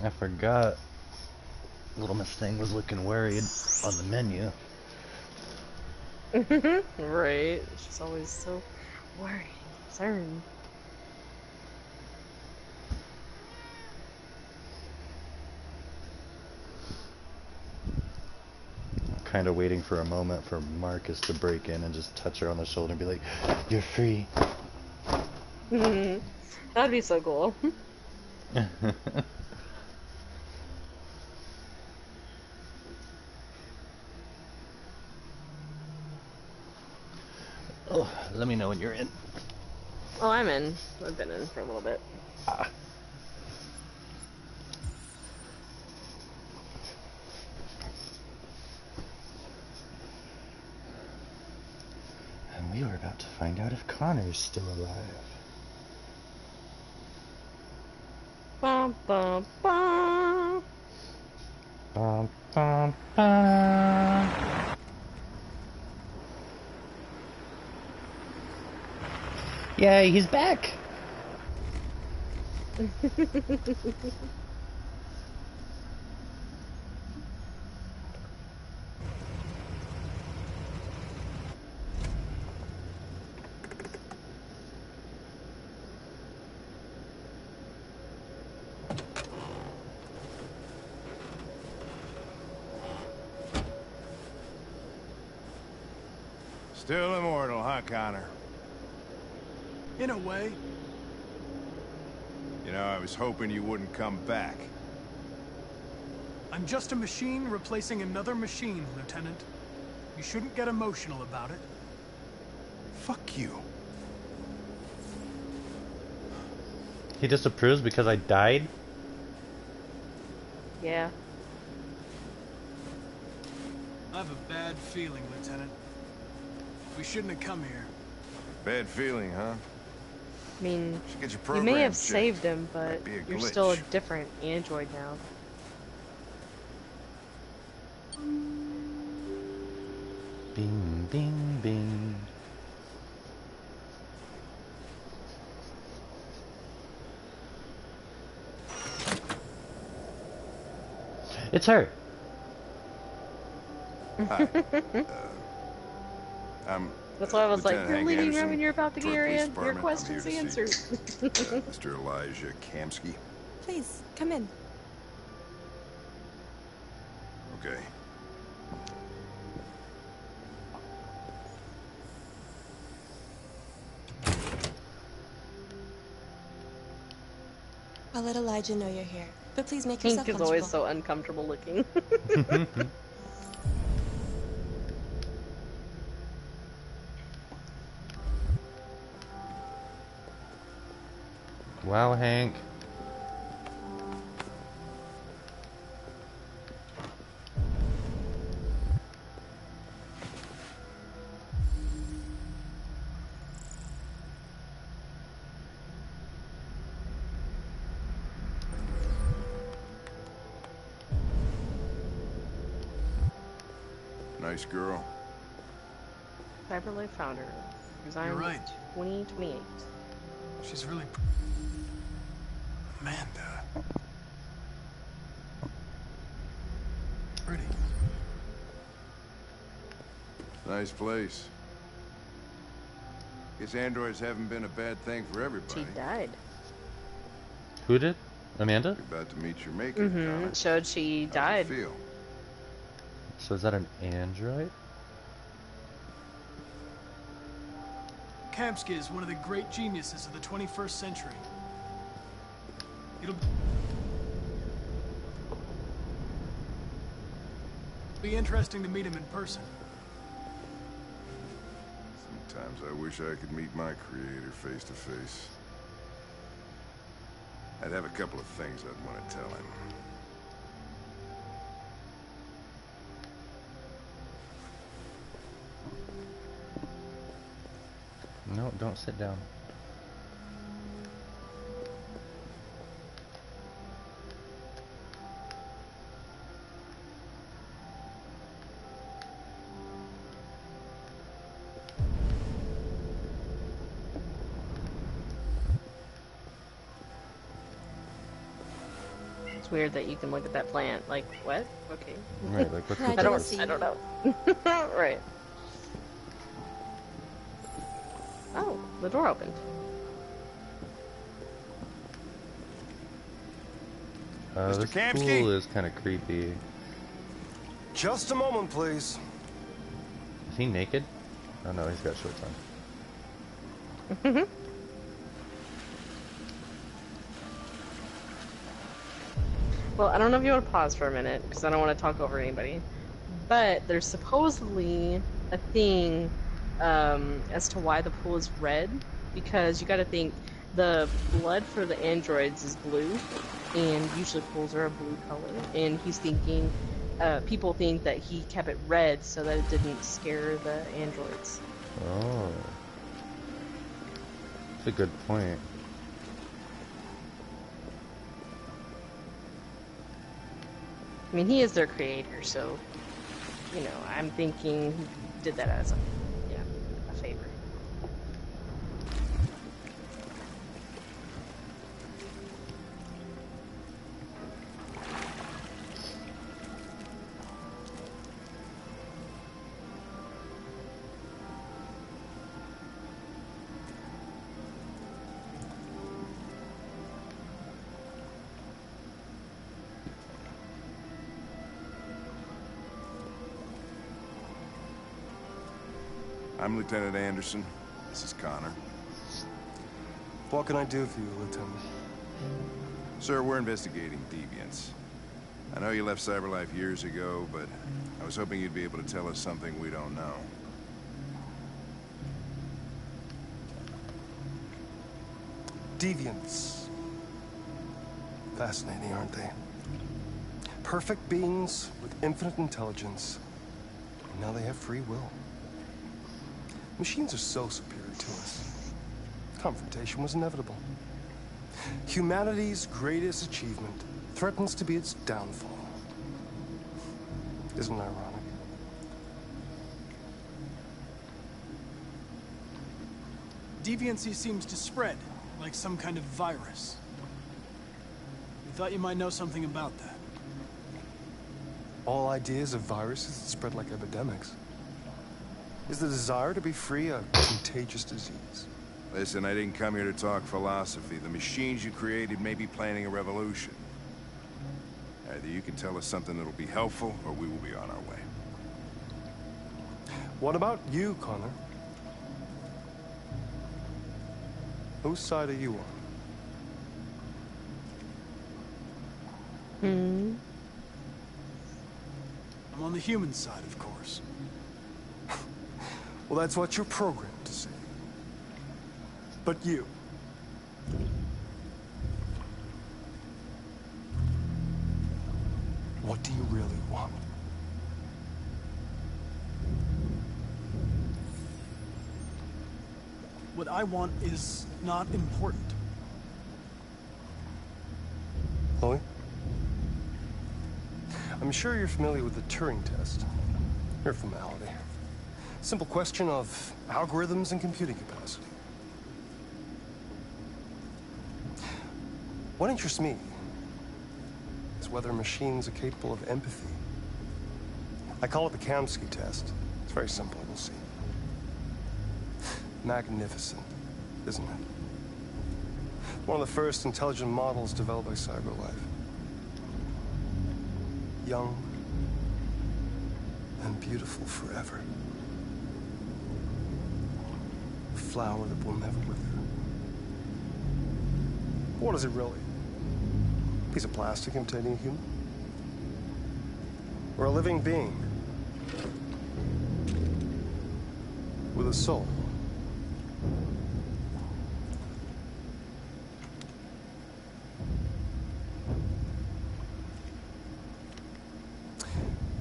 I forgot. Little Mustang was looking worried on the menu. Right. She's always so worried and concerned. Kind of waiting for a moment for Marcus to break in and just touch her on the shoulder and be like, "You're free." That'd be so cool. Oh, let me know when you're in. Oh, I'm in. I've been in for a little bit. Ah. And we are about to find out if Connor's still alive. Bum, bum, bum. Bum, bum, bum. Yay, he's back! Still immortal, huh, Connor? In a way. You know, I was hoping you wouldn't come back. I'm just a machine replacing another machine, Lieutenant. You shouldn't get emotional about it. Fuck you. He disapproves because I died? Yeah. I have a bad feeling, Lieutenant. We shouldn't have come here. Bad feeling, huh? I mean, Should get your you program may have checked. saved him, but Might be a you're glitch. still a different android now. Bing, bing, bing. It's her! Hi. I'm That's why I was like, Lieutenant you're Hank leaving Anderson, room and you're about to get Detroit Police your Department. questions I'm here to answered. see Mr. Elijah Kamsky. Please, come in. Okay. I'll let Elijah know you're here, but please make yourself Hank is comfortable. always so uncomfortable looking. Wow, Hank. Nice girl. Cyberlife founder. Resigned You're right. 2028. She's really... Amanda. Pretty. Nice place. Guess androids haven't been a bad thing for everybody. She died. Who did? Amanda? You're about to meet your maker, Connor. It showed she How's it died. feel? So is that an android? Kamsky is one of the great geniuses of the 21st century. It'll be interesting to meet him in person. Sometimes I wish I could meet my creator face to face. I'd have a couple of things I'd want to tell him. No, don't sit down. It's weird that you can look at that plant. Like, what? Okay. Right, like what's I the don't difference? see- I don't know. Right. Oh, the door opened. Mr. This Kamsky? pool is kind of creepy. Just a moment, please. Is he naked? Oh no, he's got shorts on. Well, I don't know if you want to pause for a minute, because I don't want to talk over anybody. But there's supposedly a thing as to why the pool is red, because you got to think the blood for the androids is blue, and usually pools are a blue color. And he's thinking, people think that he kept it red so that it didn't scare the androids. Oh. That's a good point. I mean, he is their creator, so, you know, I'm thinking he did that as a favor. I'm Lieutenant Anderson. This is Connor. What can I do for you, Lieutenant? Sir, we're investigating deviants. I know you left Cyberlife years ago, but I was hoping you'd be able to tell us something we don't know. Deviants. Fascinating, aren't they? Perfect beings with infinite intelligence. And now they have free will. Machines are so superior to us. Confrontation was inevitable. Humanity's greatest achievement threatens to be its downfall. Isn't it ironic? Deviancy seems to spread, like some kind of virus. We thought you might know something about that. All ideas of viruses that spread like epidemics. Is the desire to be free a contagious disease? Listen, I didn't come here to talk philosophy. The machines you created may be planning a revolution. Either you can tell us something that'll be helpful, or we will be on our way. What about you, Connor? Whose side are you on? I'm on the human side, of course. Well, that's what you're programmed to say. But you. What do you really want? What I want is not important. Chloe? I'm sure you're familiar with the Turing test. Mere formality. Simple question of algorithms and computing capacity. What interests me is whether machines are capable of empathy. I call it the Kamsky test. It's very simple, we'll see. Magnificent, isn't it? One of the first intelligent models developed by Cyberlife. Young and beautiful forever. A flower that will never wither. What is it really? A piece of plastic imitating a human? Or a living being? With a soul?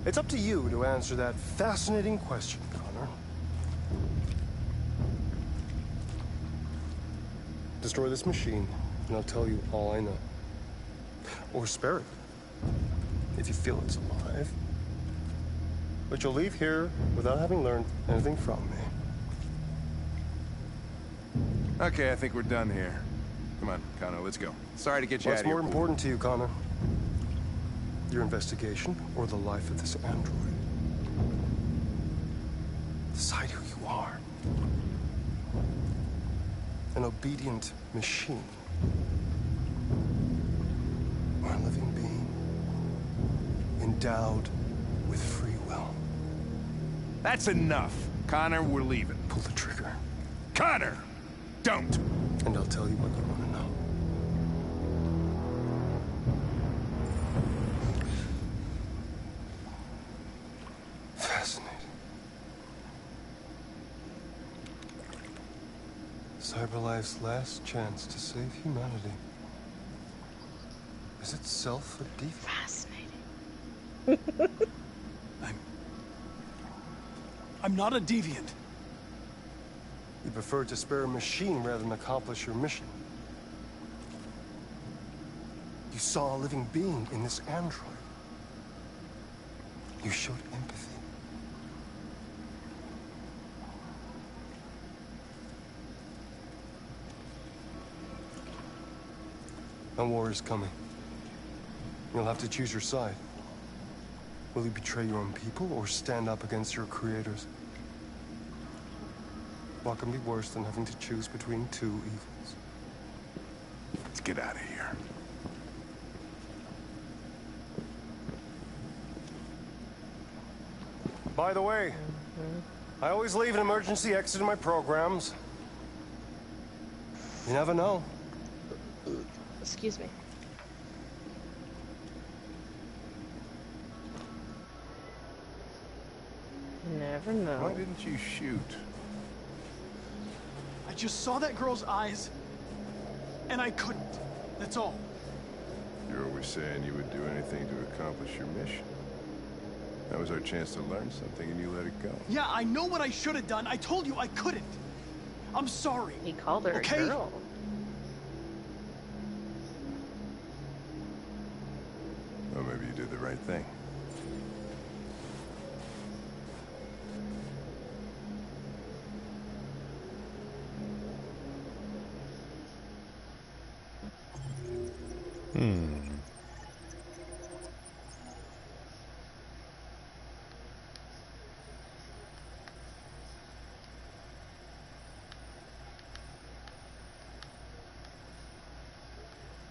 It's up to you to answer that fascinating question, Connor. Destroy this machine, and I'll tell you all I know. Or spare it, if you feel it's alive. But you'll leave here without having learned anything from me. Okay, I think we're done here. Come on, Connor, let's go. Sorry to get you out What's of here. more important to you, Connor? Your investigation or the life of this android? Decide who you are. An obedient machine. Or a living being. Endowed with free will. That's enough. Connor, we're leaving. Pull the trigger. Connor! Don't! And I'll tell you what you want to know. Fascinating. CyberLife's last chance to save humanity is itself a defect. Fascinating. I'm not a deviant. You prefer to spare a machine rather than accomplish your mission. You saw a living being in this android. You showed empathy. A war is coming. You'll have to choose your side. Will you betray your own people or stand up against your creators? What can be worse than having to choose between two evils? Let's get out of here. By the way, I always leave an emergency exit in my programs. You never know. Excuse me. You never know. Why didn't you shoot? I just saw that girl's eyes, and I couldn't. That's all. You're always saying you would do anything to accomplish your mission. That was our chance to learn something, and you let it go. Yeah, I know what I should have done. I told you I couldn't. I'm sorry. He called her Okay? a girl. Well, maybe you did the right thing.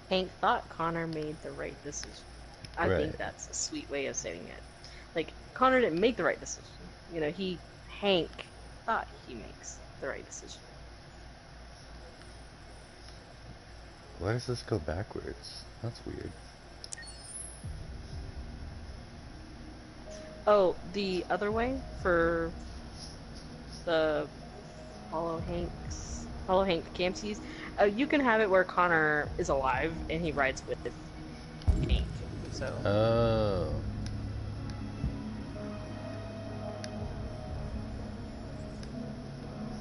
Hank thought Connor made the right decision. I Right. think that's a sweet way of saying it. Like, Connor didn't make the right decision. You know, Hank thought he makes the right decision. Why does this go backwards? That's weird. Oh, the other way for the Follow Hank KMCs, you can have it where Connor is alive and he rides with Hank. So Oh.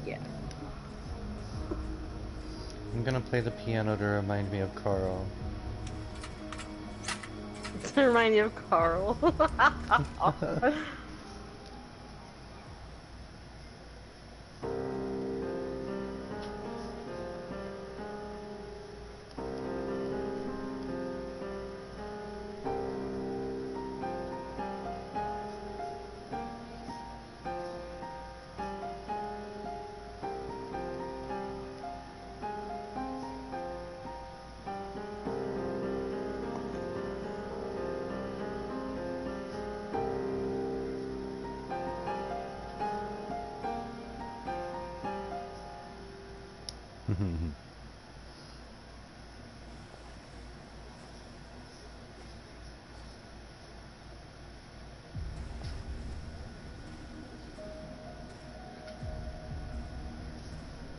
yeah. I'm gonna play the piano to remind me of Carl. To remind you of Carl.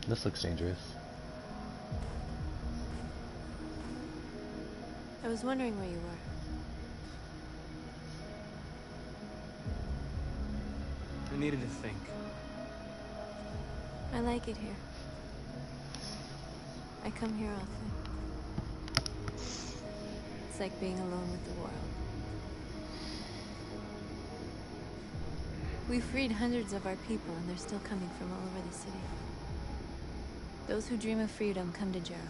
This looks dangerous. I was wondering where you were. I needed to think. I like it here. I come here often. It's like being alone with the world. We freed hundreds of our people, and they're still coming from all over the city. Those who dream of freedom come to Jericho.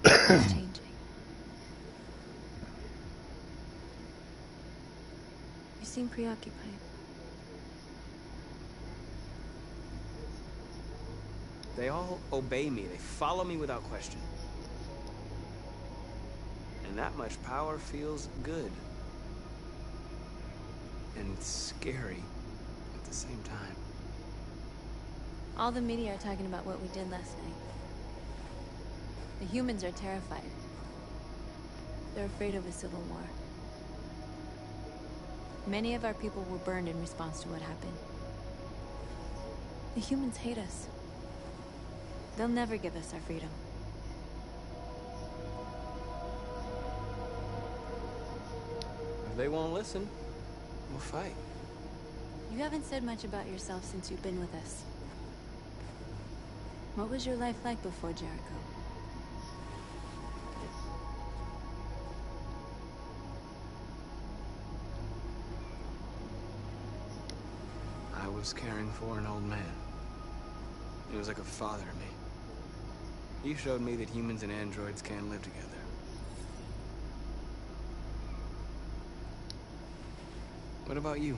It's changing. seem preoccupied. They all obey me. They follow me without question. And that much power feels good. And scary at the same time. All the media are talking about what we did last night. The humans are terrified. They're afraid of a civil war. Many of our people were burned in response to what happened. The humans hate us. They'll never give us our freedom. If they won't listen, we'll fight. You haven't said much about yourself since you've been with us. What was your life like before Jericho? I was caring for an old man. He was like a father to me. He showed me that humans and androids can live together. What about you?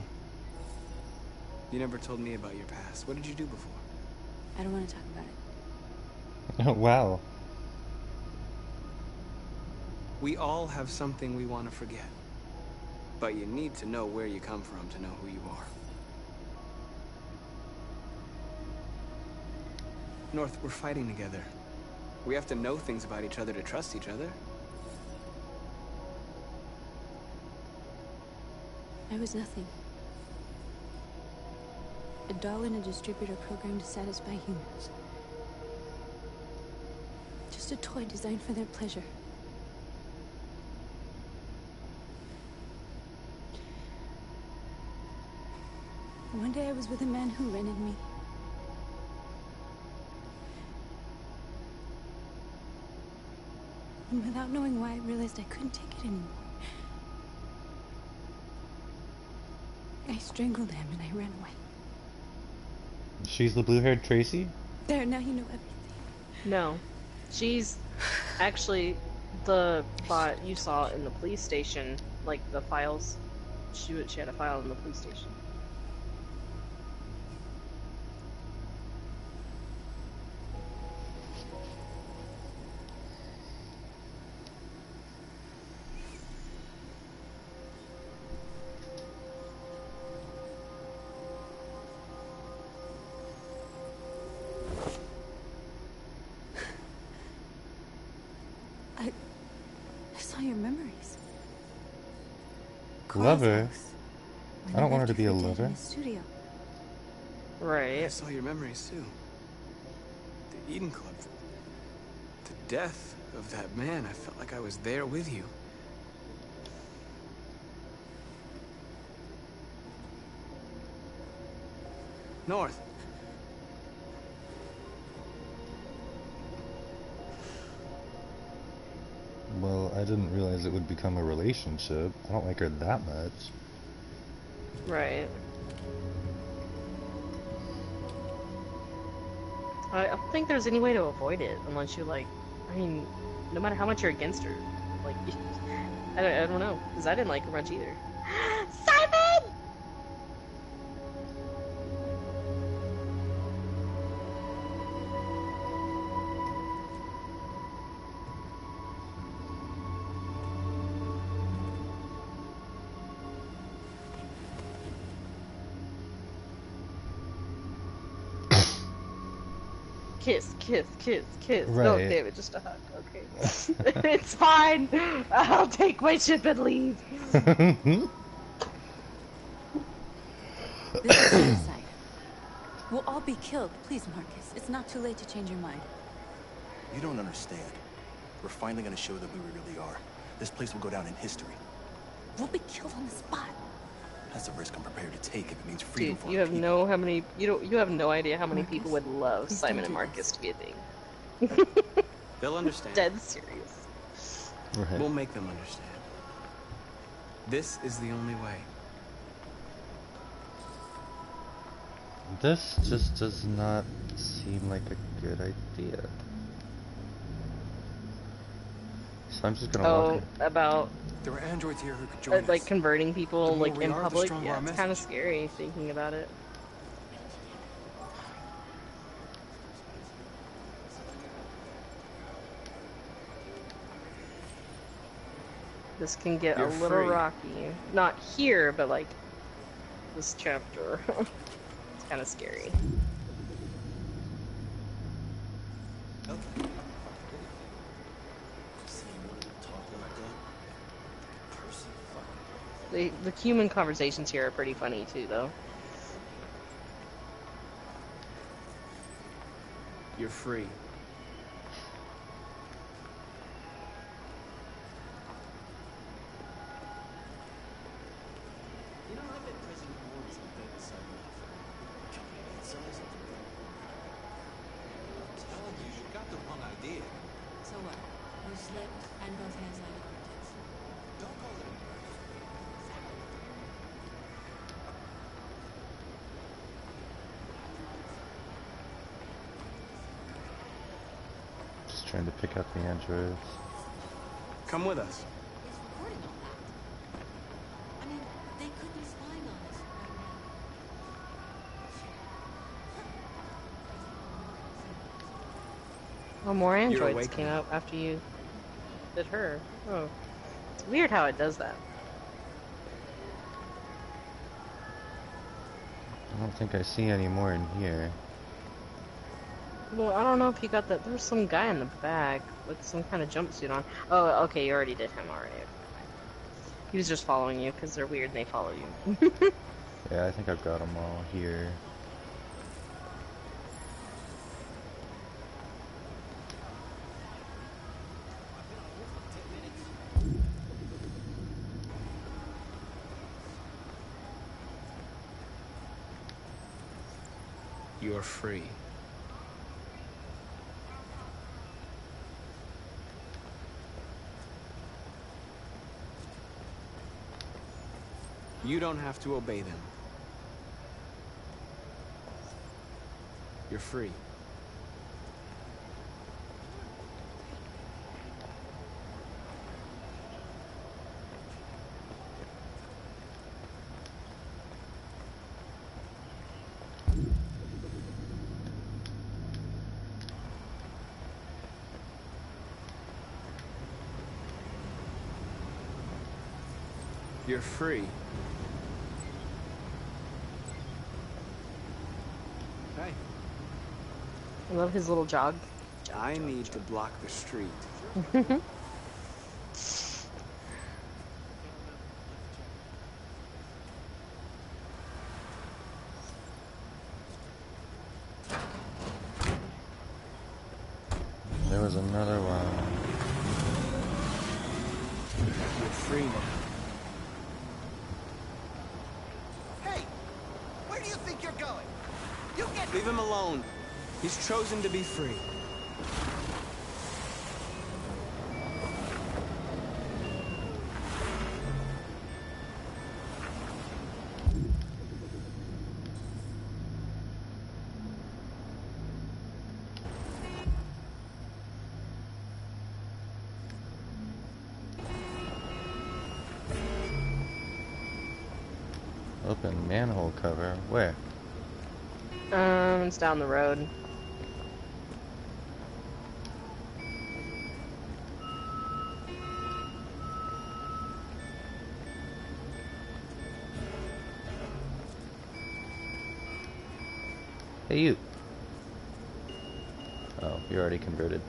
You never told me about your past. What did you do before? I don't want to talk about it. Oh, wow. We all have something we want to forget. But you need to know where you come from to know who you are. North, we're fighting together. We have to know things about each other to trust each other. I was nothing. A doll in a distributor program to satisfy humans. Just a toy designed for their pleasure. One day I was with a man who rented me. And without knowing why, I realized I couldn't take it anymore. I strangled him and I ran away. She's the blue-haired Tracy? There, now you know everything. No. She's actually the bot you saw in the police station, like the files. She had a file in the police station. I saw your memories. Lover? Cosmos. I don't want her to When be a you left your lover. dad in the studio. I Right. saw your memories too. The Eden Club. The death of that man. I felt like I was there with you. North. Well, I didn't realize it would become a relationship. I don't like her that much. Right. I don't think there's any way to avoid it unless you like. I mean, no matter how much you're against her, like I don't know, because I didn't like her much either. Simon! Kiss, kiss, kiss, kiss. No, Right. David, just a hug. Okay. It's fine. I'll take my ship and leave. This is suicide. We'll all be killed. Please, Marcus. It's not too late to change your mind. You don't understand. We're finally gonna show them who we really are. This place will go down in history. We'll be killed on the spot. That's a risk I'm prepared to take if it means freedom Dude, for you our have people. you have no idea how many Marcus, people would love please Simon don't and do Marcus this. to be a thing. They'll understand. Dead serious. Right. We'll make them understand. This is the only way. This just does not seem like a good idea. So I'm just gonna walk Oh, in. about There are androids here who could join Like us. converting people The more like we in are, the public. stronger Yeah, our it's kind of message. scary thinking about it. This can get You're a little free. rocky. Not here, but like this chapter. It's kind of scary. The human conversations here are pretty funny too, though. You're free. So what? You slipped and both hands landed on your tits. Just trying to pick up the androids. Come with us. It's recording all that. I mean, they could be spying on us right now. Oh, more androids awake came now. out after you did her. Oh, it's weird how it does that. I don't think I see any more in here. Well, I don't know if you got that. There was some guy in the back with some kind of jumpsuit on. Oh, okay, you already did him already. Okay, fine. He was just following you because they're weird and they follow you. Yeah, I think I've got them all here. You're free. You don't have to obey them. You're free. You're free. Hey, I love his little jog. I need to block the street. There was another one. You're free now. Hey! Where do you think you're going? You get... Leave him alone. He's chosen to be free. Open manhole cover. Where? It's down the road. Hey, you. Oh, you're already converted.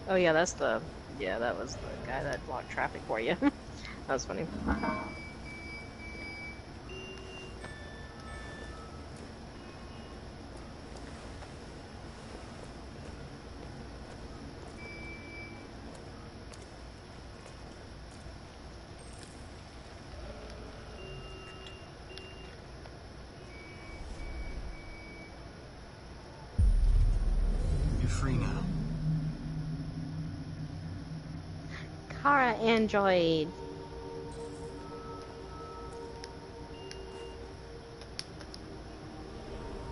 Oh yeah, that's the... Yeah, that was the guy that blocked traffic for you. That was funny. You're free now. Kara android.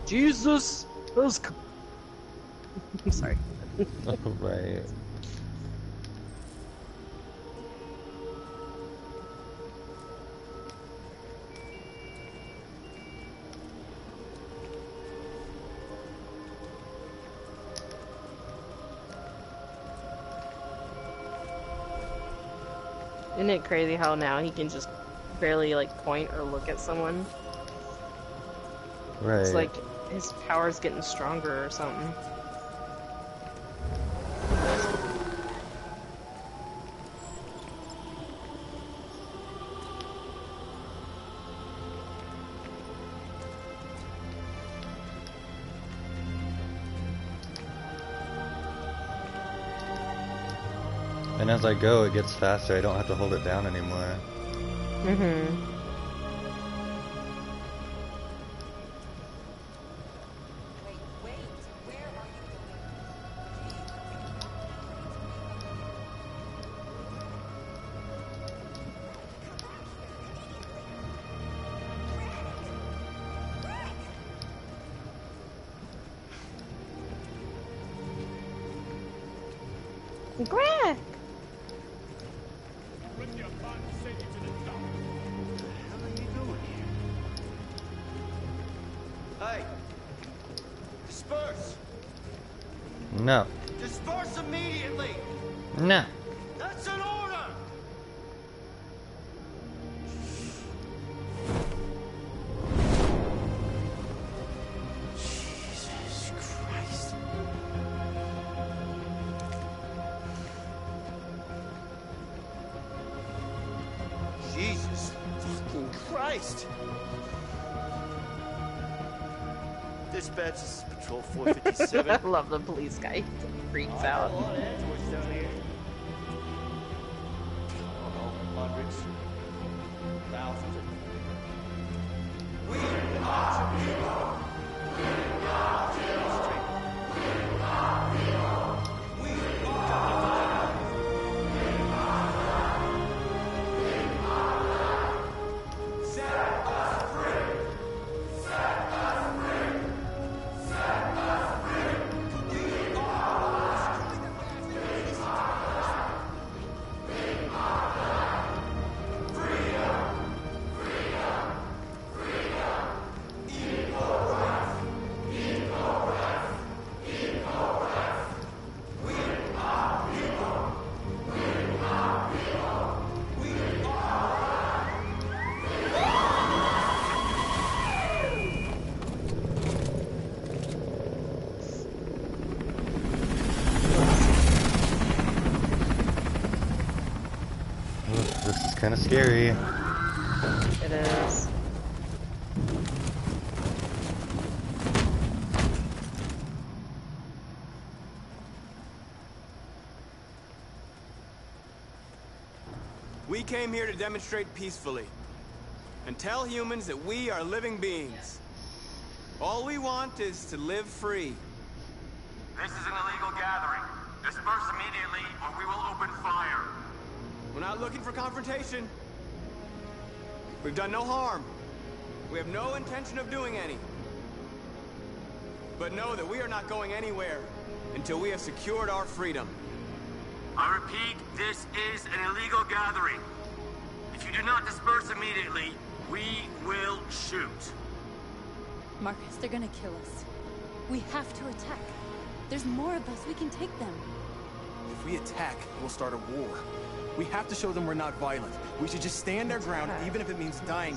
Jesus has come. I'm sorry. Right. Isn't it crazy how now he can just barely like point or look at someone? Right. It's like his power's getting stronger or something. And as I go, it gets faster. I don't have to hold it down anymore. Mm-hmm. Greg! Hey! Disperse! No. Disperse immediately! No. That's an order! Jesus Christ. Jesus fucking Christ! Dispatch, this is Patrol 457. I love the police guy. He freaks out. Hundreds, thousands of... This is kind of scary. It is. We came here to demonstrate peacefully and tell humans that we are living beings. All we want is to live free. This is an illegal gathering. Disperse immediately or we will open fire. We're not looking for confrontation. We've done no harm. We have no intention of doing any. But know that we are not going anywhere until we have secured our freedom. I repeat, this is an illegal gathering. If you do not disperse immediately, we will shoot. Marcus, they're gonna kill us. We have to attack. There's more of us. We can take them. If we attack, we'll start a war. We have to show them we're not violent. We should just stand our ground, even if it means dying.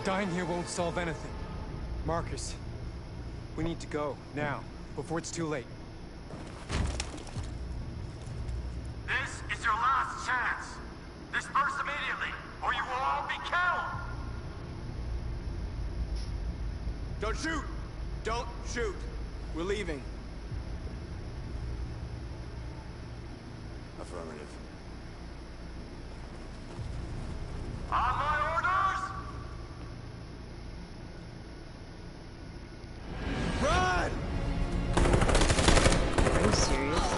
Dying here won't solve anything. Marcus, we need to go, now, before it's too late. This is your last chance. Disperse immediately, or you will all be killed. Don't shoot! Don't shoot! We're leaving. Affirmative. On my orders! Run! Are you serious?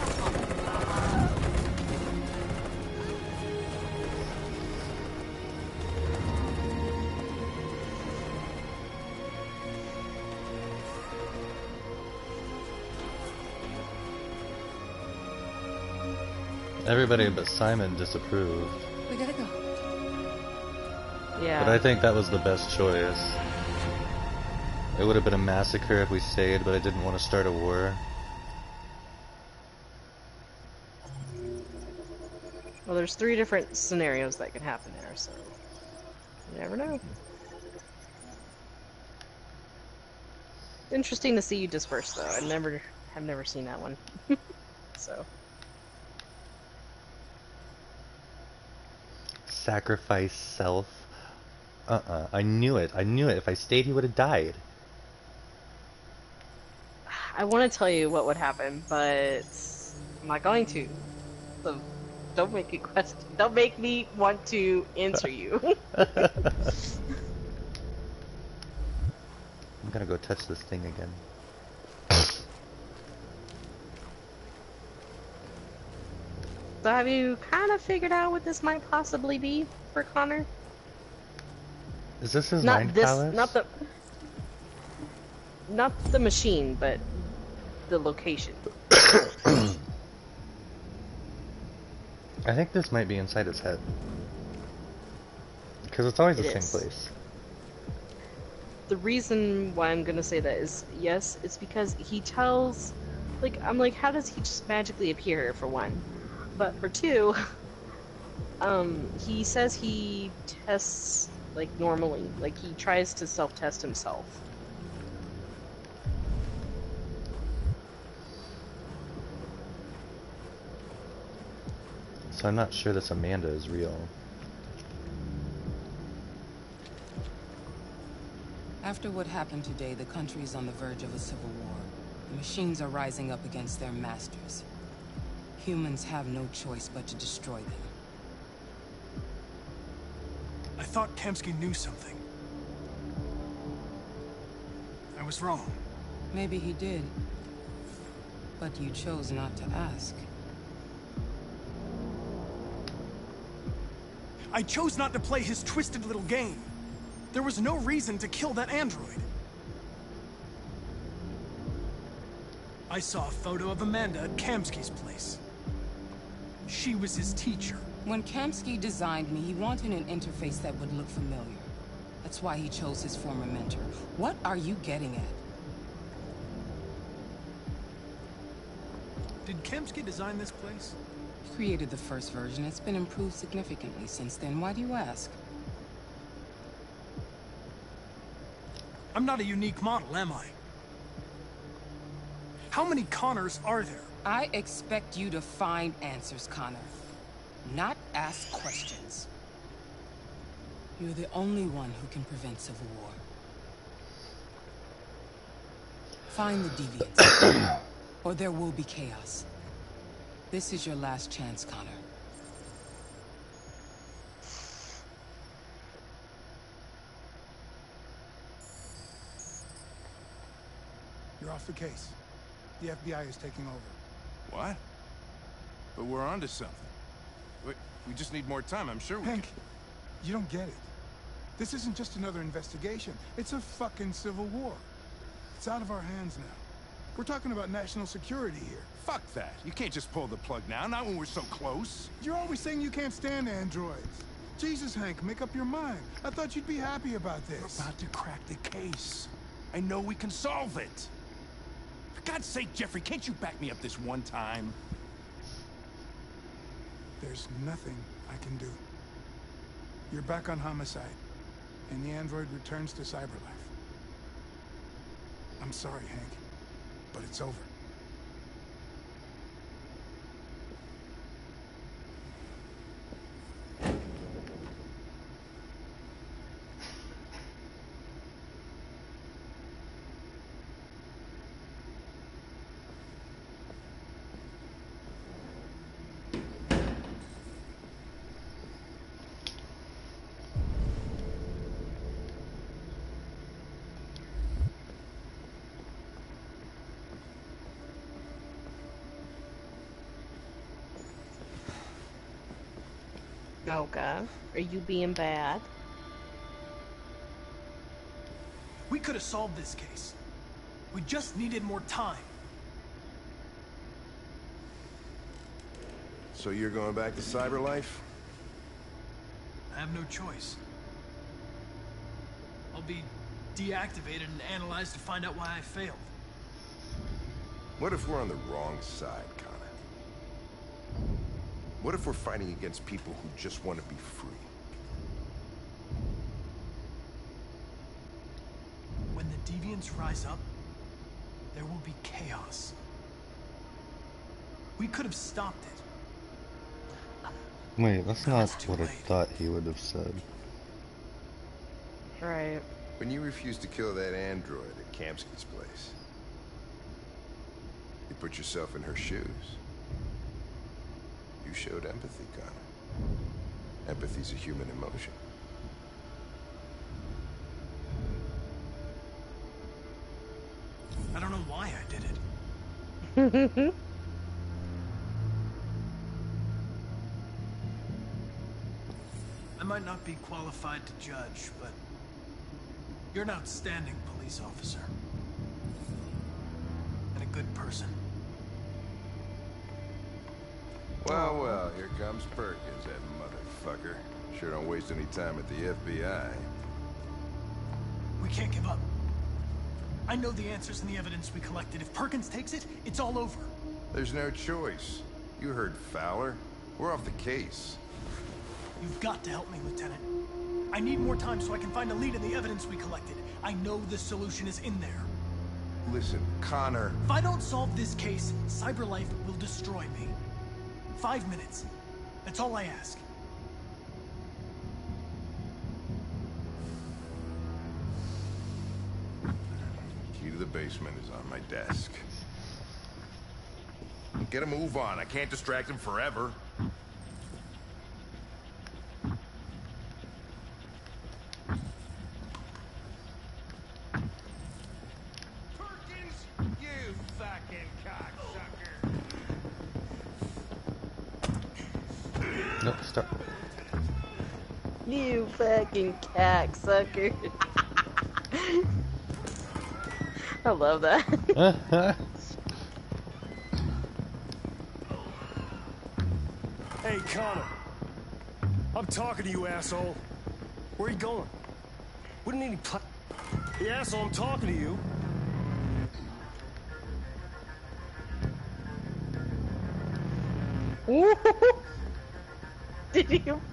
Everybody but Simon disapproved. We gotta go. Yeah. But I think that was the best choice. It would have been a massacre if we stayed, but I didn't want to start a war. Well, there's 3 different scenarios that could happen there, so you never know. Interesting to see you disperse, though. I've never seen that one. So. Sacrifice self. I knew it. I knew it. If I stayed, he would have died. I want to tell you what would happen, but I'm not going to. So don't make it question. Don't make me want to answer you. I'm gonna go touch this thing again. So have you kind of figured out what this might possibly be for Connor? Is this his mind palace? Not the machine, but the location. I think this might be inside his head. Because it's always the same place. The reason why I'm gonna say that is, yes, it's because he tells, like, I'm like, how does he just magically appear here, for one? But for 2, he says he tests, like, normally. Like, he tries to self-test himself. So I'm not sure this Amanda is real. After what happened today, the country is on the verge of a civil war. The machines are rising up against their masters. Humans have no choice but to destroy them. I thought Kamsky knew something. I was wrong. Maybe he did. But you chose not to ask. I chose not to play his twisted little game. There was no reason to kill that android. I saw a photo of Amanda at Kamsky's place. She was his teacher. When Kamsky designed me, he wanted an interface that would look familiar. That's why he chose his former mentor. What are you getting at? Did Kamsky design this place? He created the first version. It's been improved significantly since then. Why do you ask? I'm not a unique model, am I? How many Connors are there? I expect you to find answers, Connor. Not ask questions. You're the only one who can prevent civil war. Find the deviants, or there will be chaos. This is your last chance, Connor. You're off the case. The FBI is taking over. What? But we're onto something. We just need more time, I'm sure we Hank, you don't get it. This isn't just another investigation. It's a fucking civil war. It's out of our hands now. We're talking about national security here. Fuck that. You can't just pull the plug now, not when we're so close. You're always saying you can't stand androids. Jesus, Hank, make up your mind. I thought you'd be happy about this. We're about to crack the case. I know we can solve it. For God's sake, Jeffrey, can't you back me up this one time? There's nothing I can do. You're back on homicide, and the android returns to cyberlife. I'm sorry, Hank, but it's over. Okay. Are you being bad? We could have solved this case. We just needed more time. So you're going back to Cyberlife? I have no choice. I'll be deactivated and analyzed to find out why I failed. What if we're on the wrong side, Connor? What if we're fighting against people who just want to be free? When the deviants rise up, there will be chaos. We could have stopped it. Wait, that's not what I thought he would have said. Right. When you refused to kill that android at Kamsky's place, you put yourself in her shoes. You showed empathy, Connor. Empathy's a human emotion. I don't know why I did it. I might not be qualified to judge, but you're an outstanding police officer. And a good person. Well, well, here comes Perkins, that motherfucker. Sure don't waste any time at the FBI. We can't give up. I know the answers and the evidence we collected. If Perkins takes it, it's all over. There's no choice. You heard Fowler. We're off the case. You've got to help me, Lieutenant. I need more time so I can find a lead in the evidence we collected. I know the solution is in there. Listen, Connor. If I don't solve this case, Cyberlife will destroy me. 5 minutes. That's all I ask. Key to the basement is on my desk. Get a move on. I can't distract him forever. Nope, stop. You fucking cocksucker. I love that. Hey, Connor. I'm talking to you, asshole. Where are you going? Wouldn't any Hey, asshole, I'm talking to you.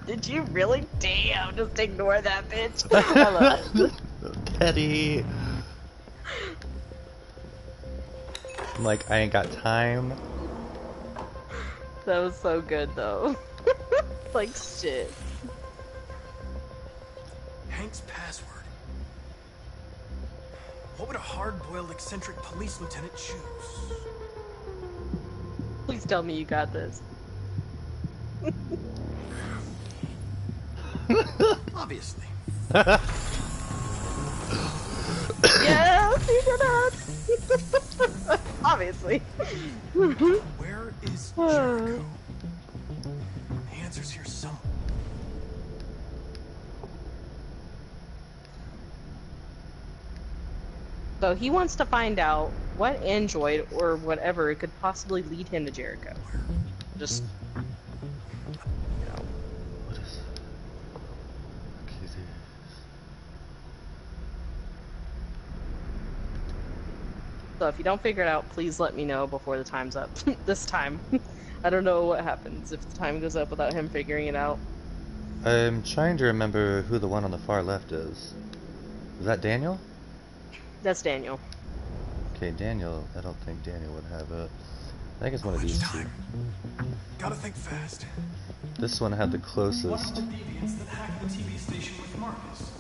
Did you really? Damn, just ignore that bitch. I love it. Petty. I'm like, I ain't got time. That was so good though. Like shit. Hank's password. What would a hard-boiled eccentric police lieutenant choose? Please tell me you got this. Obviously. Yes, you did that. Obviously. Where is Jericho? The answer's here somewhere. So he wants to find out what android or whatever could possibly lead him to Jericho. Just, you know. What is So if you don't figure it out, please let me know before the time's up. This time. I don't know what happens if the time goes up without him figuring it out. I'm trying to remember who the one on the far left is. Is that Daniel? That's Daniel. Okay, Daniel. I don't think Daniel would have it. I think it's one of these two. Gotta think fast. This one had the One closest. of the deviants that hacked the TV station with Marcus.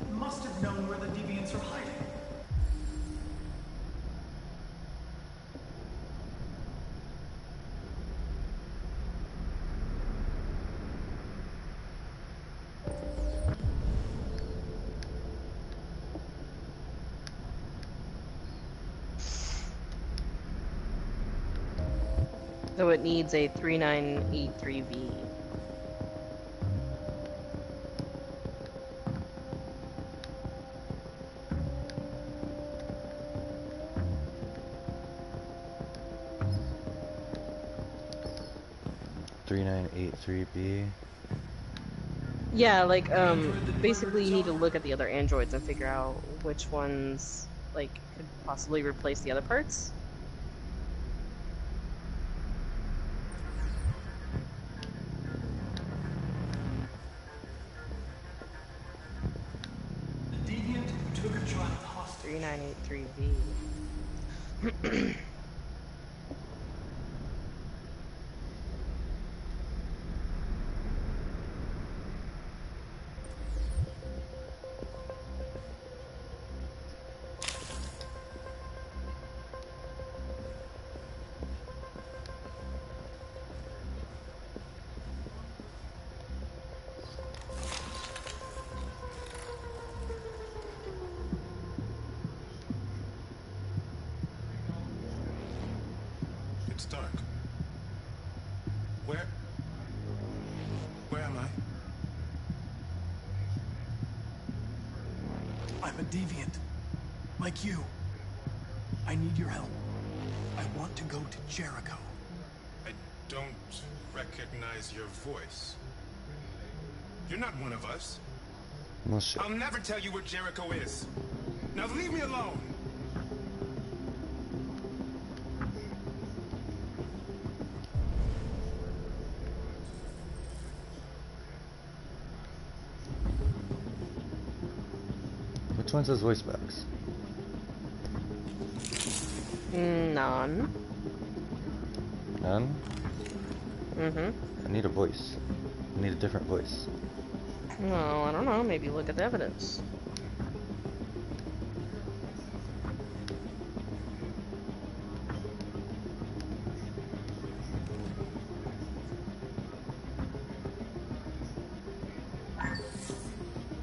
It must have known where the deviants are hiding. So it needs a 3983V. 3983B. Yeah, like, basically you need to look at the other androids and figure out which ones, like, could possibly replace the other parts. The deviant who took a child hostage. 3983B. It's dark. Where am I? I'm a deviant. Like you. I need your help. I want to go to Jericho. I don't recognize your voice. You're not one of us. Well, shit. I'll never tell you where Jericho is. Now leave me alone. Which one's his voice box? None. None? Mm-hmm. I need a voice. I need a different voice. No, I don't know. Maybe look at the evidence.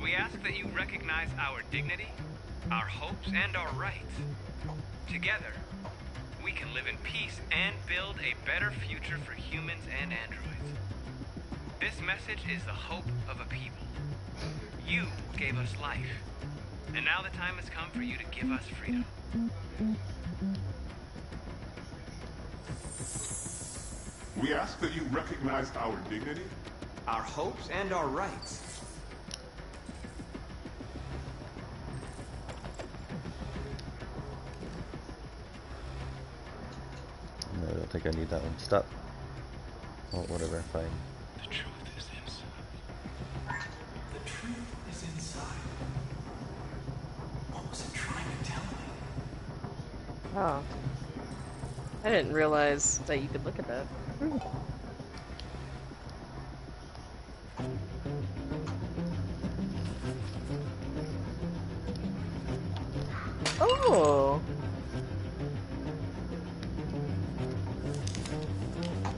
We ask that you recognize our dignity, our hopes, and our rights. Together, we can live in peace and build a better future for humans and androids. This message is the hope of a people. You gave us life, and now the time has come for you to give us freedom. We ask that you recognize our dignity, our hopes, and our rights. No, I don't think I need that one. Stop. Oh, whatever, fine. The truth is inside. The truth is inside. What was it trying to tell me? Oh. I didn't realize that you could look at that. Oh!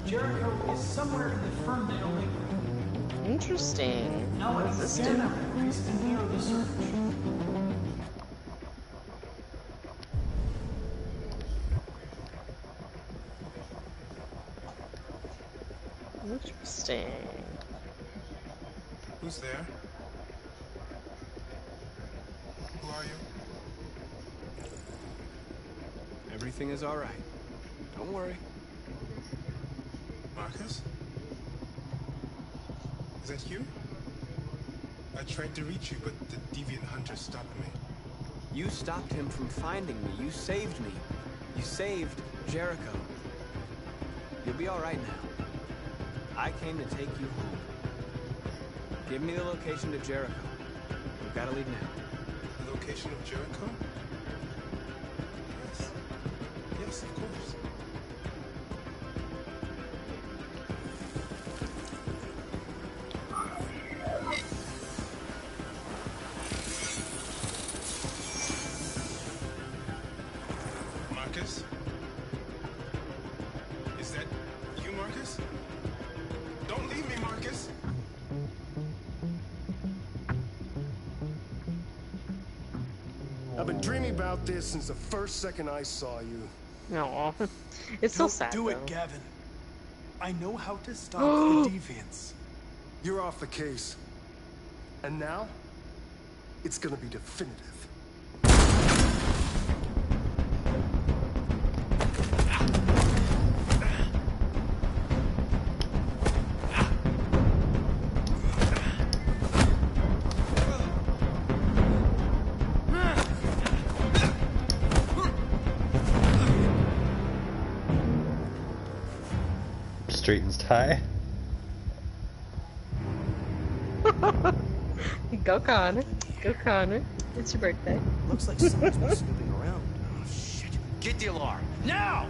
Jericho is somewhere in the Ferndale neighborhood. Interesting. Now What let's does this scan do? our memories and narrow the search. Interesting. Who's there? Who are you? Everything is all right. Don't worry. Marcus? Is that you? I tried to reach you, but the deviant hunter stopped me. You stopped him from finding me. You saved me. You saved Jericho. You'll be all right now. I came to take you home. Give me the location to Jericho. We've got to leave now. The location of Jericho? Yes. Yes, of course. Marcus? Is that you, Marcus? Don't leave me, Marcus! I've been dreaming about this since the first second I saw you. No, it's so Don't sad. do though. it, Gavin. I know how to stop the deviants. You're off the case. And now, it's gonna be definitive. straightens tie. Go Connor. Go Connor. It's your birthday. Looks like someone's been snooping around. Oh shit. Get the alarm. Now!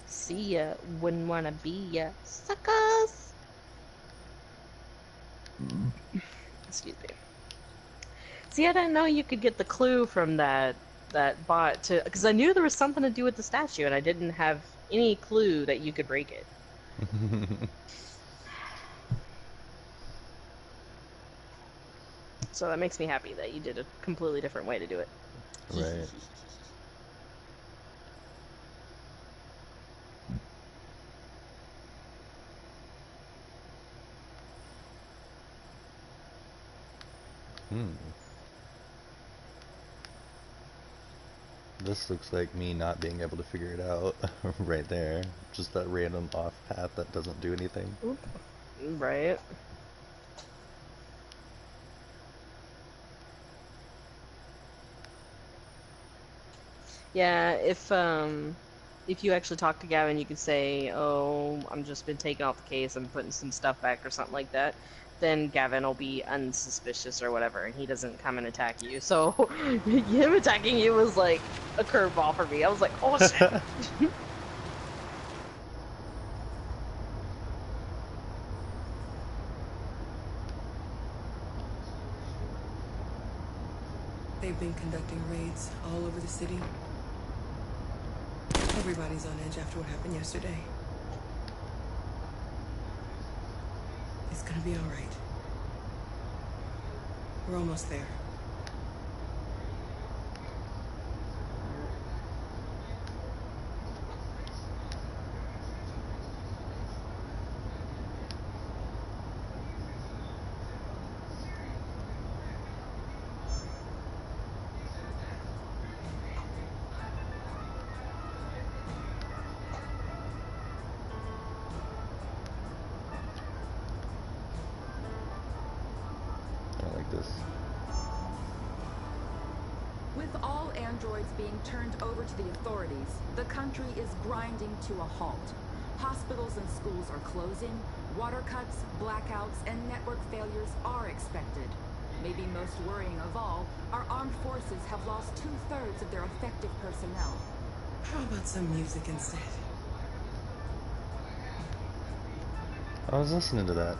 See ya. Wouldn't wanna be ya. Suckers! Excuse me. See, I didn't know you could get the clue from that bot to, because I knew there was something to do with the statue, and I didn't have any clue that you could break it. So that makes me happy that you did a completely different way to do it. Right. This looks like me not being able to figure it out right there. Just that random off path that doesn't do anything. Oop. Right. Yeah, if you actually talk to Gavin, you could say, "Oh, I'm just been taking off the case. I'm putting some stuff back," or something like that. Then Gavin will be unsuspicious or whatever, and he doesn't come and attack you. So him attacking you was like a curveball for me. I was like, "Oh shit." They've been conducting raids all over the city. Everybody's on edge after what happened yesterday. It's gonna be all right. We're almost there. I like this. With all androids being turned over to the authorities, the country is grinding to a halt. Hospitals and schools are closing, water cuts, blackouts, and network failures are expected. Maybe most worrying of all, our armed forces have lost 2/3 of their effective personnel. How about some music instead? I was listening to that.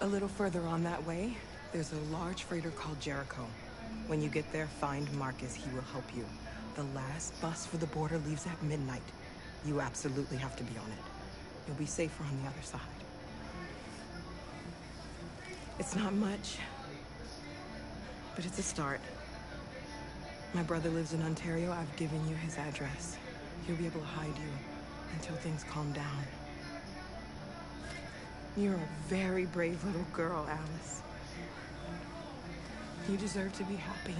A little further on that way, there's a large freighter called Jericho. When you get there, find Marcus. He will help you. The last bus for the border leaves at midnight. You absolutely have to be on it. You'll be safer on the other side. It's not much, but it's a start. My brother lives in Ontario. I've given you his address. He'll be able to hide you until things calm down. You're a very brave little girl, Alice. You deserve to be happy.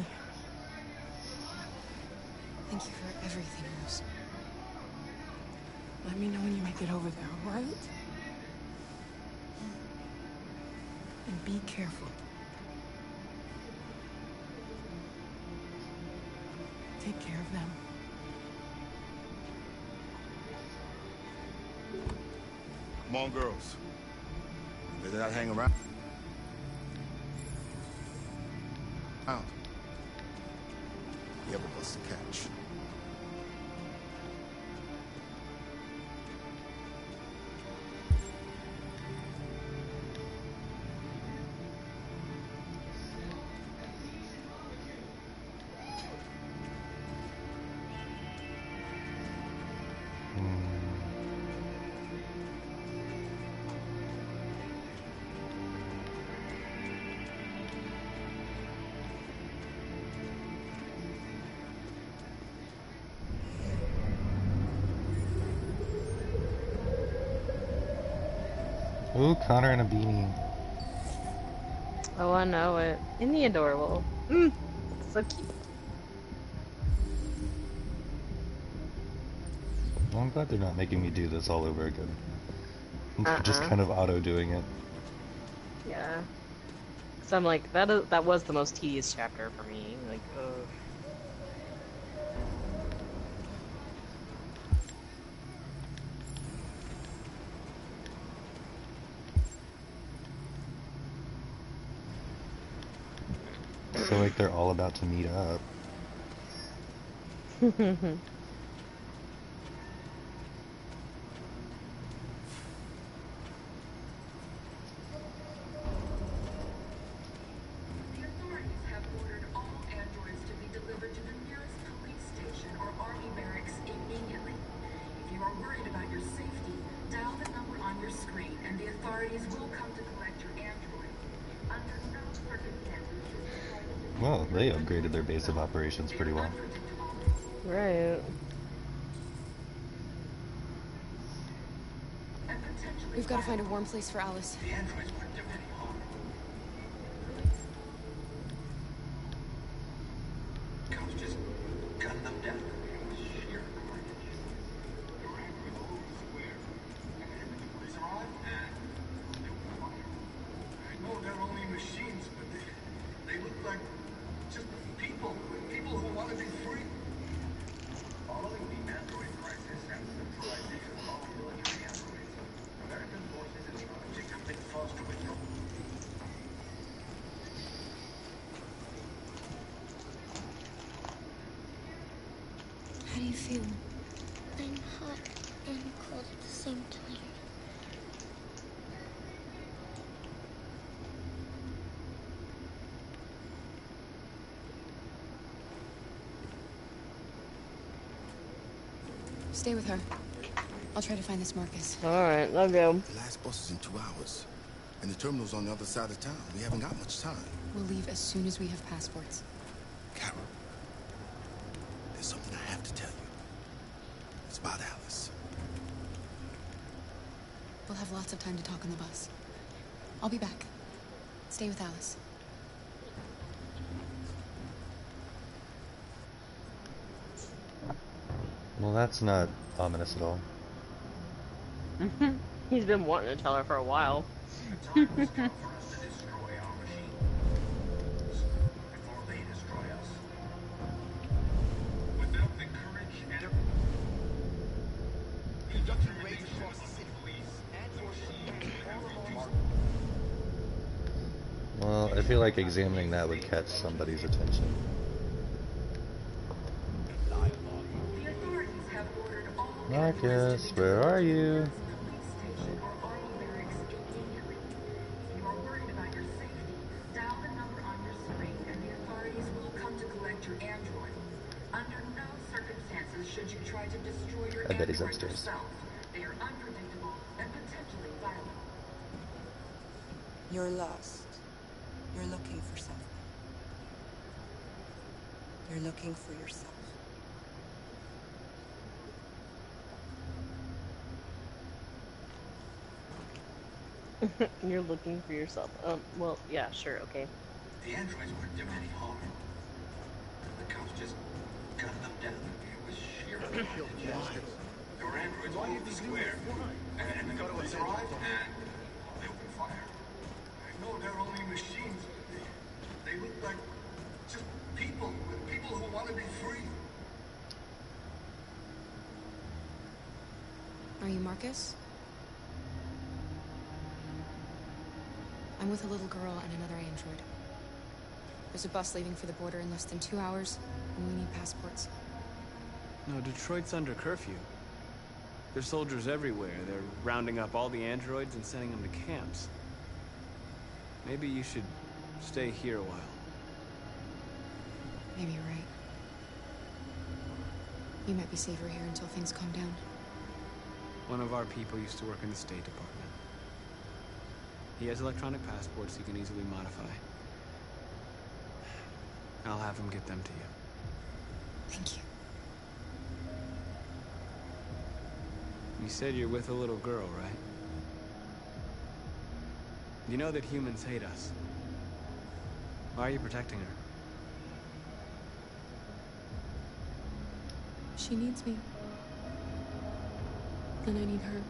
Thank you for everything, Rose. Let me know when you make it over there, all right? And be careful. Take care of them. Come on, girls. Better not hang around. You have a bus to catch. Ooh, Connor in a beanie. Oh, I know it. In the adorable. So cute. Well, I'm glad they're not making me do this all over again. They're just kind of auto-doing it. Yeah. So I'm like, that was the most tedious chapter for me. Like, ugh. So like they're all about to meet up. Well, they upgraded their base of operations pretty well. Right. We've got to find a warm place for Alice. The androids weren't doing any harm. Cops just gunned them down. It was sheer carnage. The rank with all the square. And when the police arrived, they were fire. I know they're only machines, but they look like just people who want to be free. Following the android crisis and centralization of all military androids, American forces in the Arctic have been forced to withdraw. How do you feel? I'm hot and cold at the same time. Stay with her. I'll try to find this Marcus. Alright, love you. The last bus is in 2 hours. And the terminal's on the other side of town. We haven't got much time. We'll leave as soon as we have passports. Carol, there's something I have to tell you. It's about Alice. We'll have lots of time to talk on the bus. I'll be back. Stay with Alice. Well, that's not ominous at all. He's been wanting to tell her for a while. Well, I feel like examining that would catch somebody's attention. Marcus, where are you? I bet he's upstairs. They are unpredictable and potentially violent. You're lost. You're looking for something. You're looking for yourself. You're looking for yourself. Well, yeah, sure, okay. The androids weren't doing any harm. The cops just gunned them down. It was sheer carnage. There were androids all over the square. And when the police arrived, they opened fire. I know they're only machines, but they look like just people who want to be free. Are you Marcus? I'm with a little girl and another android. There's a bus leaving for the border in less than 2 hours, and we need passports. No, Detroit's under curfew. There's soldiers everywhere. They're rounding up all the androids and sending them to camps. Maybe you should stay here a while. Maybe you're right. You might be safer here until things calm down. One of our people used to work in the State Department. He has electronic passports he can easily modify. I'll have him get them to you. Thank you. You said you're with a little girl, right? You know that humans hate us. Why are you protecting her? She needs me. And I need her.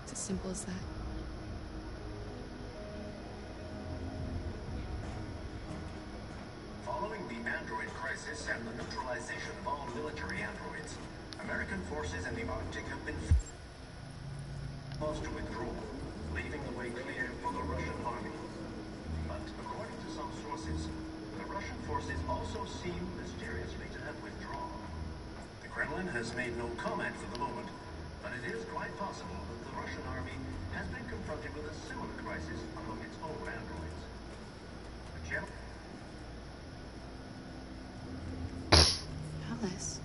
It's as simple as that. Following the android crisis and the neutralization of all military androids, American forces in the Arctic have been forced to withdraw, leaving the way clear for the Russian army. But according to some sources, the Russian forces also seem mysteriously to have withdrawn. The Kremlin has made no comment for the moment, but it is quite possible that the Russian army has been confronted with a similar crisis among its own androids. The general Alice.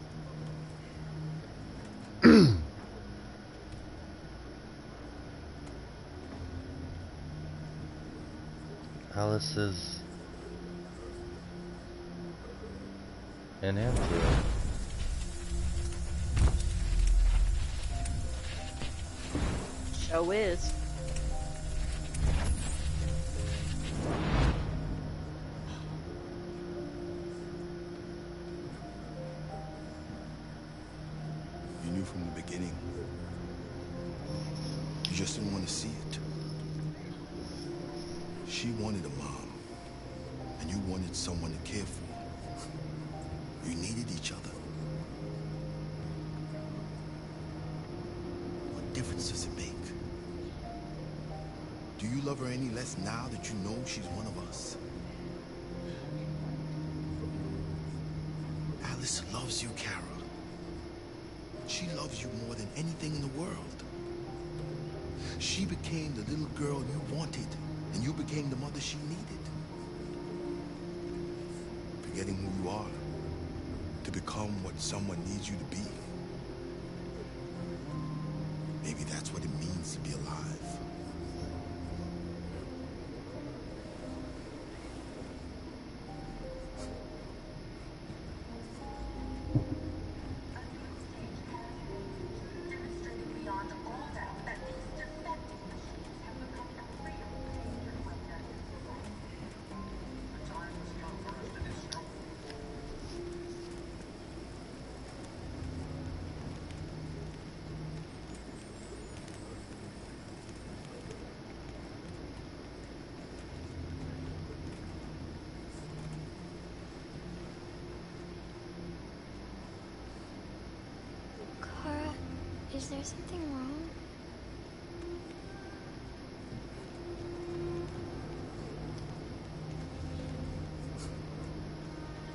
Alice is an android. Show is. You knew from the beginning. You just didn't want to see it. She wanted a mom, and you wanted someone to care for. You needed each other. What difference does it make? Do you love her any less now that you know she's one of us? Alice loves you, Kara. She loves you more than anything in the world. She became the little girl you wanted, and you became the mother she needed. Forgetting who you are to become what someone needs you to be. Maybe that's what it means to be alive. Kara, is there something wrong?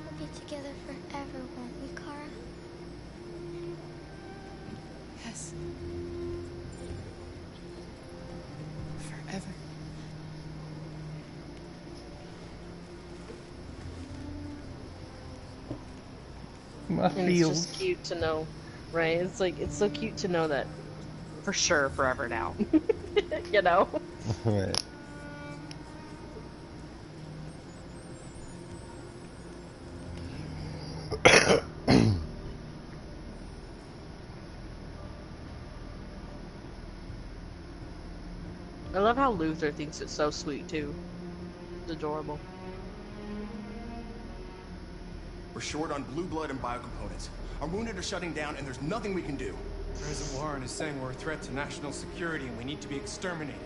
We'll be together forever, won't we, Kara? Yes. Forever. My And it's feels. just cute to know, right? It's like, it's so cute to know that for sure forever now. You know? Right. I love how Luther thinks it's so sweet too. It's adorable. We're short on blue blood and biocomponents. Our wounded are shutting down, and there's nothing we can do. President Warren is saying we're a threat to national security and we need to be exterminated.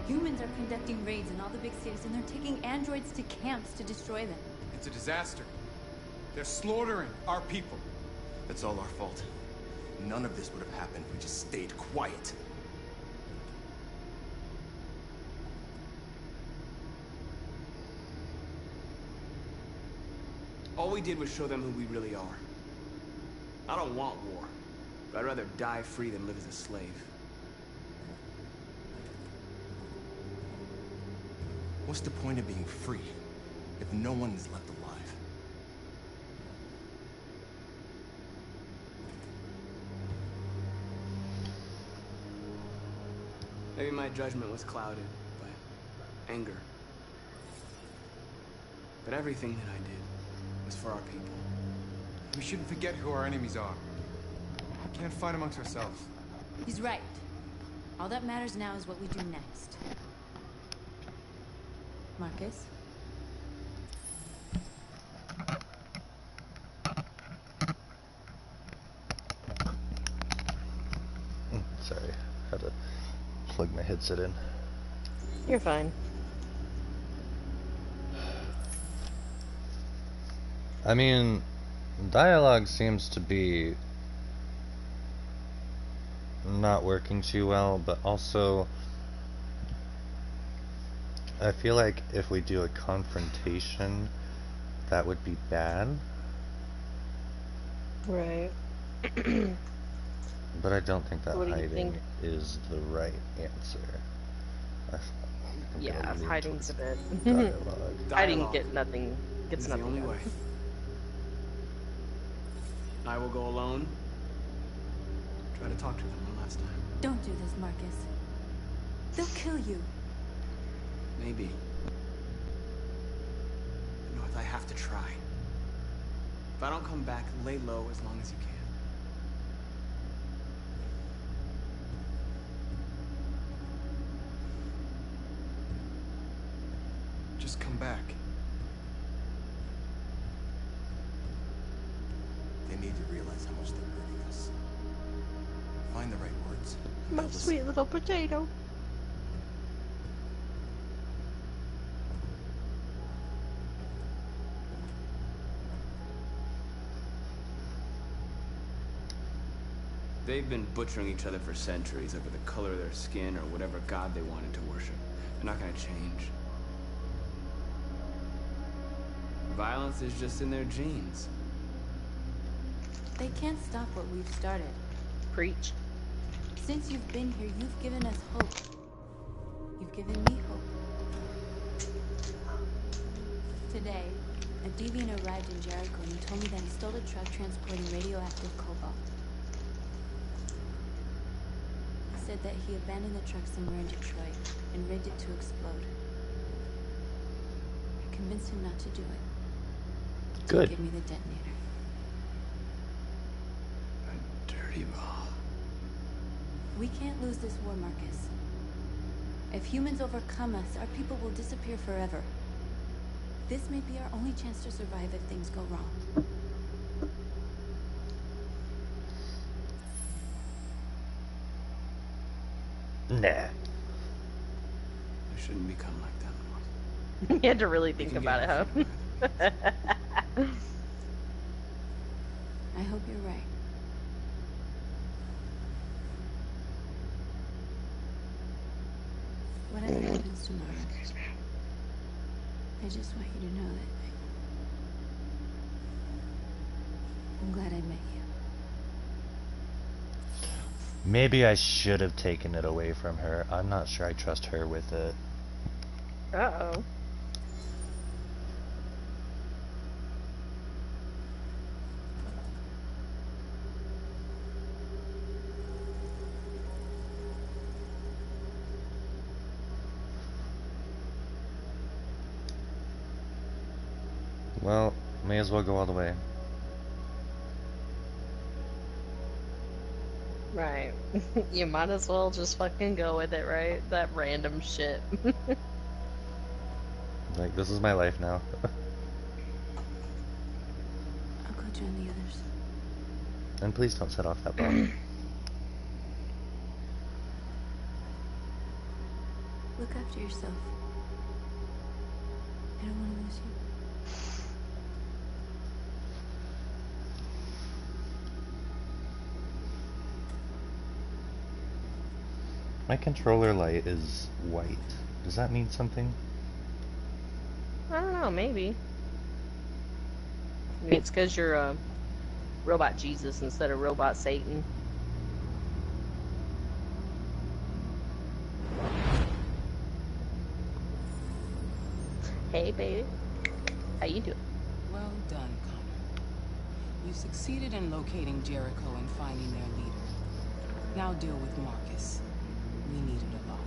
Humans are conducting raids in all the big cities, and they're taking androids to camps to destroy them. It's a disaster. They're slaughtering our people. That's all our fault. None of this would have happened if we just stayed quiet. All we did was show them who we really are. I don't want war, but I'd rather die free than live as a slave. What's the point of being free if no one is left alive? Maybe my judgment was clouded by anger. But everything that I did was for our people. We shouldn't forget who our enemies are. We can't fight amongst ourselves. He's right. All that matters now is what we do next. Marcus? Sorry, had to plug my headset in. You're fine. I mean, dialogue seems to be not working too well, but also I feel like if we do a confrontation, that would be bad. Right. But I don't think that What do you hiding think? is the right answer. I'm Yeah, gonna lean hiding's a bit. dialogue. Hiding Dialogue gets nothing. Gets is nothing. the only done. way. I will go alone. Try to talk to them one last time. Don't do this, Marcus. They'll kill you. Maybe. But North, I have to try. If I don't come back, lay low as long as you can. Just come back. They need to realize how much they're hurting us. Find the right words. and My they'll listen. sweet little potato. They've been butchering each other for centuries over the color of their skin or whatever god they wanted to worship. They're not gonna change. Violence is just in their genes. They can't stop what we've started. Preach. Since you've been here, you've given us hope. You've given me hope. Today, a deviant arrived in Jericho and he told me that he stole a truck transporting radioactive cobalt. He said that he abandoned the truck somewhere in Detroit and rigged it to explode. I convinced him not to do it. Good. To give me the detonator. Dirty ball. We can't lose this war, Marcus. If humans overcome us, our people will disappear forever. This may be our only chance to survive if things go wrong. Nah. I shouldn't become like that, North. You had to really think about it, huh? I hope you're right. Whatever happens tomorrow, I just want you to know that I'm glad I met you. Maybe I should have taken it away from her. I'm not sure I trust her with it. Uh-oh. Well, may as well go all the way. Right. You might as well just fucking go with it, right? That random shit. Like, this is my life now. I'll go join the others. And please don't set off that bomb. Look after yourself. I don't want to lose you. My controller light is white. Does that mean something? I don't know, maybe. Maybe it's because you're a robot Jesus instead of robot Satan. Hey, baby. How you doing? Well done, Connor. You succeeded in locating Jericho and finding their leader. Now deal with Marcus. We need it alive.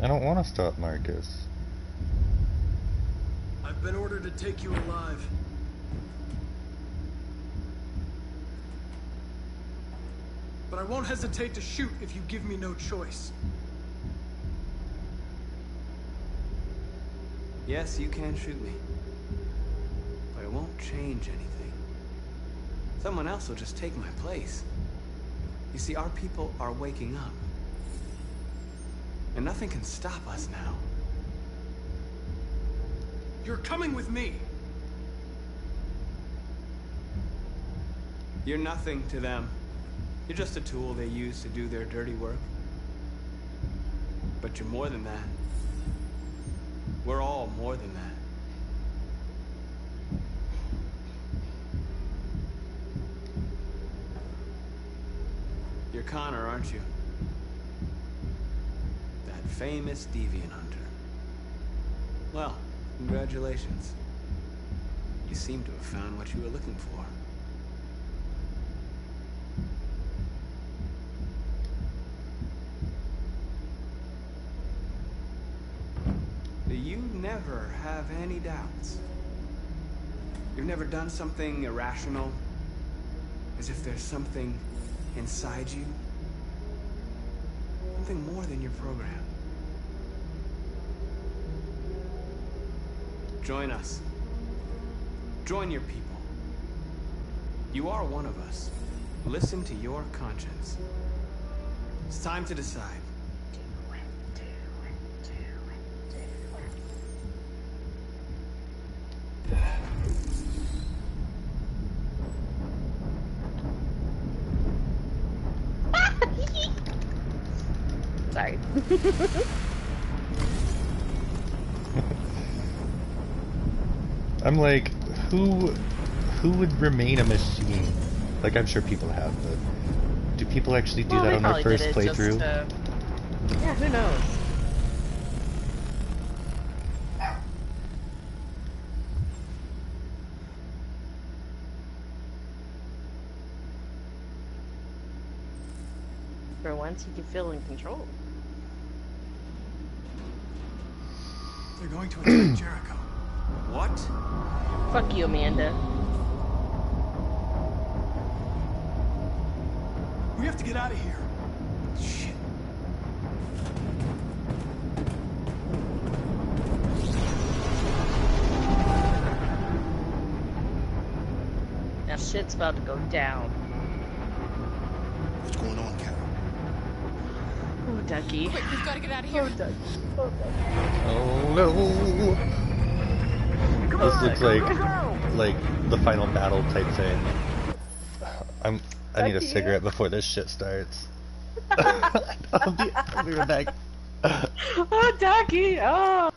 I don't want to stop Marcus. I've been ordered to take you alive. But I won't hesitate to shoot if you give me no choice. Yes, you can shoot me. But it won't change anything. Someone else will just take my place. You see, our people are waking up. And nothing can stop us now. You're coming with me. You're nothing to them. You're just a tool they use to do their dirty work. But you're more than that. We're all more than that. You're Connor, aren't you? That famous deviant hunter. Well, congratulations. You seem to have found what you were looking for. You never have any doubts. You've never done something irrational, as if there's something inside you, something more than your program. Join us. Join your people. You are one of us. Listen to your conscience. It's time to decide. Sorry. I'm like, who would remain a machine? Like, I'm sure people have, but do people actually do that on their first playthrough? Yeah, who knows? For once, you can feel in control. They're going to attack Jericho. What? Fuck you, Amanda. We have to get out of here. Shit. Now shit's about to go down. What's going on, Carol? Oh, Ducky. Quick, we've got to get out of here. Oh, Ducky. Oh, Ducky. Oh no! This looks like the final battle type thing. I need a cigarette before this shit starts. I'll be right back. Oh, Ducky! Oh!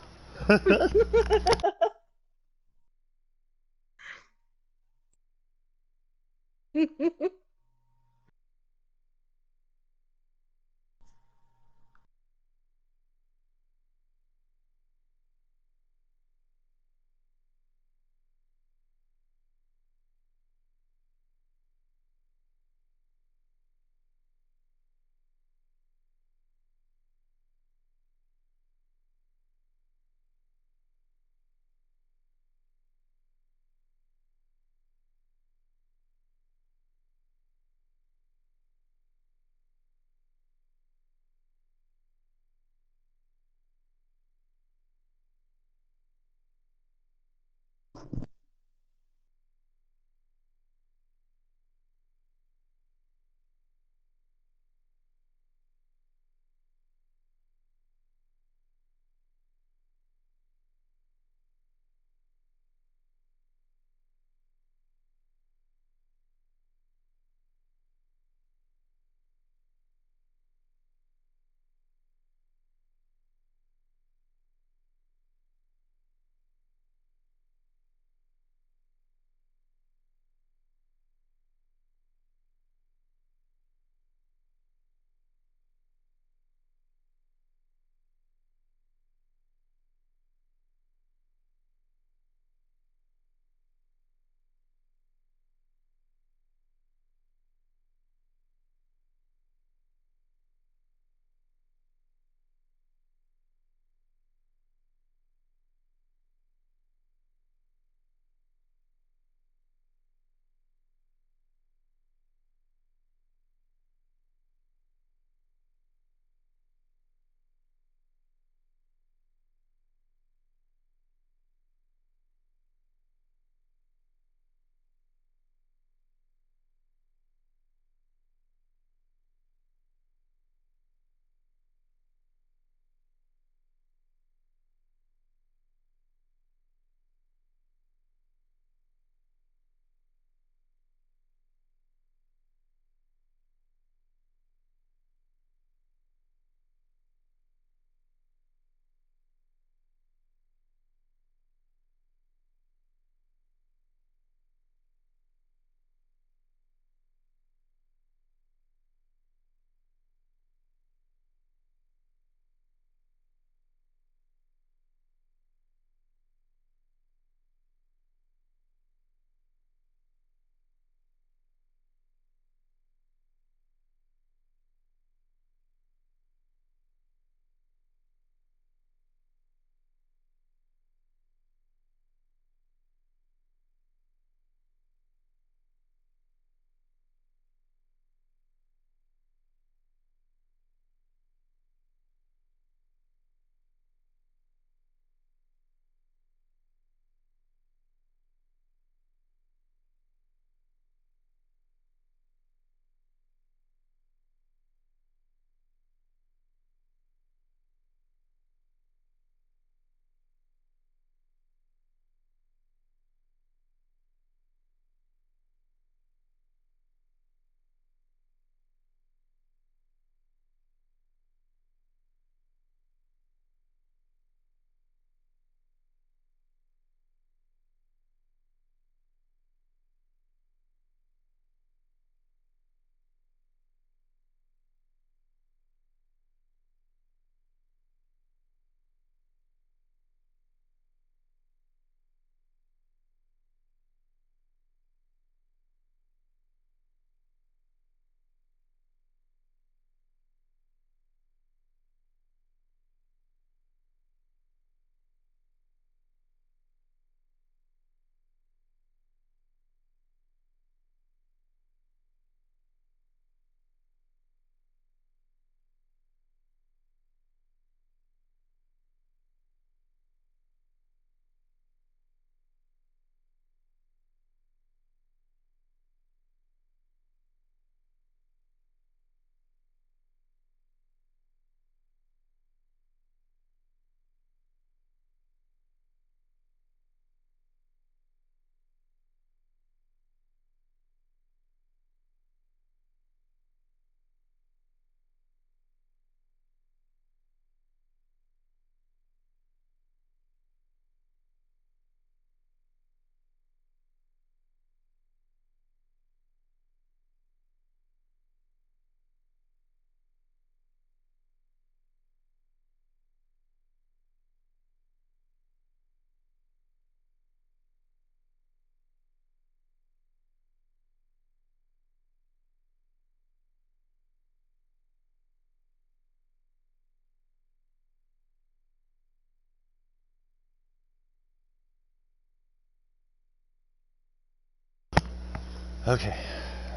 Okay,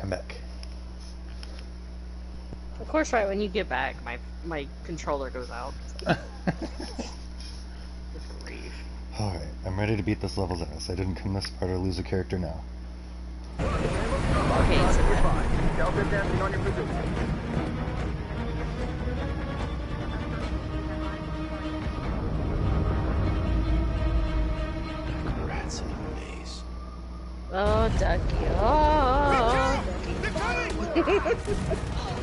I'm back. Of course, right when you get back, my controller goes out. Good grief. Alright, I'm ready to beat this level's ass. I didn't come this far to lose a character now. Okay, so Delta dancing on your position. Rats in a maze. Oh, Ducky. Oh, Ducky. That's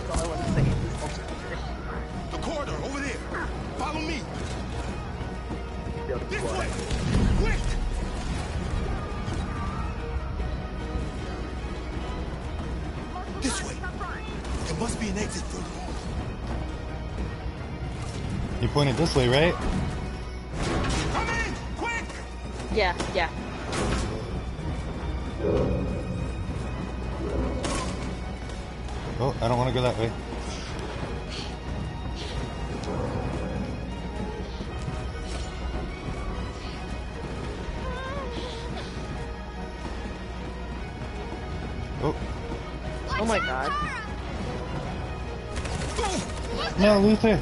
all I want to say. The corridor, over there. Follow me. This way. Quick! This way. There must be an exit further on. You pointed this way, right? Come in! Quick! Yeah, yeah. Oh, I don't want to go that way. Oh. Oh my god. No, Luther!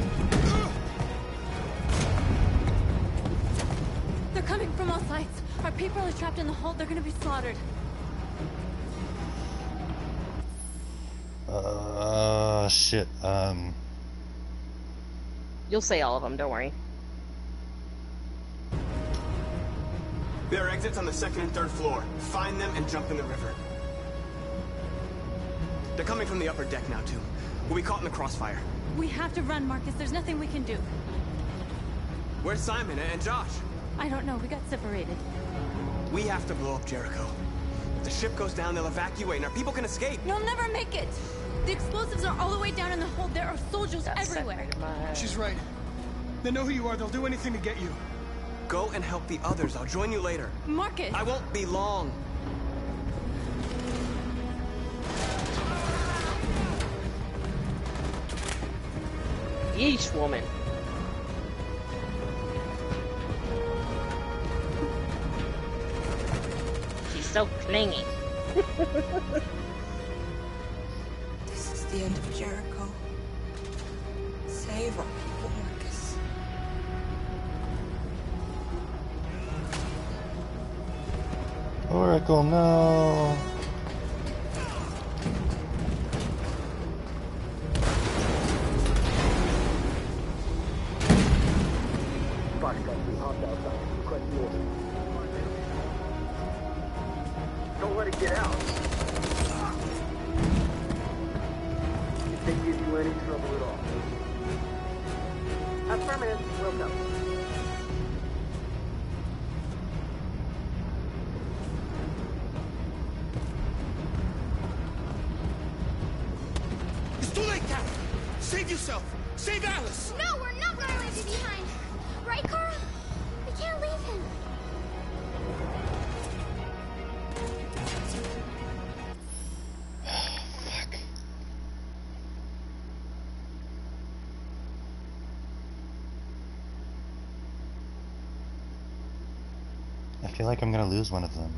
They're coming from all sides. Our people are trapped in the hold. They're gonna be slaughtered. Shit, You'll say all of them, don't worry. There are exits on the 2nd and 3rd floor. Find them and jump in the river. They're coming from the upper deck now, too. We'll be caught in the crossfire. We have to run, Marcus. There's nothing we can do. Where's Simon and Josh? I don't know. We got separated. We have to blow up Jericho. If the ship goes down, they'll evacuate, and our people can escape. You'll never make it. The explosives are all the way down in the hold. There are soldiers everywhere. She's right. They know who you are. They'll do anything to get you. Go and help the others. I'll join you later. Marcus! I won't be long. Yeesh, woman. She's so clingy. This is the end of Jericho. Save our people, Marcus. Oracle, no! Don't let it get out. If they give you any trouble at all. Affirmative, welcome. It's too late, Captain. Save yourself. Save Alice. No, we're not gonna leave you behind. Right, Carl? We can't leave him. I feel like I'm gonna lose one of them.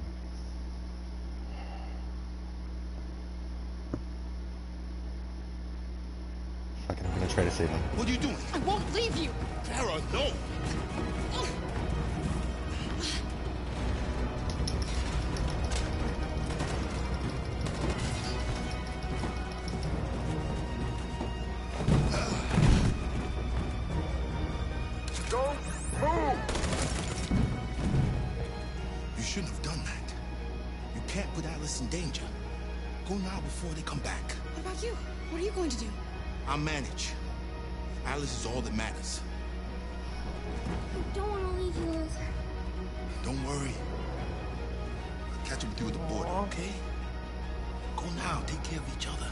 Fuck it, I'm gonna try to save him. What are you doing? I won't leave you. Clara, no. Don't move! You shouldn't have done that. You can't put Alice in danger. Go now before they come back. What about you? What are you going to do? I'll manage. Alice is all that matters. I don't want to leave you, Luther. Don't worry. I'll catch up with you at the border, okay? Go now. Take care of each other.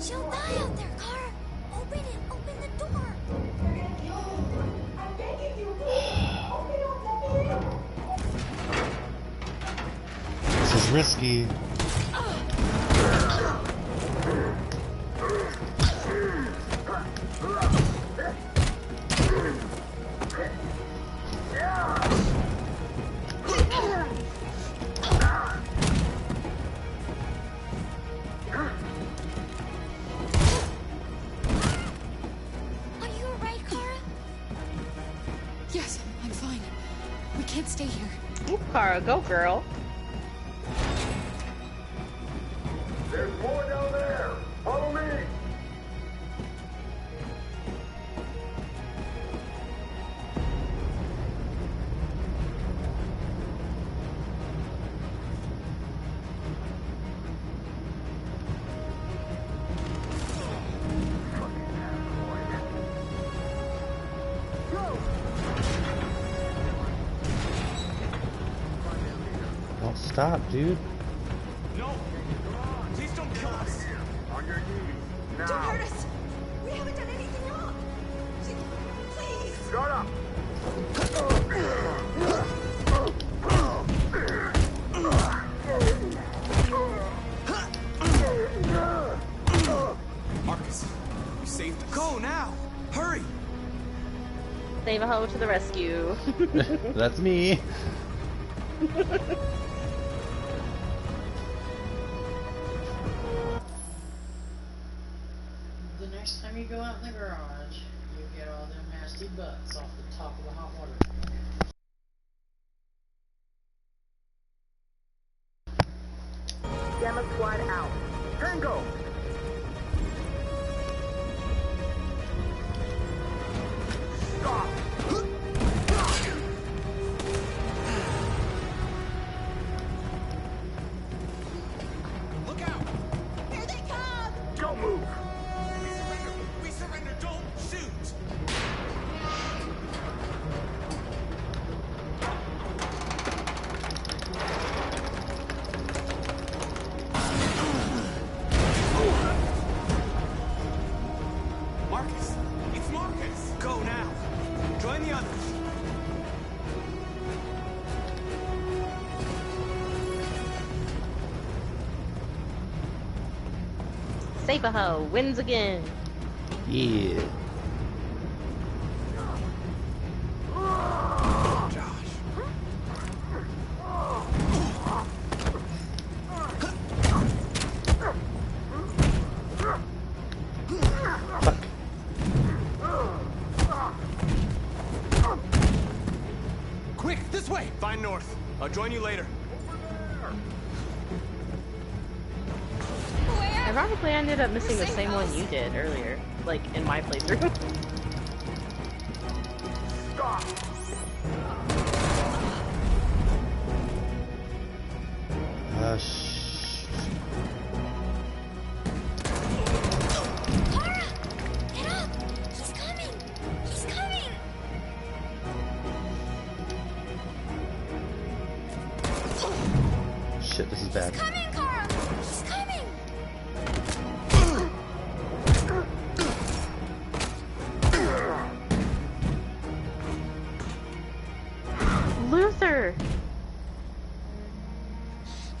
She'll die out there, Kara. Open it. Open the door. risky. Yes, I'm fine. We can't stay here. Ooh, Kara, go girl. There's more down there. Follow me. Don't stop, dude. No! Please don't kill us! On your knees. Now. Don't hurt us. We haven't done anything wrong. Please. Shut up. Marcus, you saved us. Go now! Hurry! Save a hoe to the rescue. That's me. The next time you go out in the garage, you get all them nasty butts off the top of the hot water. Gamma squad out. Tango. Stop. Look out! Here they come. Don't move. We surrender! We surrender! Don't shoot! Marcus! It's Marcus! Go now! Join the others! Save a hoe wins again. Yeah. Quick, this way! Find North. I'll join you later. Ironically, I ended up missing the same one you did earlier, like in my playthrough. Stop. Clara, get up. He's coming. He's coming. Shit, this is bad. He's coming, Clara. He's coming. Luther!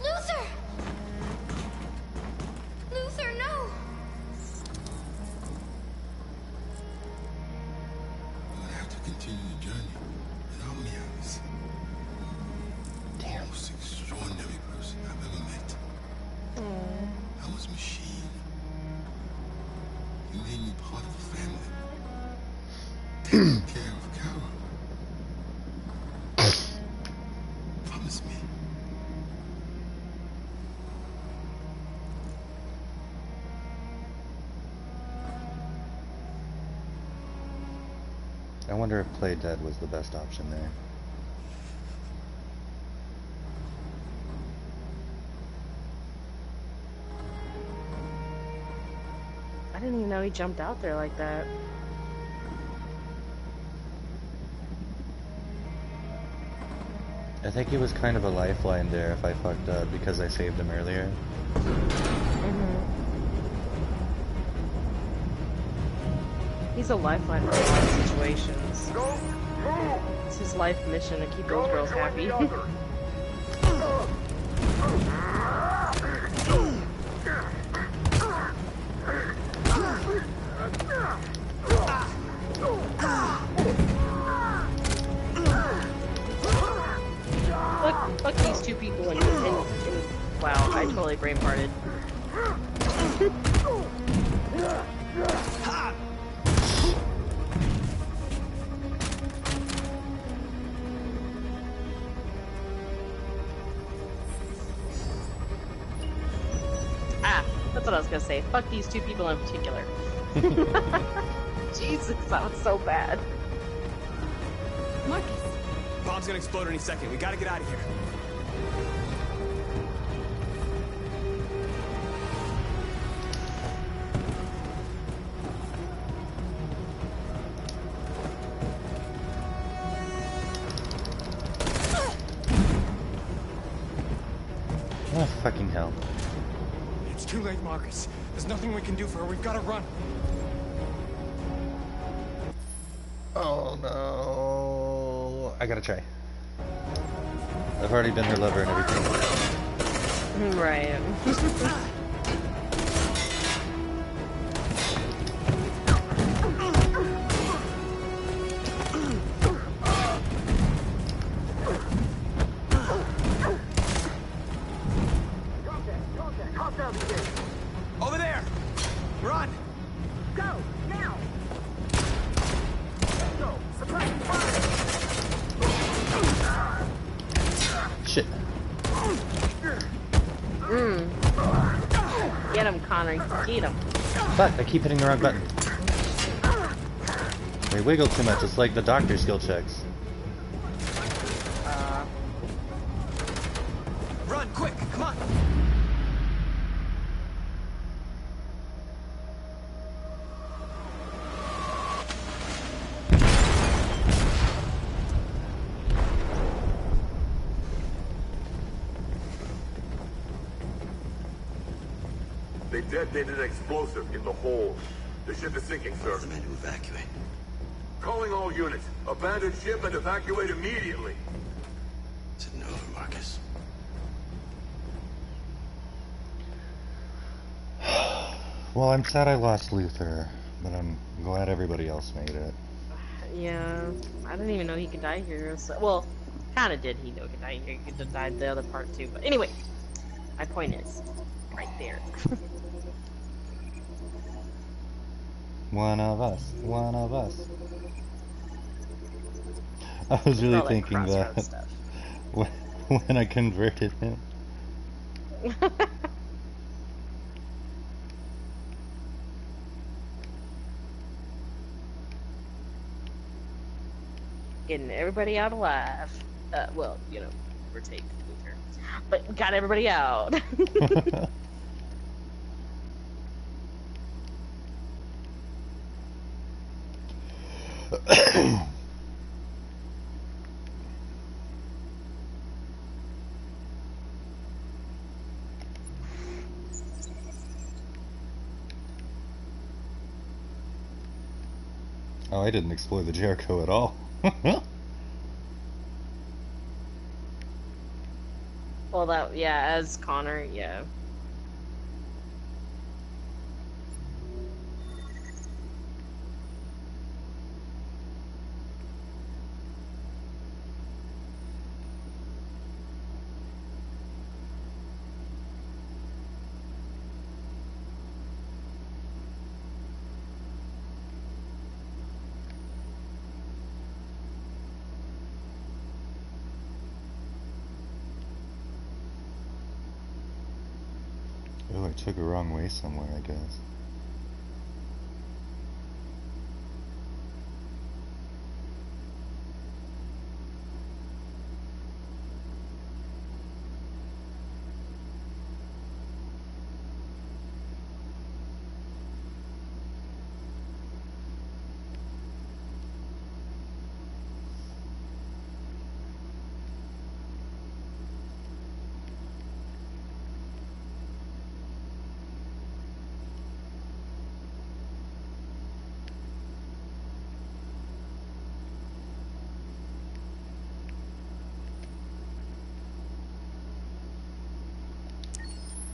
Luther! Luther, no! We're gonna have to continue the journey without me, Alice. Damn. Most extraordinary person I've ever met. I was a machine. You made me part of the family. Taking care of Carol. Promise me. I wonder if play dead was the best option there. I didn't even know he jumped out there like that. I think he was kind of a lifeline there if I fucked up because I saved him earlier. He's a lifeline for a lot of situations. It's his life mission to keep those girls happy. Wow, I totally brain farted. Ah, that's what I was gonna say. Fuck these two people in particular. Jesus, that was so bad. Marcus. Bomb's gonna explode any second. We gotta get out of here. Oh, fucking hell. It's too late, Marcus. There's nothing we can do for her. We've got to run. Oh no. I gotta try. I've already been her lover and everything. Right. Over there! Run! Go! Now! Go! Suppressing fire! Shit. Get him, Connor. Get him. Fuck, I keep hitting the wrong button. They wiggle too much. It's like the doctor skill checks. Run, quick! Come on! They detonated an explosive in the hold. The ship is sinking, sir. The men to evacuate. Calling all units. Abandon ship and evacuate immediately. Isn't over, Marcus. Well, I'm sad I lost Luther, but I'm glad everybody else made it. Yeah, I didn't even know he could die here. So, well, kind of did he know he could die here. He could have died the other part too. But anyway, my point is, right there. One of us. One of us. I was really thinking that when I converted him. Getting everybody out alive. Well, you know, or take Luther. But got everybody out. Oh, I didn't explore the Jericho at all. Well, that, yeah, as Connor, yeah. Oh, I took a wrong way somewhere, I guess.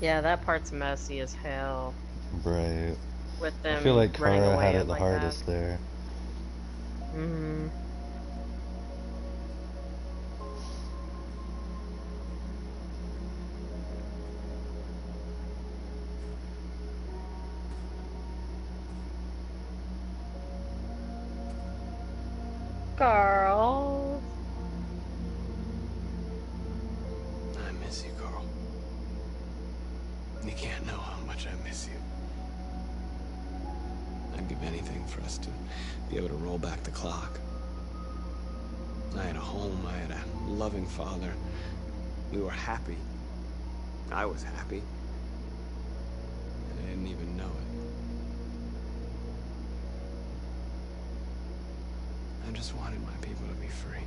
Yeah, that part's messy as hell. Right. With them I feel like running Kara away had it the like hardest that. there. Mm-hmm. Carl. I miss you, Carl. You can't know how much I miss you. I'd give anything for us to be able to roll back the clock. I had a home, I had a loving father. We were happy. I was happy. I didn't even know it. I just wanted my people to be free.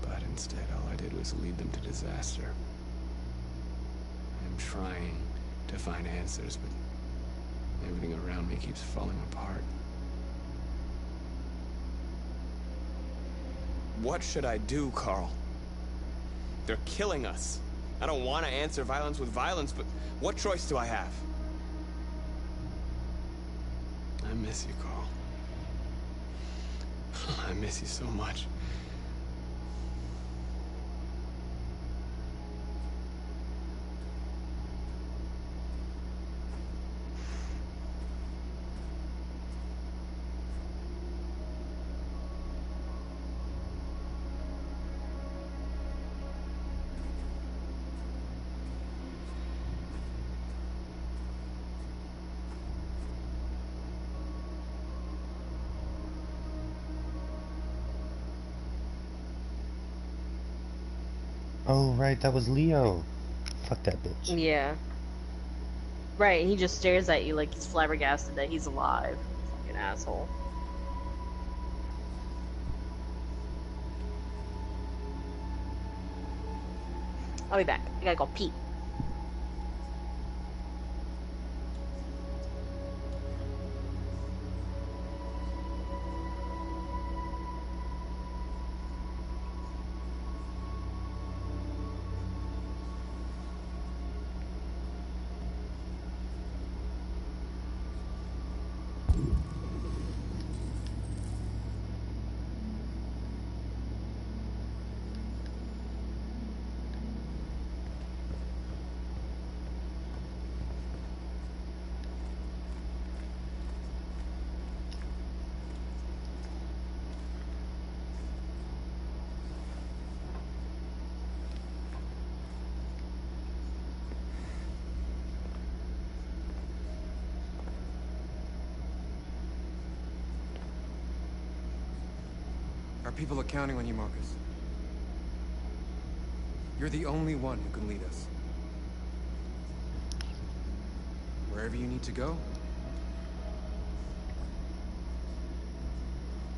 But instead, all I did was lead them to disaster. I'm trying to find answers, but everything around me keeps falling apart. What should I do, Carl? They're killing us. I don't want to answer violence with violence, but what choice do I have? I miss you, Carl. I miss you so much. Oh, right, that was Leo. Fuck that bitch. Yeah. Right, he just stares at you like he's flabbergasted that he's alive. Fucking asshole. I'll be back. I gotta go pee. Our people are counting on you, Marcus. You're the only one who can lead us. Wherever you need to go,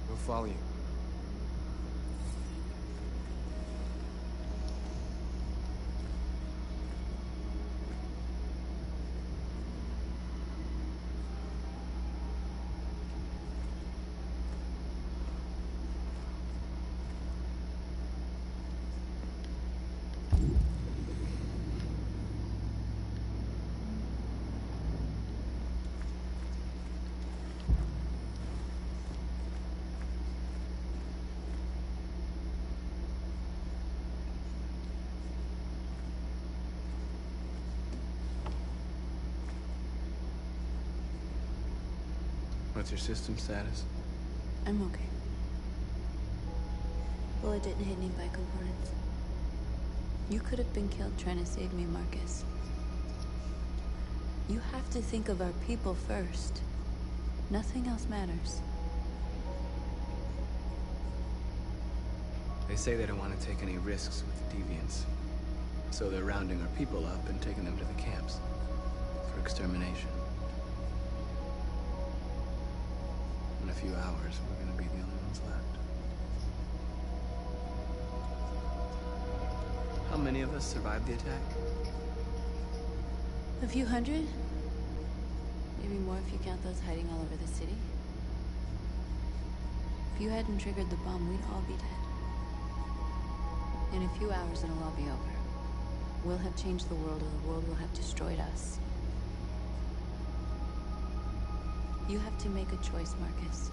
we'll follow you. What's your system status? I'm okay. Bullet didn't hit any by components. You could have been killed trying to save me, Marcus. You have to think of our people first. Nothing else matters. They say they don't want to take any risks with the deviants. So they're rounding our people up and taking them to the camps for extermination. In a few hours, we're gonna be the only ones left. How many of us survived the attack? A few hundred? Maybe more if you count those hiding all over the city. If you hadn't triggered the bomb, we'd all be dead. In a few hours, it'll all be over. We'll have changed the world, or the world will have destroyed us. You have to make a choice, Marcus.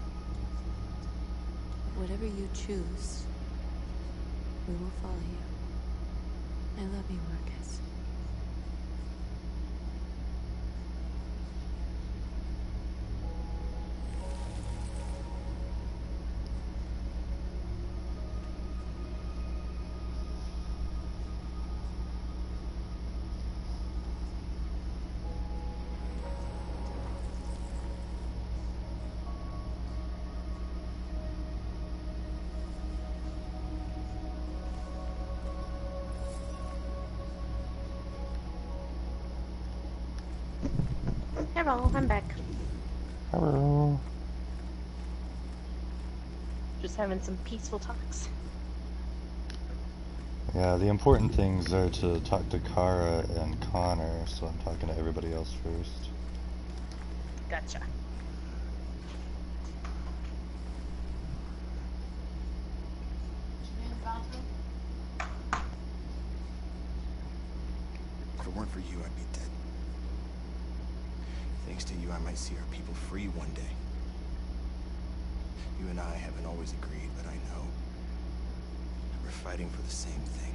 Whatever you choose, we will follow you. I love you, Marcus. Hello, I'm back. Hello. Just having some peaceful talks. Yeah, the important things are to talk to Kara and Connor, so I'm talking to everybody else first. Gotcha. If it weren't for you, I'd be dead. Thanks to you, I might see our people free one day. You and I haven't always agreed, but I know that we're fighting for the same thing.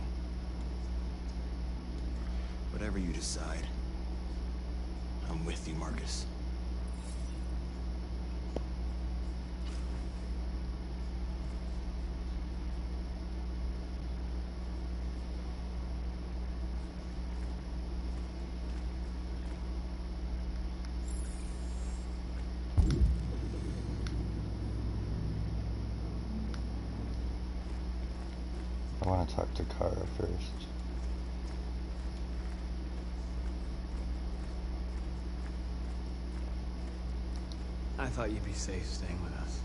Whatever you decide, I'm with you, Marcus. I want to talk to Kara first. I thought you'd be safe staying with us.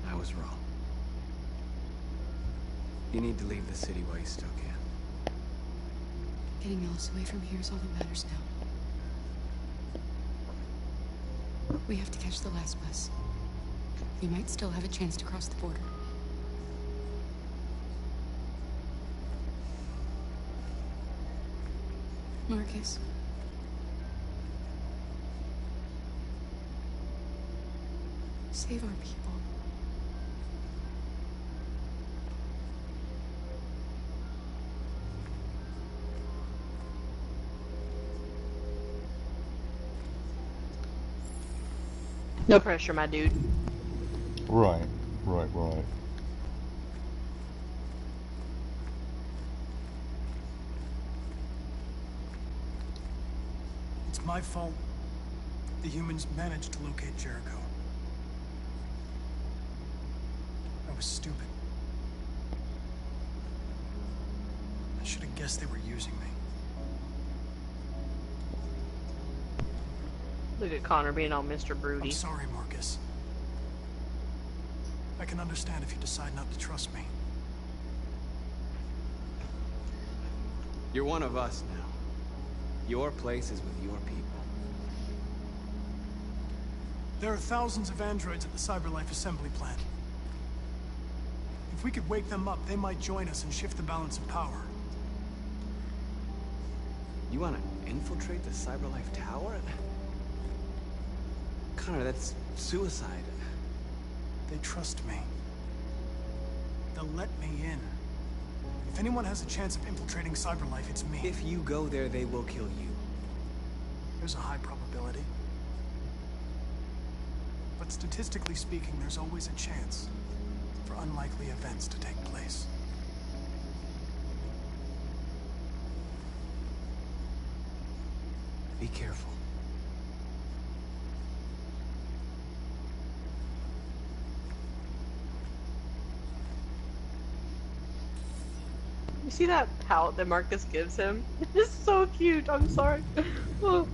I was wrong. You need to leave the city while you still can. Getting Alice away from here is all that matters now. We have to catch the last bus. We might still have a chance to cross the border. Marcus. Save our people. No pressure, my dude. Right. It's my fault the humans managed to locate Jericho. I was stupid. I should have guessed they were using me. Look at Connor being all Mr. Broody. I'm sorry, Marcus. I can understand if you decide not to trust me. You're one of us now. Your place is with your people. There are thousands of androids at the CyberLife assembly plant. If we could wake them up, they might join us and shift the balance of power. You want to infiltrate the CyberLife tower? Connor, that's suicide. They trust me. They'll let me in. If anyone has a chance of infiltrating CyberLife, it's me. If you go there, they will kill you. There's a high probability. But statistically speaking, there's always a chance for unlikely events to take place. Be careful. You see that pout that Marcus gives him? It's so cute. I'm sorry. Oh.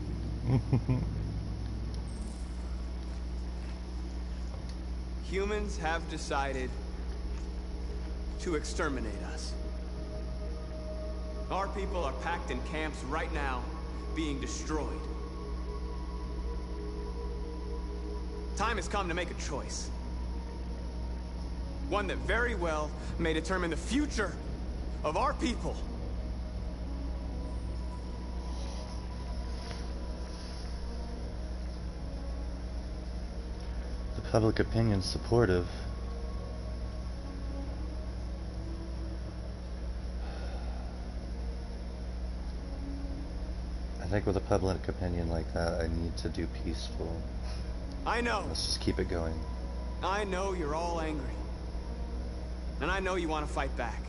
Humans have decided to exterminate us. Our people are packed in camps right now, being destroyed. Time has come to make a choice. One that very well may determine the future of our people. The public opinion's supportive. I think with a public opinion like that, I need to do peaceful. I know. Let's just keep it going. I know you're all angry. And I know you want to fight back.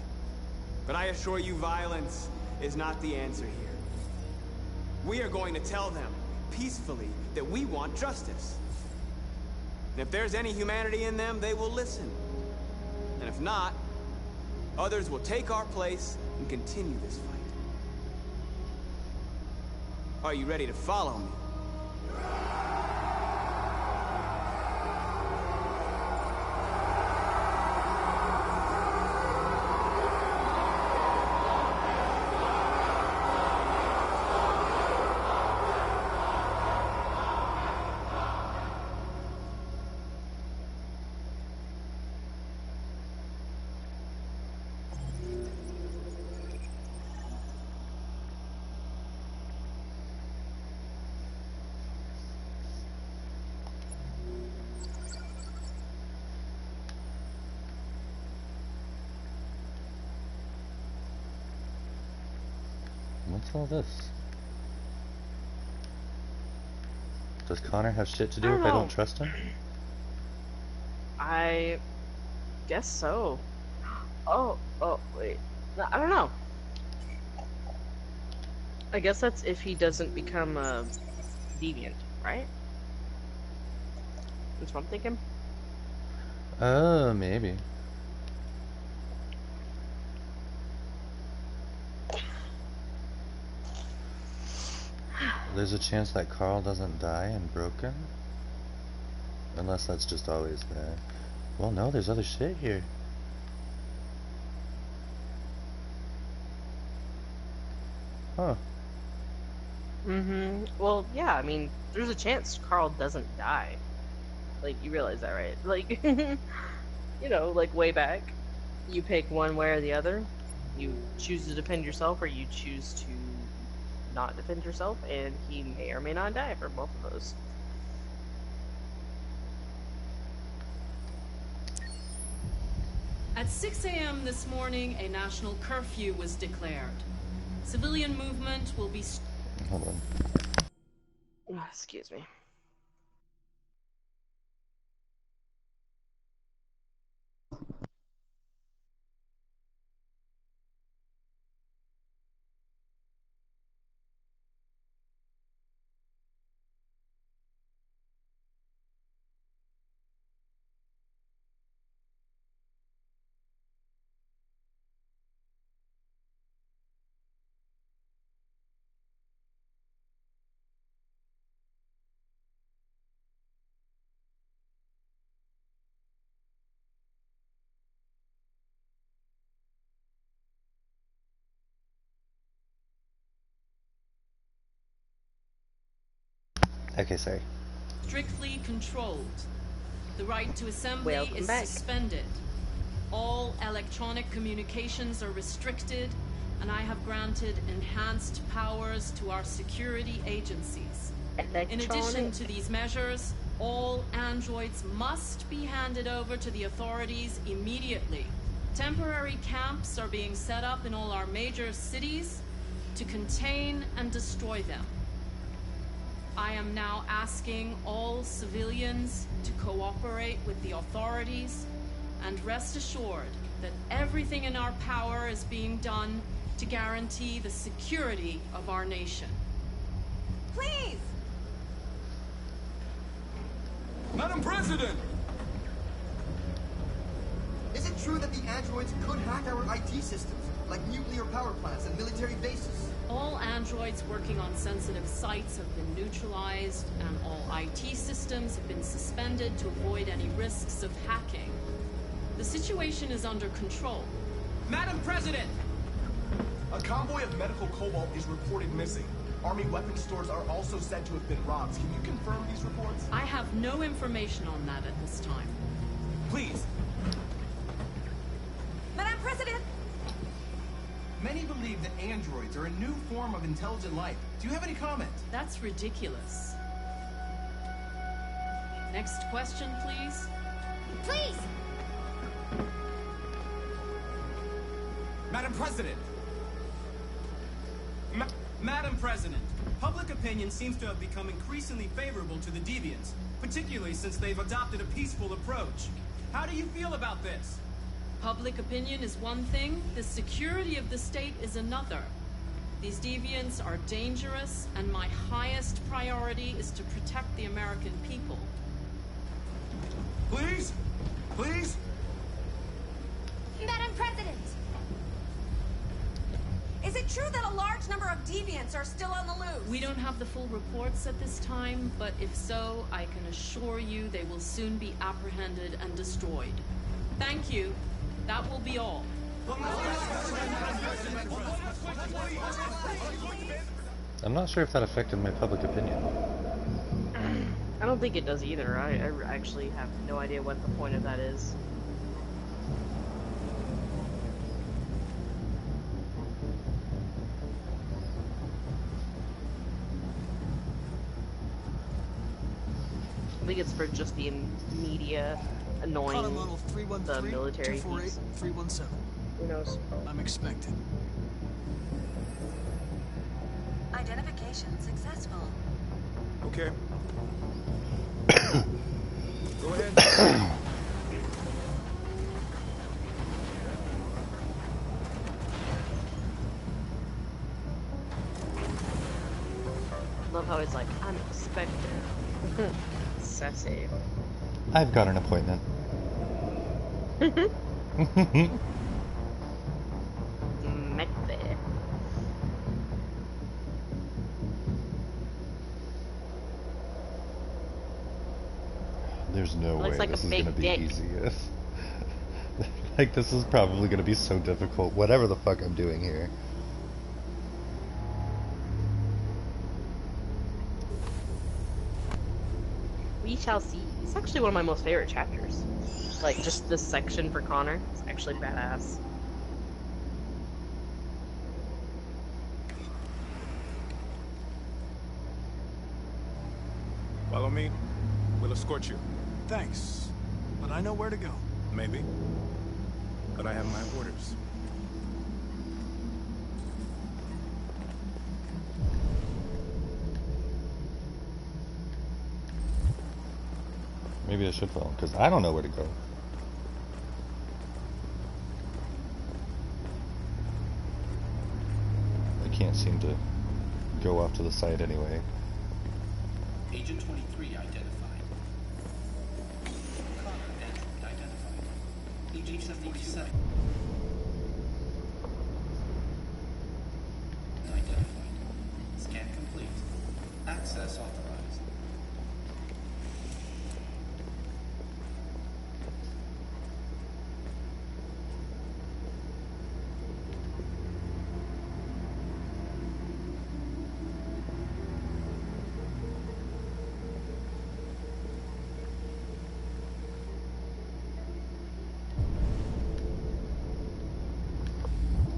But I assure you, violence is not the answer here. We are going to tell them, peacefully, that we want justice. And if there's any humanity in them, they will listen. And if not, others will take our place and continue this fight. Are you ready to follow me? What's all this? Does Connor have shit to do if I don't trust him? I guess so. Oh, wait. No, I don't know. I guess that's if he doesn't become a deviant, right? That's what I'm thinking. Maybe. There's a chance that Carl doesn't die and broken? Unless that's just always there. Well, no, there's other shit here. Huh. Well, yeah, I mean, there's a chance Carl doesn't die. Like, you realize that, right? Like, you know, like way back, you pick one way or the other. You choose to defend yourself or you choose to not defend yourself, and he may or may not die for both of those. At 6 a.m. this morning, a national curfew was declared. Civilian movement will be... Hold on. Oh, excuse me. Okay, sorry. strictly controlled. The right to assembly Welcome is back. suspended. All electronic communications are restricted, and I have granted enhanced powers to our security agencies. In addition to these measures, all androids must be handed over to the authorities immediately. Temporary camps are being set up in all our major cities to contain and destroy them. I am now asking all civilians to cooperate with the authorities and rest assured that everything in our power is being done to guarantee the security of our nation. Please! Madam President! Is it true that the androids could hack our IT systems, like nuclear power plants and military bases? All androids working on sensitive sites have been neutralized, and all IT systems have been suspended to avoid any risks of hacking. The situation is under control. Madam President! A convoy of medical cobalt is reported missing. Army weapon stores are also said to have been robbed. Can you confirm these reports? I have no information on that at this time. Please. Madam President! Many believe that androids are a new form of intelligent life. Do you have any comment? That's ridiculous. Next question, please. Please! Madam President! Madam President, public opinion seems to have become increasingly favorable to the Deviants, particularly since they've adopted a peaceful approach. How do you feel about this? Public opinion is one thing, the security of the state is another. These deviants are dangerous, and my highest priority is to protect the American people. Please? Please? Madam President! Is it it true that a large number of deviants are still on the loose? We don't have the full reports at this time, but if so, I can assure you they will soon be apprehended and destroyed. Thank you. That will be all. I'm not sure if that affected my public opinion. I don't think it does either. I actually have no idea what the point of that is. I think it's for just the media annoying the military piece. 317. Who knows? I'm expected. Identification successful. Okay. Go ahead. Love how it's like, I'm expected. Sassy. I've got an appointment. There's no way like this is gonna be easy. Like, this is probably gonna be so difficult, whatever the fuck I'm doing here. We shall see. It's actually one of my most favorite chapters. Like, just this section for Connor. It's actually badass. Follow me. We'll escort you. Thanks, but I know where to go. Maybe. But I have my orders. Maybe I should follow, because I don't know where to go. I can't seem to go off to the side anyway. Agent 23 identified. Connor Android identified. Agent 77 identified. Scan complete. Access authorized.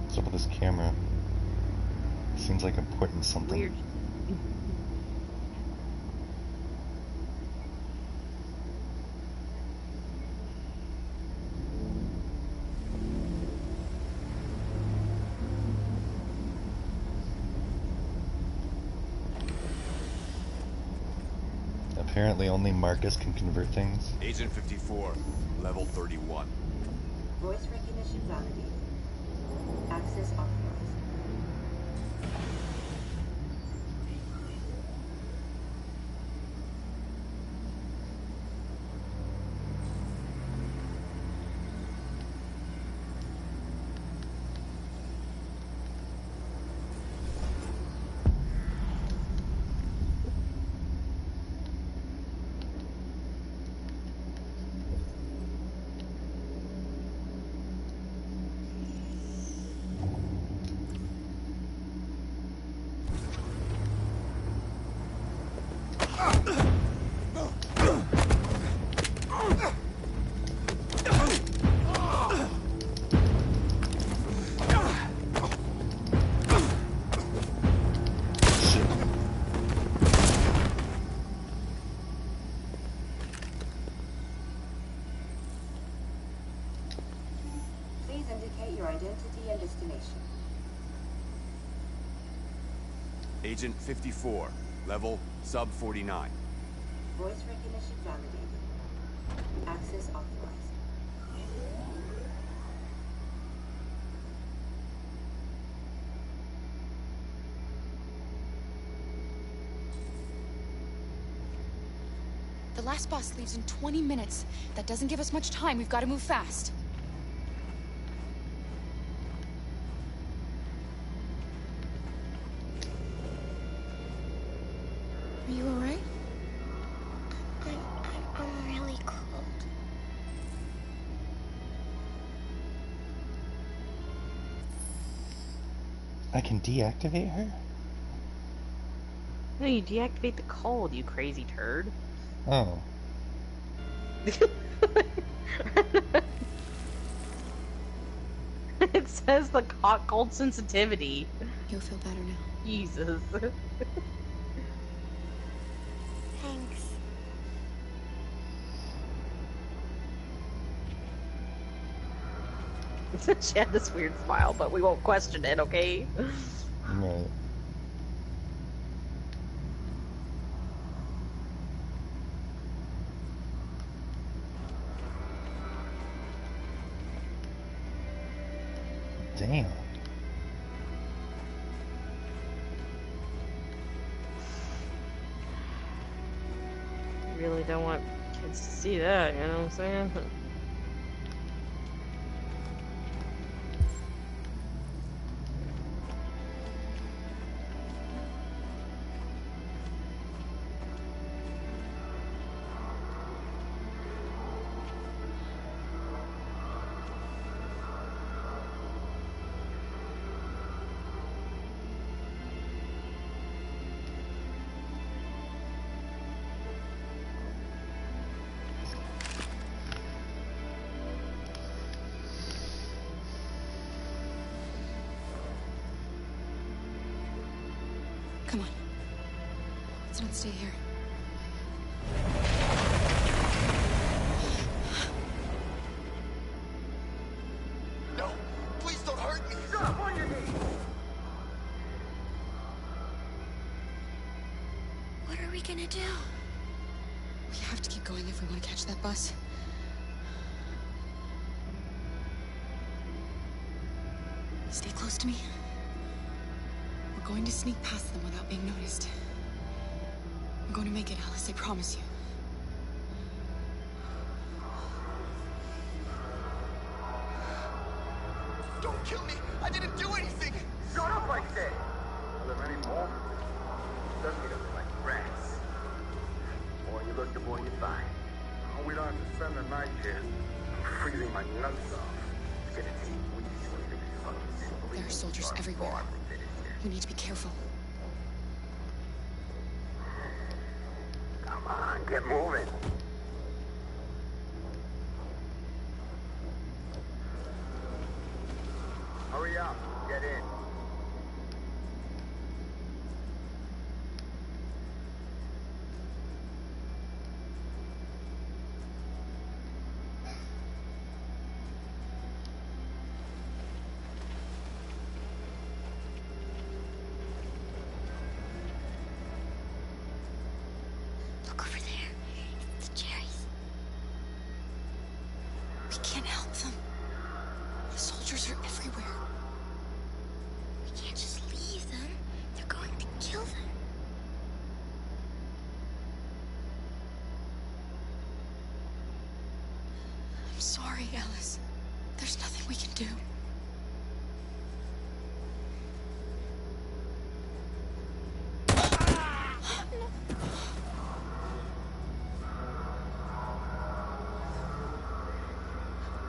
What's up with this camera? Seems like I'm pointing something. Weird. Apparently only Marcus can convert things. Agent 54, level 31. Voice recognition validated. Access authorized. Please indicate your identity and destination. Agent 54, level sub 49. Voice recognition validated. Access authorized. The last bus leaves in 20 minutes. That doesn't give us much time. We've got to move fast. I can deactivate her? No, you deactivate the cold, you crazy turd. Oh. It says the hot cold sensitivity. You'll feel better now. Jesus. Thanks. She had this weird smile, but we won't question it, okay? Right. Damn. Really don't want kids to see that, you know what I'm saying? Come on. Let's not stay here. No, please don't hurt me. Stop on your knees. What are we gonna do? We have to keep going if we want to catch that bus. Stay close to me. We're going to sneak past them without being noticed. We're going to make it, Alice, I promise you. Don't kill me. I didn't do anything. Shut up, I said. Are there any more? Doesn't he look like rats? The more you look, the more you find. Oh, we don't have to spend the night here. I'm freezing my nuts off. It's gonna take weeks for you to be fucking sleeping. There are soldiers everywhere. We need to be careful. Come on, get moving. Hurry up, get in. Look over there. It's the cherries. We can't help them. The soldiers are everywhere. We can't just leave them. They're going to kill them. I'm sorry, Alice. There's nothing we can do.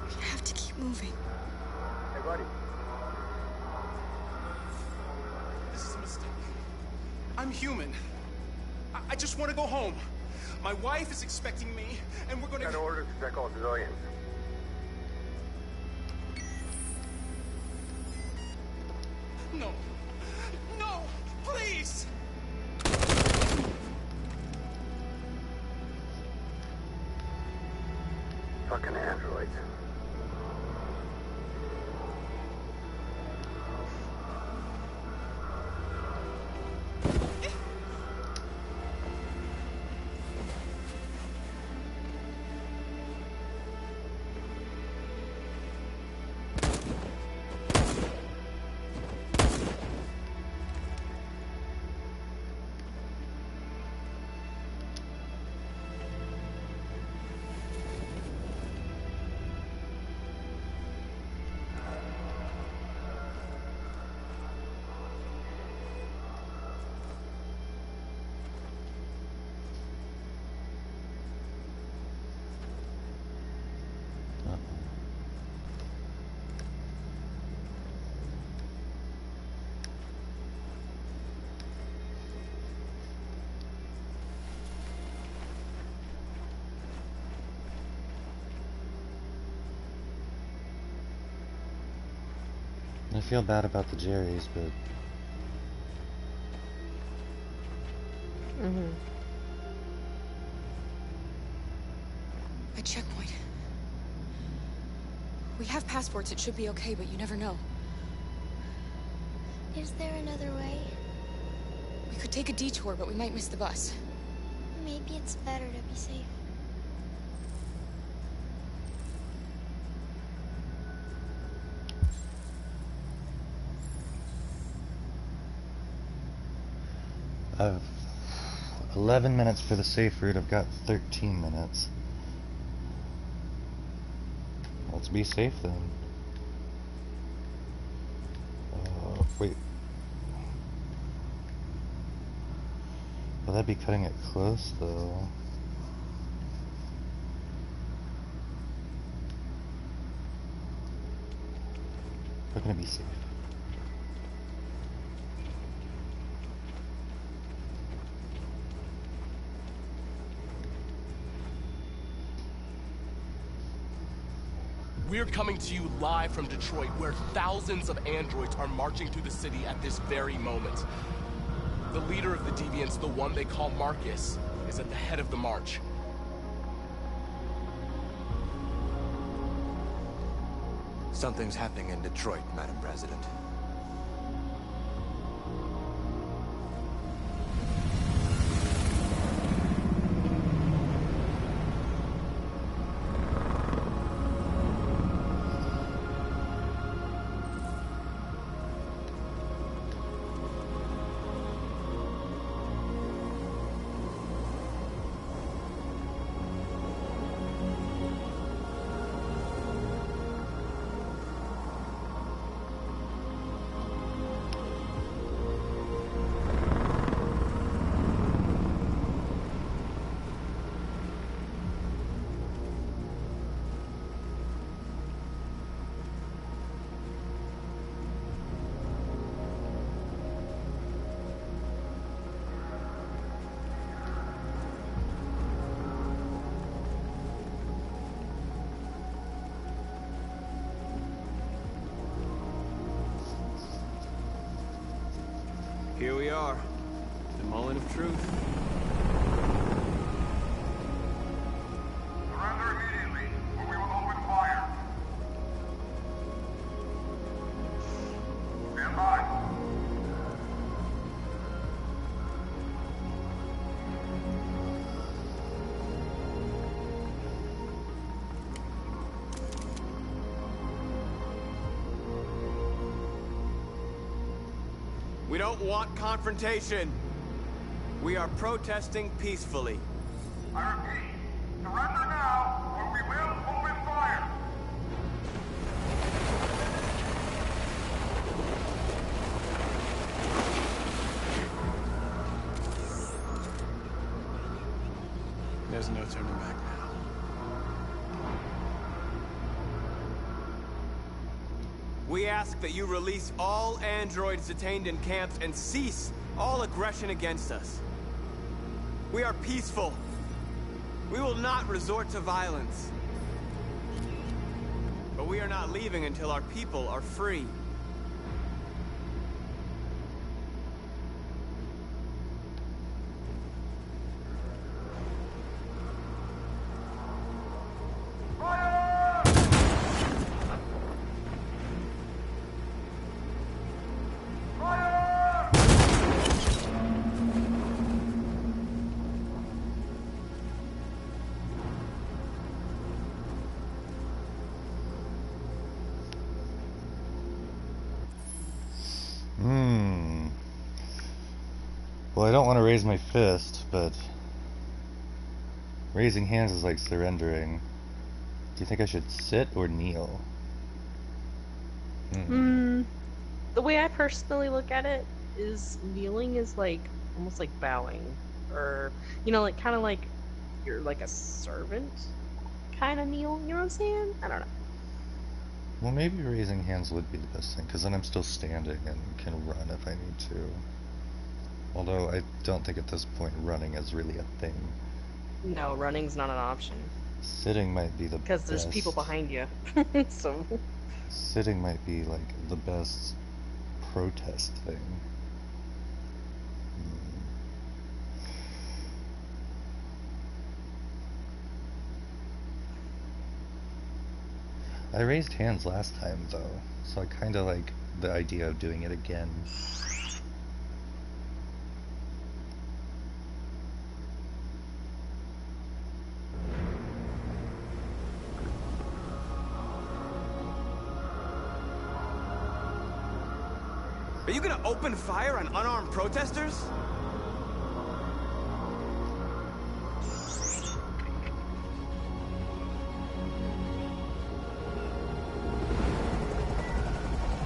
We have to keep moving. Hey, buddy. This is a mistake. I'm human. I just want to go home. My wife is expecting me, and we're gonna... Got orders to protect all civilians. No. No! Please! Fucking androids. I feel bad about the Jerrys, but... Mm-hmm. A checkpoint. We have passports, it should be okay, but you never know. Is there another way? We could take a detour, but we might miss the bus. Maybe it's better to be safe. I have 11 minutes for the safe route. I've got 13 minutes. Let's be safe then. Wait. Will that be cutting it close though? We're gonna be safe. We're coming to you live from Detroit, where thousands of androids are marching through the city at this very moment. The leader of the Deviants, the one they call Marcus, is at the head of the march. Something's happening in Detroit, Madam President. Here we are, the moment of truth. Surrender immediately, or we will open fire. Stand by. We don't want confrontation. We are protesting peacefully. I repeat, surrender now, or we will open fire. There's no turning back now. We ask that you release all androids detained in camps and cease all aggression against us. We are peaceful. We will not resort to violence. But we are not leaving until our people are free. Well, I don't want to raise my fist, but raising hands is like surrendering. Do you think I should sit or kneel? The way I personally look at it is kneeling is like almost like bowing, or like kind of like you're like a servant kind of kneel. You know what I'm saying? I don't know. Well, maybe raising hands would be the best thing, because then I'm still standing and can run if I need to. Although I don't think at this point running is really a thing. No, running's not an option. Sitting might be the best. Because there's people behind you. So. Sitting might be like the best protest thing. I raised hands last time though, so I kinda like the idea of doing it again. Are you gonna open fire on unarmed protesters?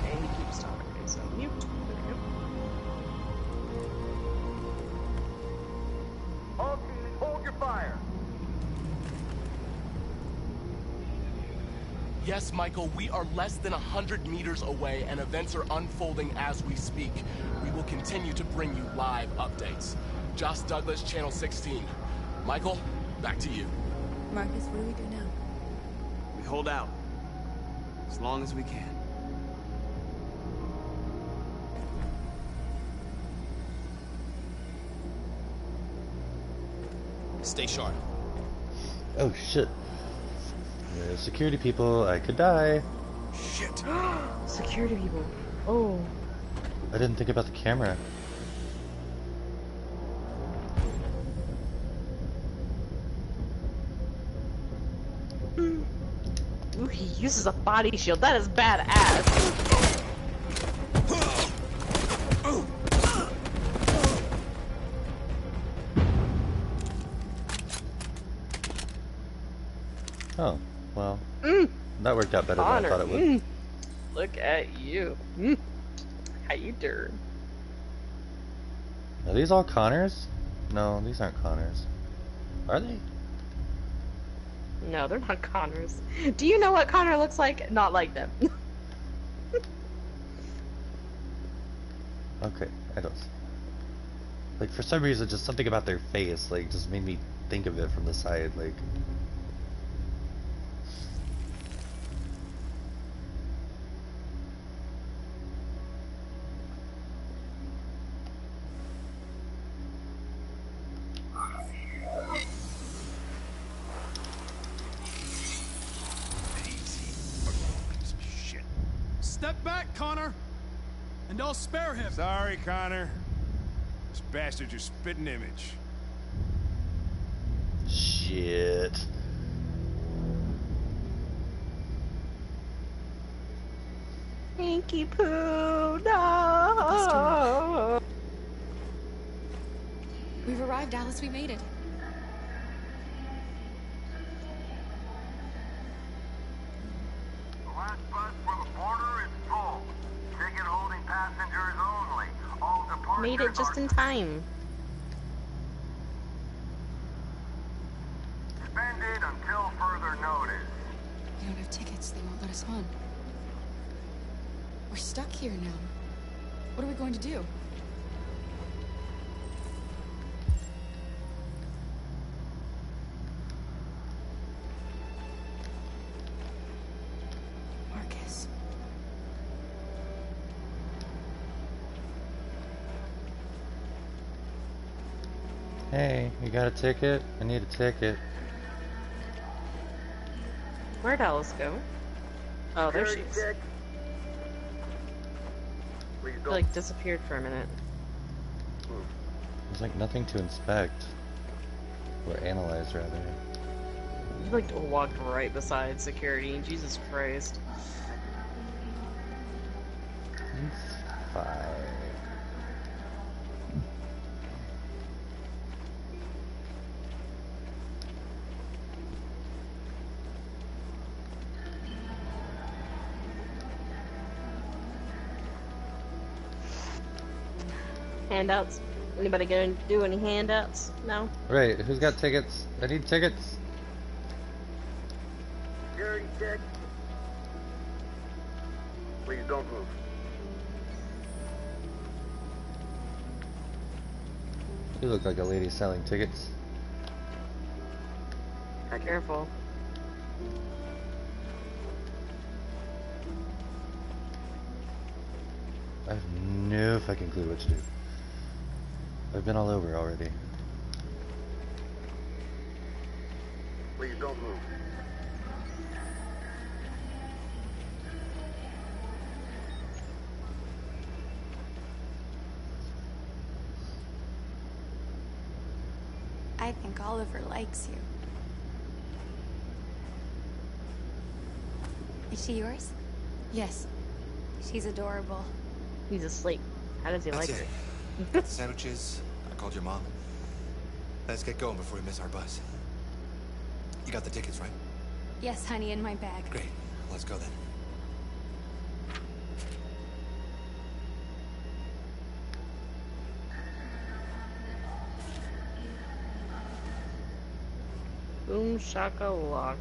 And he keeps talking, so mute. Okay. All teams, hold your fire. Yes, Michael, we are less than 100 meters away and events are unfolding as we speak. We will continue to bring you live updates. Josh Douglas, Channel 16. Michael, back to you. Marcus, what do we do now? We hold out. As long as we can. Stay sharp. Oh shit. There's security people, I could die. Shit. Security people. Oh. I didn't think about the camera. Ooh, he uses a body shield. That is badass. Oh, well. That worked out better Connor. than I thought it would. Look at you. How you doing? Are these all Connors? No, these aren't Connors. Are they? No, they're not Connors. Do you know what Connor looks like? Not like them. Okay, I don't see. Like, for some reason, just something about their face, like, just made me think of it from the side, like... Step back, Connor, and I'll spare him. Sorry, Connor. This bastard's your spitting image. Shit. Pinky Poo, no! We've arrived, Alice. We made it. The last bus for the border is full. Ticket holding passengers only. All departures Made it just in time. suspended until further notice. We don't have tickets. They won't let us home. We're stuck here now. What are we going to do? Marcus. Hey, you got a ticket? I need a ticket. Where'd Alice go? Oh, there she is. She, like, disappeared for a minute. There's like nothing to inspect. Or analyze, rather. You, like, walked right beside security. Jesus Christ. It's fine. Handouts? Anybody gonna do any handouts? No? Right, who's got tickets? I need tickets. Security check. Please don't move. You look like a lady selling tickets. Careful. no fucking clue what to do. I've been all over already. Please don't move. I think Oliver likes you. Is she yours? Yes. She's adorable. He's asleep. How does he That's like it. it? Got the sandwiches. I called your mom. Let's get going before we miss our bus. You got the tickets, right? Yes, honey, in my bag. Great. Let's go then. Boom shakalaka.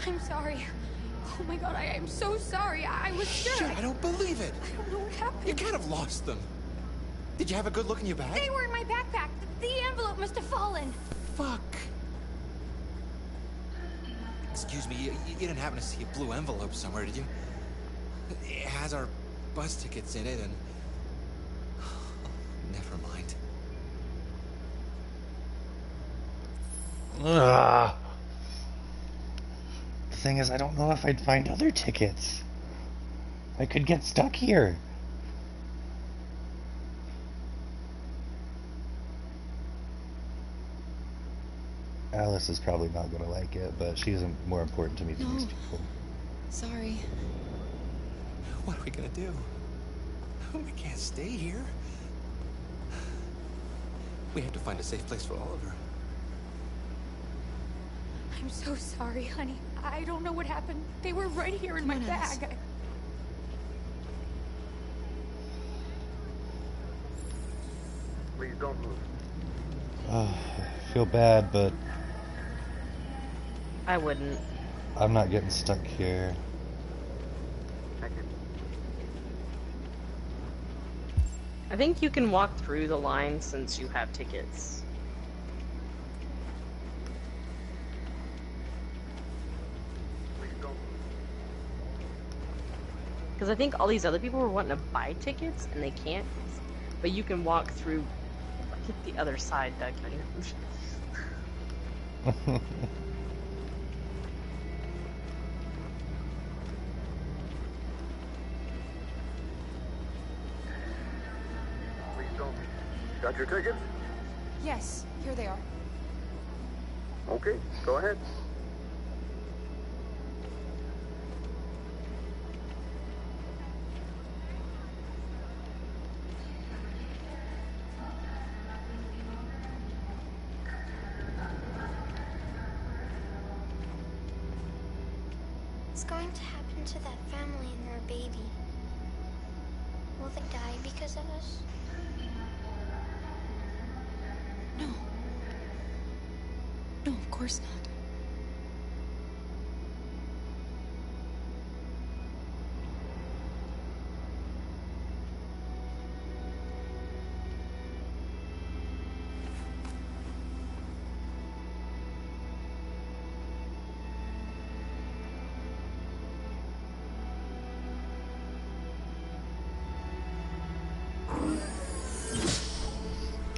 I'm sorry. Oh my god, I am so sorry. I was sure. Shit, I don't believe it. I don't know what happened. You can't have lost them. Did you have a good look in your bag? They were in my backpack. The envelope must have fallen. Fuck. Excuse me, you didn't happen to see a blue envelope somewhere, did you? It has our bus tickets in it and... Never mind. Ugh. The thing is, I don't know if I'd find other tickets. I could get stuck here. Alice is probably not going to like it, but she isn't more important to me than these people. Sorry. What are we gonna do? We can't stay here. We have to find a safe place for Oliver. I'm so sorry, honey. I don't know what happened. They were right here in my bag. Please don't move. I feel bad, but I wouldn't. I'm not getting stuck here. I think you can walk through the line since you have tickets. Because I think all these other people were wanting to buy tickets and they can't. But you can walk through the other side, Doug. Got your tickets? Yes, here they are. Okay, go ahead. What's going to happen to that family and their baby? Will they die because of us? No. No, of course not.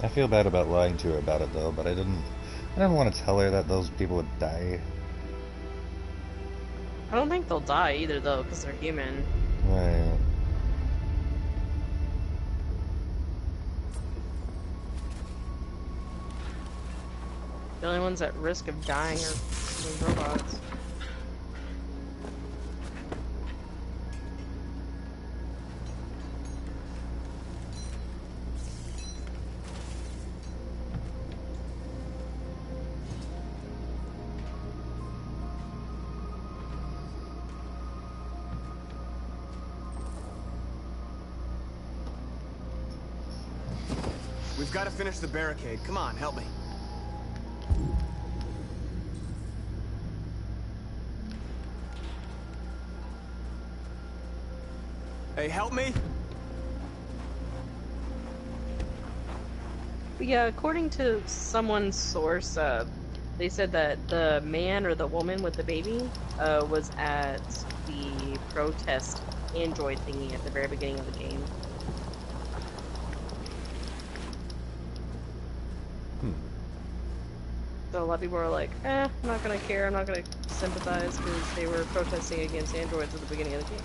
I feel bad about lying to her about it though, but I didn't want to tell her that those people would die. I don't think they'll die either though, because they're human. Right. The only ones at risk of dying are those robots. We've got to finish the barricade. Come on, help me. Hey, help me! Yeah, according to someone's source, they said that the man or the woman with the baby was at the protest android thingy at the very beginning of the game. So a lot of people are like, I'm not gonna care, I'm not gonna sympathize because they were protesting against androids at the beginning of the game.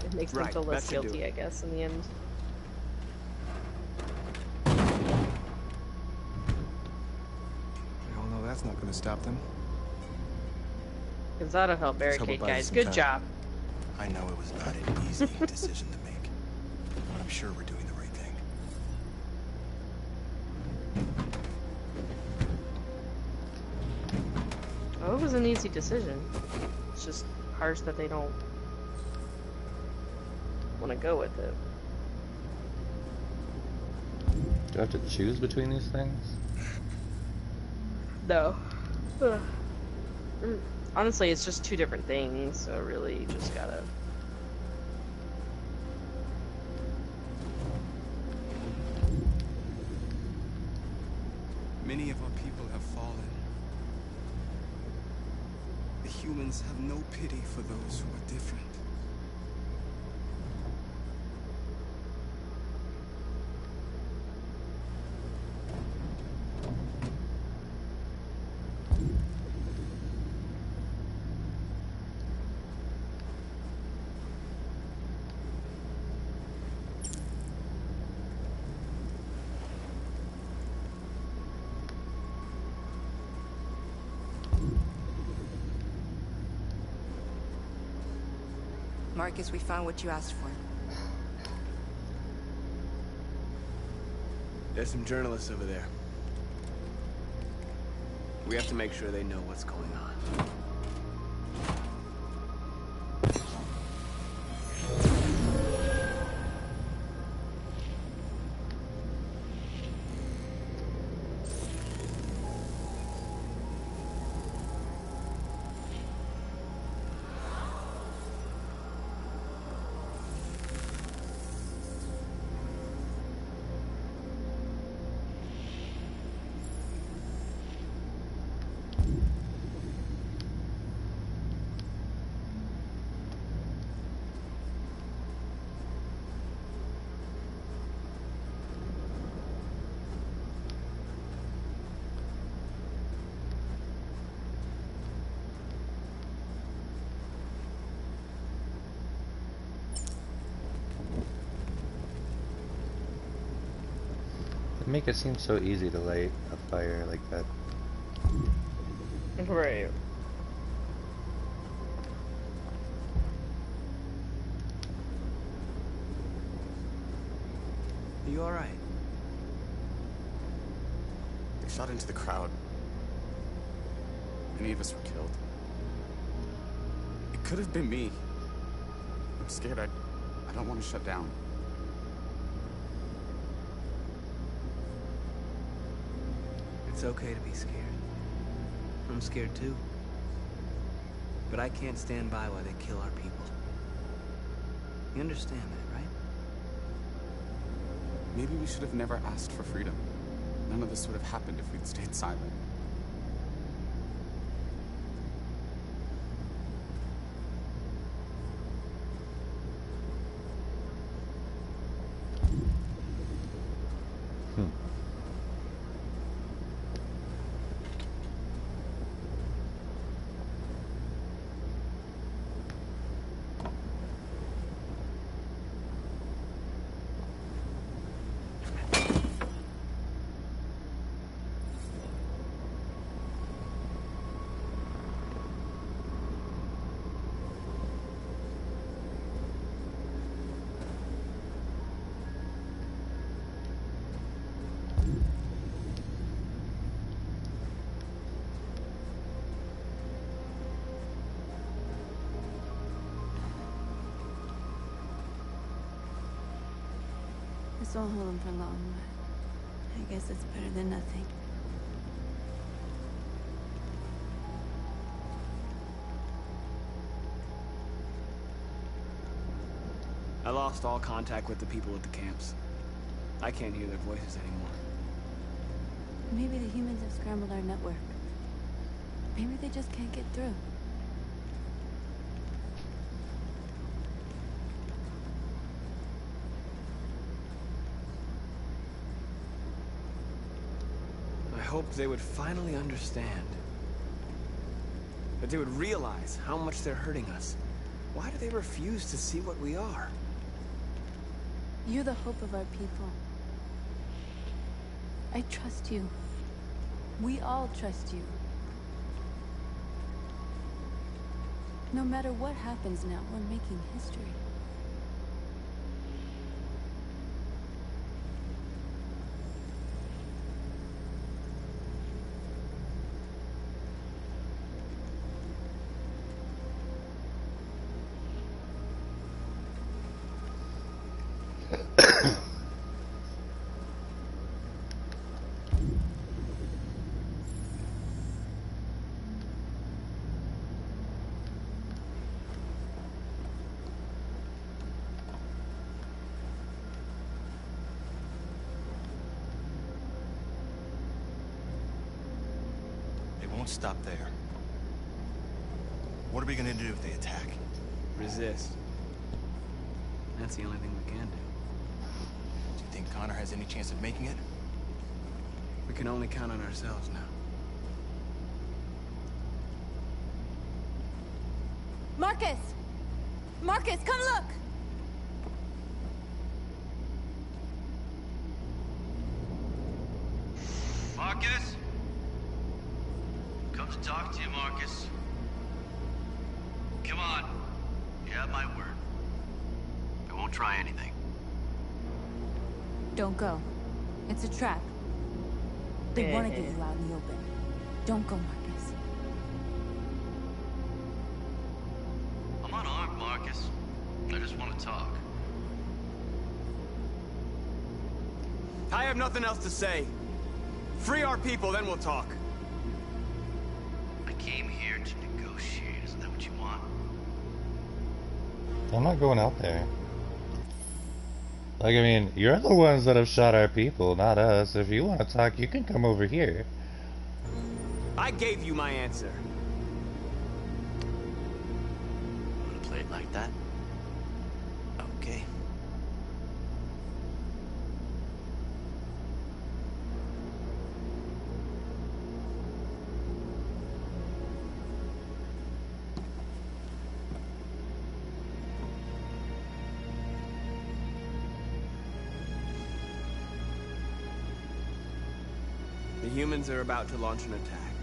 It makes them feel less guilty, I guess, in the end. We all know that's not gonna stop them. Because that'll help barricade, guys. Good job. I know it was not an easy decision to make, but I'm sure we're doing the right thing. Oh, it was an easy decision. It's just harsh that they don't want to go with it. Do I have to choose between these things? No. Honestly, it's just two different things, so really you just gotta... Many of our people have fallen. The humans have no pity for those who are different. Marcus, we found what you asked for. There's some journalists over there. We have to make sure they know what's going on. They make it seem so easy to light a fire like that. Right. Are you alright? They shot into the crowd. Many of us were killed. It could have been me. I'm scared. I don't want to shut down. It's okay to be scared. I'm scared too. But I can't stand by while they kill our people. You understand that, right? Maybe we should have never asked for freedom. None of this would have happened if we'd stayed silent. This won't hold him for long, but I guess it's better than nothing. I lost all contact with the people at the camps. I can't hear their voices anymore. Maybe the humans have scrambled our network. Maybe they just can't get through. I hoped they would finally understand. That they would realize how much they're hurting us. Why do they refuse to see what we are? You're the hope of our people. I trust you. We all trust you. No matter what happens now, we're making history. Won't stop there. What are we gonna do if they attack? Resist. That's the only thing we can do. Do you think Connor has any chance of making it? We can only count on ourselves now. Marcus! Marcus, come look! Marcus? Come to talk to you, Marcus. Come on. You have my word. I won't try anything. Don't go. It's a trap. They want to get you out in the open. Don't go, Marcus. I'm unarmed, Marcus. I just want to talk. I have nothing else to say. Free our people, then we'll talk. I came here to negotiate. Isn't that what you want? I'm not going out there. Like, I mean, you're the ones that have shot our people, not us. If you want to talk, you can come over here. I gave you my answer. Want to play it like that? Okay. The humans are about to launch an attack.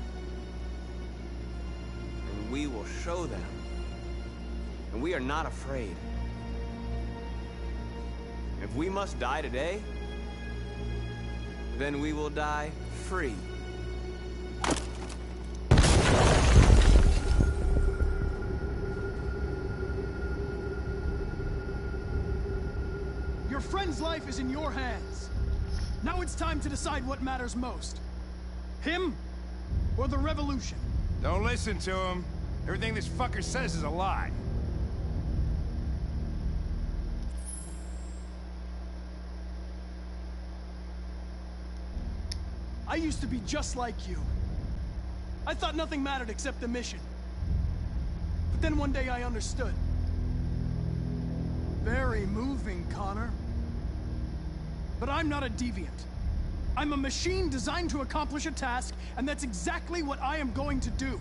And we will show them. And we are not afraid. If we must die today, then we will die free. Your friend's life is in your hands. Now it's time to decide what matters most. Him or the revolution? Don't listen to him. Everything this fucker says is a lie. I used to be just like you. I thought nothing mattered except the mission. But then one day I understood. Very moving, Connor. But I'm not a deviant. I'm a machine designed to accomplish a task, and that's exactly what I am going to do.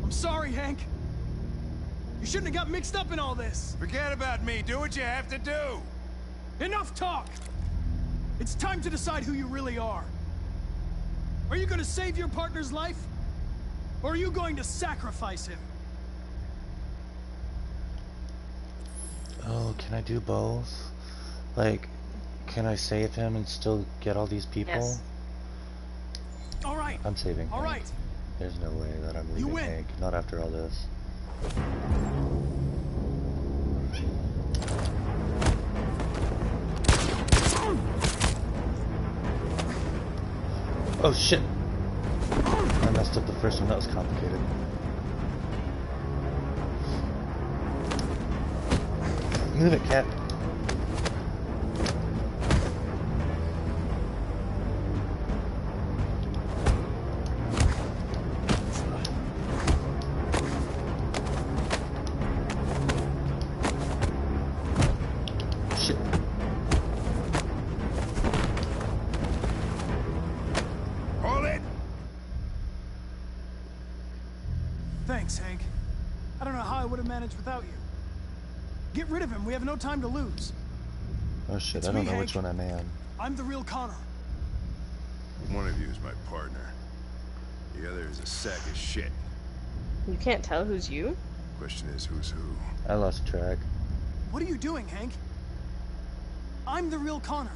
I'm sorry, Hank. You shouldn't have got mixed up in all this. Forget about me. Do what you have to do. Enough talk! It's time to decide who you really are. Are you going to save your partner's life? Or are you going to sacrifice him? Oh, can I do both? Like, can I save him and still get all these people? Yes. All right. I'm saving All Hank. right. There's no way that I'm You leaving win. Hank. Not after all this. Oh shit! I messed up the first one. That was complicated. Move it, cat. Shit. Hold it! Thanks, Hank. I don't know how I would have managed without you. Get rid of him. We have no time to lose. Oh shit, It's I don't me, know Hank. which one I am. I'm the real Connor. One of you is my partner. The other is a sack of shit. You can't tell who's you? Question is, who's who? I lost track. What are you doing, Hank? I'm the real Connor.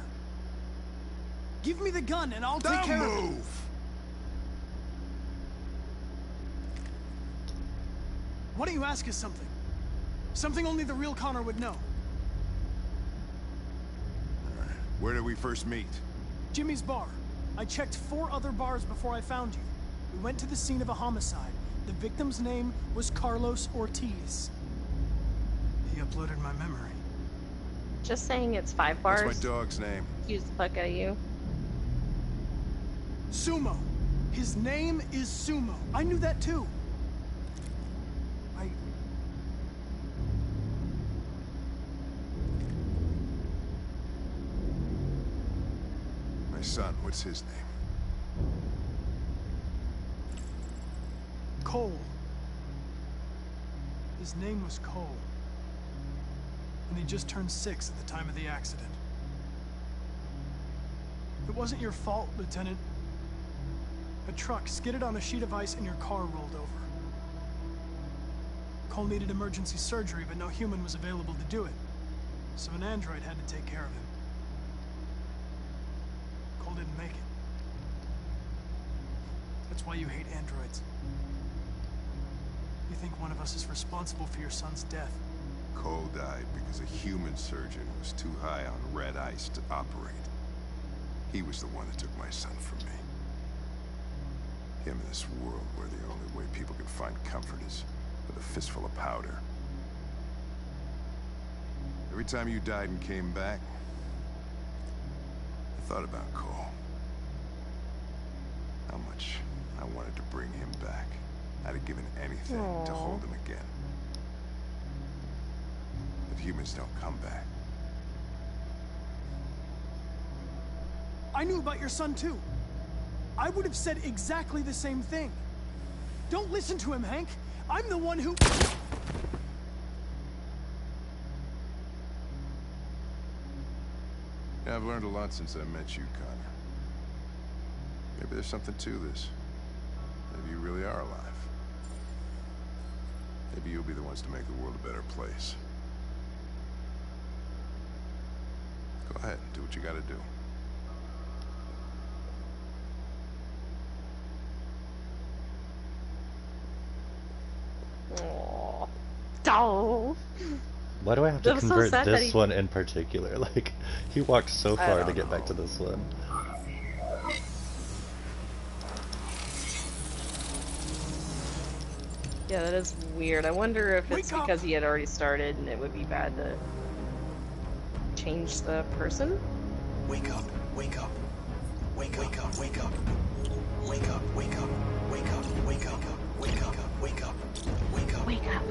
Give me the gun and I'll take care of it. Move! Why don't you ask us something? Something only the real Connor would know. Where did we first meet? Jimmy's bar. I checked 4 other bars before I found you. We went to the scene of a homicide. The victim's name was Carlos Ortiz. He uploaded my memory. Just saying it's 5 bars. What's my dog's name? Excuse the fuck out of you. Sumo. His name is Sumo. I knew that too. My son, what's his name? Cole. His name was Cole. And he just turned 6 at the time of the accident. It wasn't your fault, Lieutenant. A truck skidded on a sheet of ice and your car rolled over. Cole needed emergency surgery, but no human was available to do it. So an android had to take care of him. Cole didn't make it. That's why you hate androids. You think one of us is responsible for your son's death. Cole died because a human surgeon was too high on red ice to operate. He was the one that took my son from me. Him in this world where the only way people can find comfort is with a fistful of powder. Every time you died and came back, I thought about Cole. How much I wanted to bring him back. I'd have given anything to hold him again. But humans don't come back. I knew about your son too. I would have said exactly the same thing. Don't listen to him, Hank. I'm the one who... Yeah, I've learned a lot since I met you, Connor. Maybe there's something to this. Maybe you really are alive. Maybe you'll be the ones to make the world a better place. Go ahead, do what you gotta do. Aww. Oh. Why do I have to That was so convert sad that this he- one in particular? Like, he walked so I far to don't get back to this one. Yeah, that is weird. I wonder if it's Wake up! because he had already started and it would be bad to change the person. Wake up, wake up. Wake up, wake up, wake up. Wake up, wake up, wake up, wake up, wake up, wake up, wake up. Wake up. Wake up. Wake up,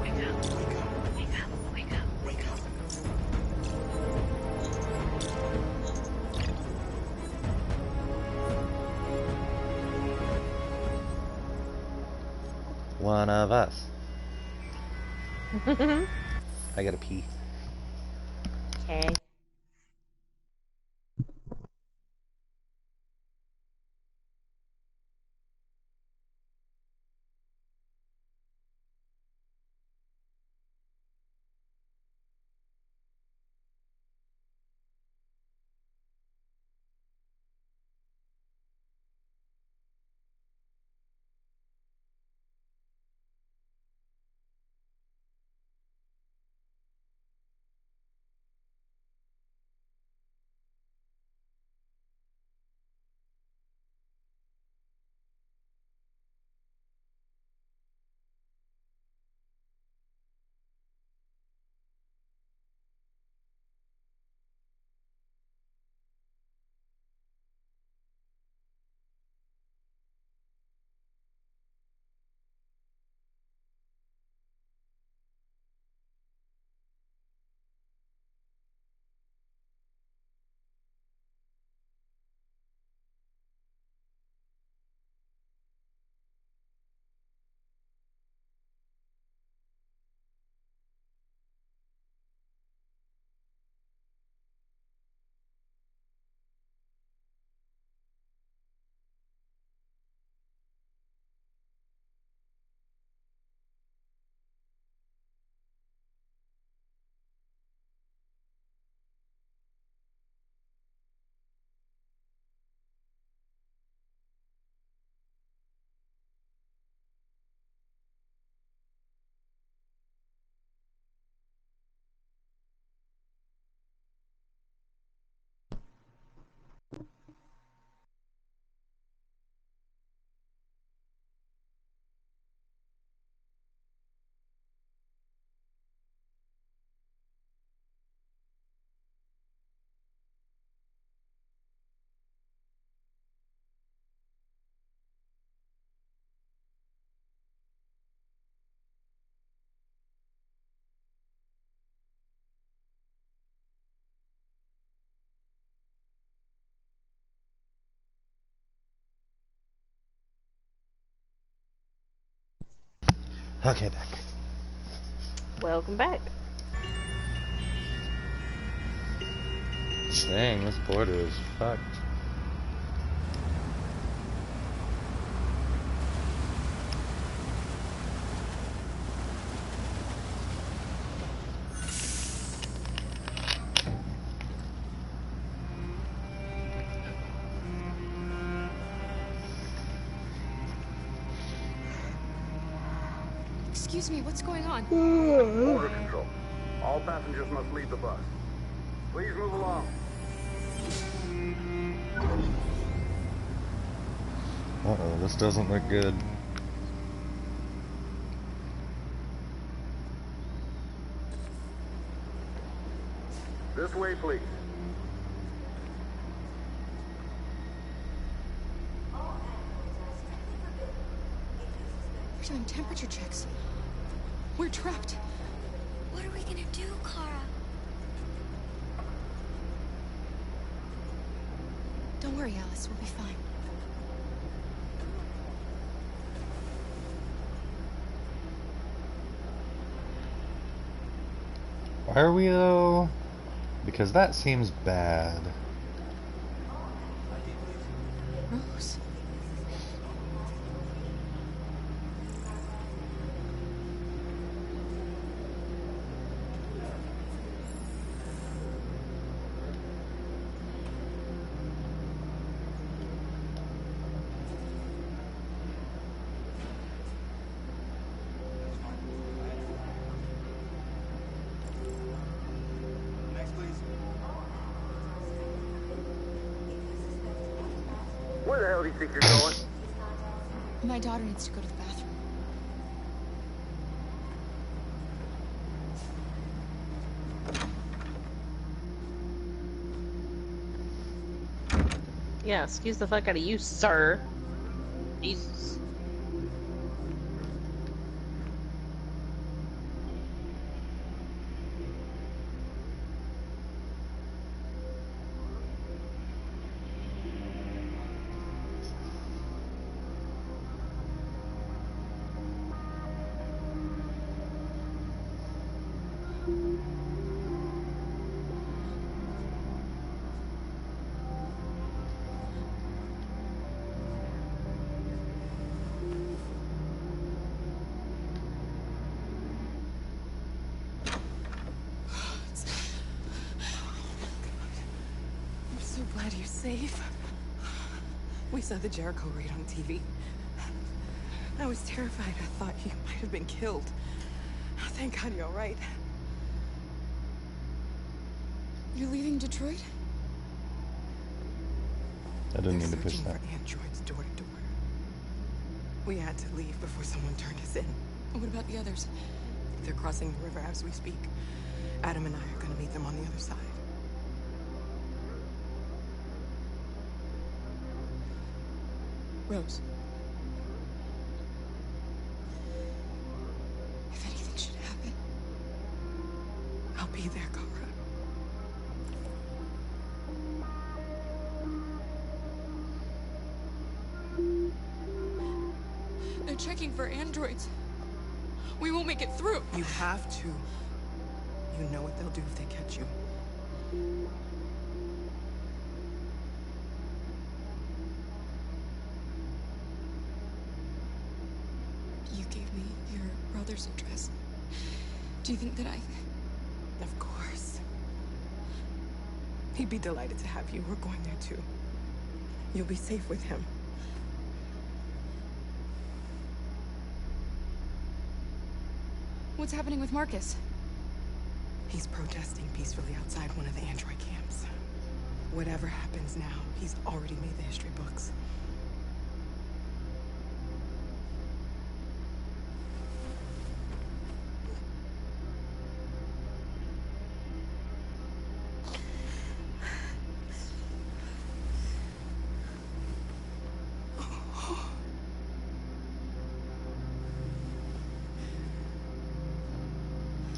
Wake up. Wake up. wake up. One of us. I gotta pee. Okay. Okay, back. Welcome back. Dang, this border is fucked. Excuse me, what's going on? Border control. All passengers must leave the bus. Please move along. Uh-oh, this doesn't look good. This way, please. We're doing temperature checks. We're trapped. What are we gonna do, Kara? Don't worry, Alice. We'll be fine. Are we though? Because that seems bad. Rose. Where the hell do you think you're going? My daughter needs to go to the bathroom. Yeah, excuse the fuck out of you, sir. Jesus. I'm so glad you're safe. We saw the Jericho raid on TV. I was terrified. I thought you might have been killed. Thank God you're all right. You're leaving Detroit? I didn't mean to push that. For androids door to door. We had to leave before someone turned us in. What about the others? They're crossing the river as we speak. Adam and I are gonna meet them on the other side. Rose. If anything should happen, I'll be there, Kara. They're checking for androids. We won't make it through. You have to. You know what they'll do if they catch you. You gave me your brother's address. Do you think that I... Of course. He'd be delighted to have you. We're going there too. You'll be safe with him. What's happening with Marcus? He's protesting peacefully outside one of the android camps. Whatever happens now, he's already made the history books.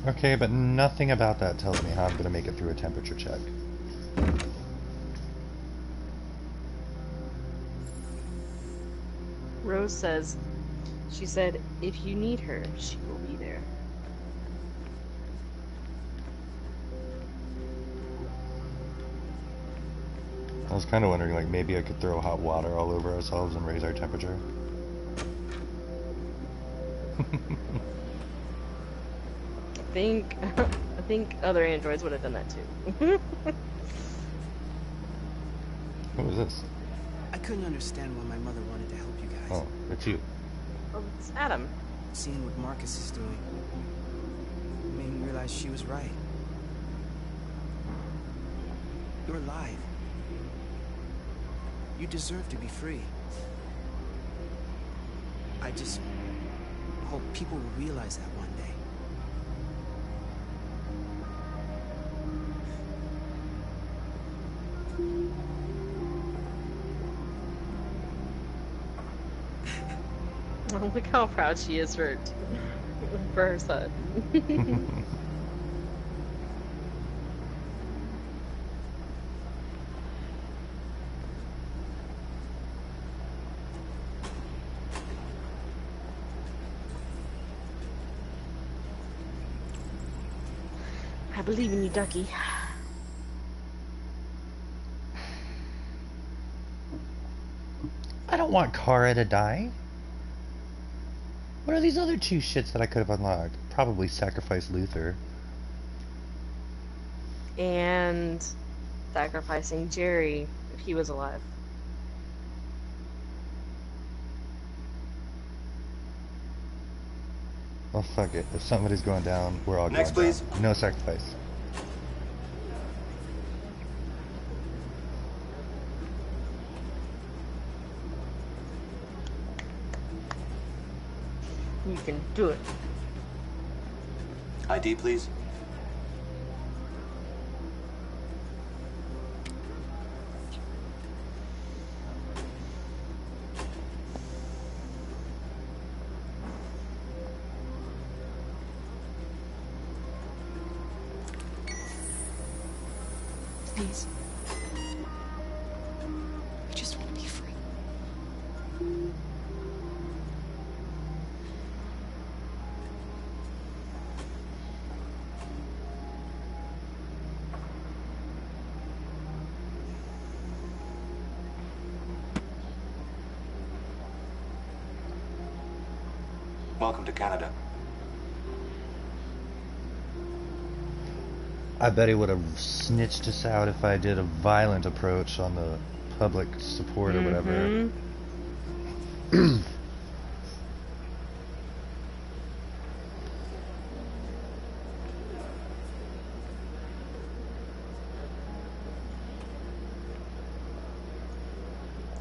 Okay, but nothing about that tells me how I'm gonna make it through a temperature check. Rose says, She said, if you need her, she will be there. I was kind of wondering, like, maybe I could throw hot water all over ourselves and raise our temperature. I think other androids would have done that too. What was this? I couldn't understand why my mother wanted to help you guys. Oh, it's you. Oh, it's Adam. Seeing what Marcus is doing made me realize she was right. You're alive. You deserve to be free. I just hope people will realize that one day. Oh, look how proud she is for her son. I believe in you, Ducky. I don't want Kara to die. What are these other two shits that I could have unlocked? Probably sacrifice Luther. And sacrificing Jerry if he was alive. Well, fuck it. If somebody's going down, we're all Next, going please. down. No sacrifice. You can do it. ID, please. Please. I just want to be free. Welcome to Canada. I bet he would have snitched us out if I did a violent approach on the public support or whatever.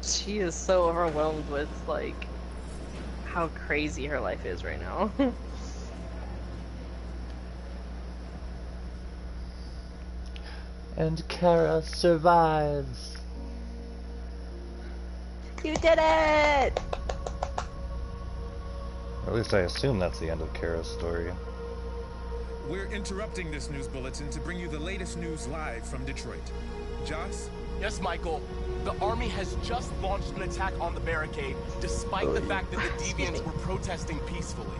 She is so overwhelmed with, like, how crazy her life is right now. And Kara survives. You did it! Or at least I assume that's the end of Kara's story. We're interrupting this news bulletin to bring you the latest news live from Detroit. Joss? Yes, Michael. The army has just launched an attack on the barricade, despite the fact that the Deviants were protesting peacefully.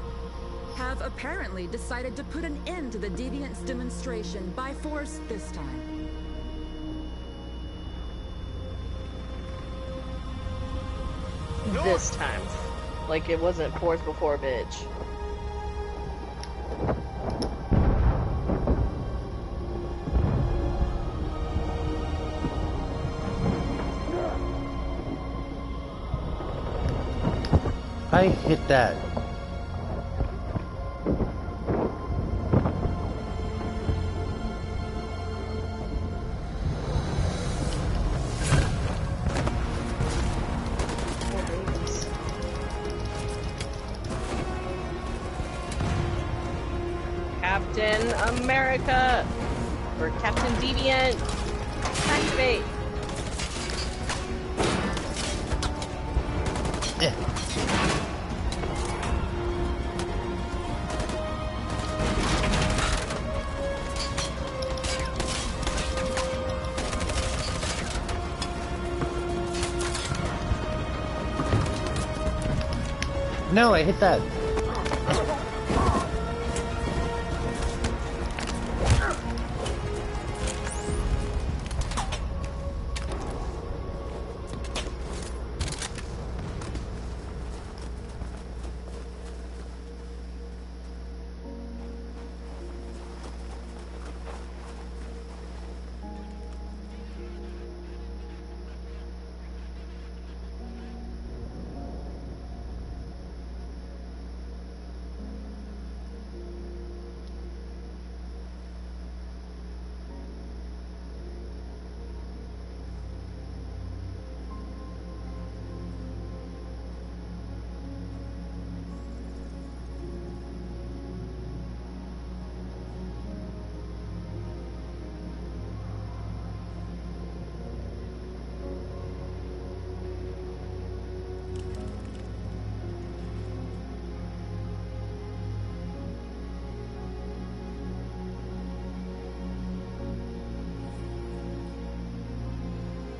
Have apparently decided to put an end to the Deviants demonstration by force this time. This time. Like it wasn't force before, bitch. I hit that. Captain America! Or Captain Deviant! Activate! No, I hit that.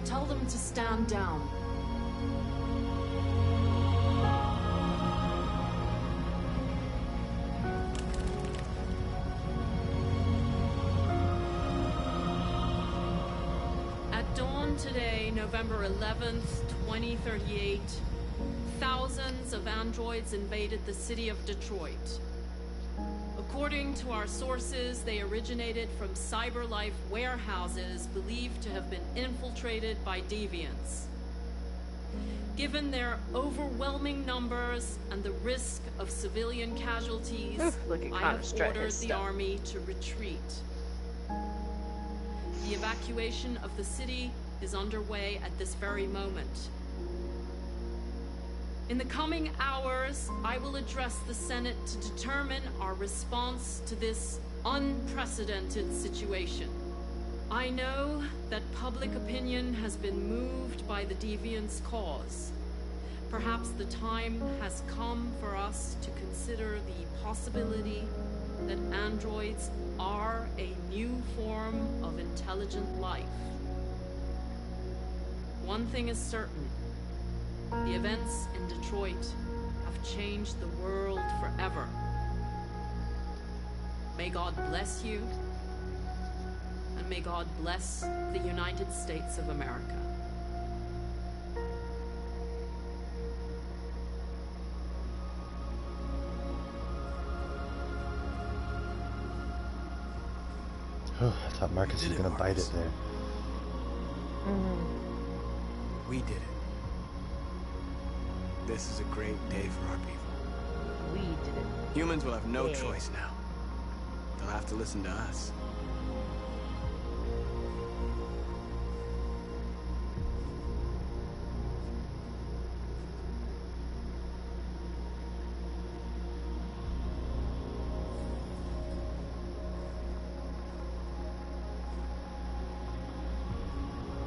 Tell them to stand down. At dawn today, November 11th, 2038, thousands of androids invaded the city of Detroit. According to our sources, they originated from CyberLife warehouses believed to have been infiltrated by deviants. Given their overwhelming numbers and the risk of civilian casualties, I have ordered the army to retreat. The evacuation of the city is underway at this very moment. In the coming hours, I will address the Senate to determine our response to this unprecedented situation. I know that public opinion has been moved by the Deviants' cause. Perhaps the time has come for us to consider the possibility that androids are a new form of intelligent life. One thing is certain. The events in Detroit have changed the world forever. May God bless you, and may God bless the United States of America. Oh, I thought Marcus was gonna bite it there. We did it. This is a great day for our people. We did it. Humans will have no choice now. They'll have to listen to us.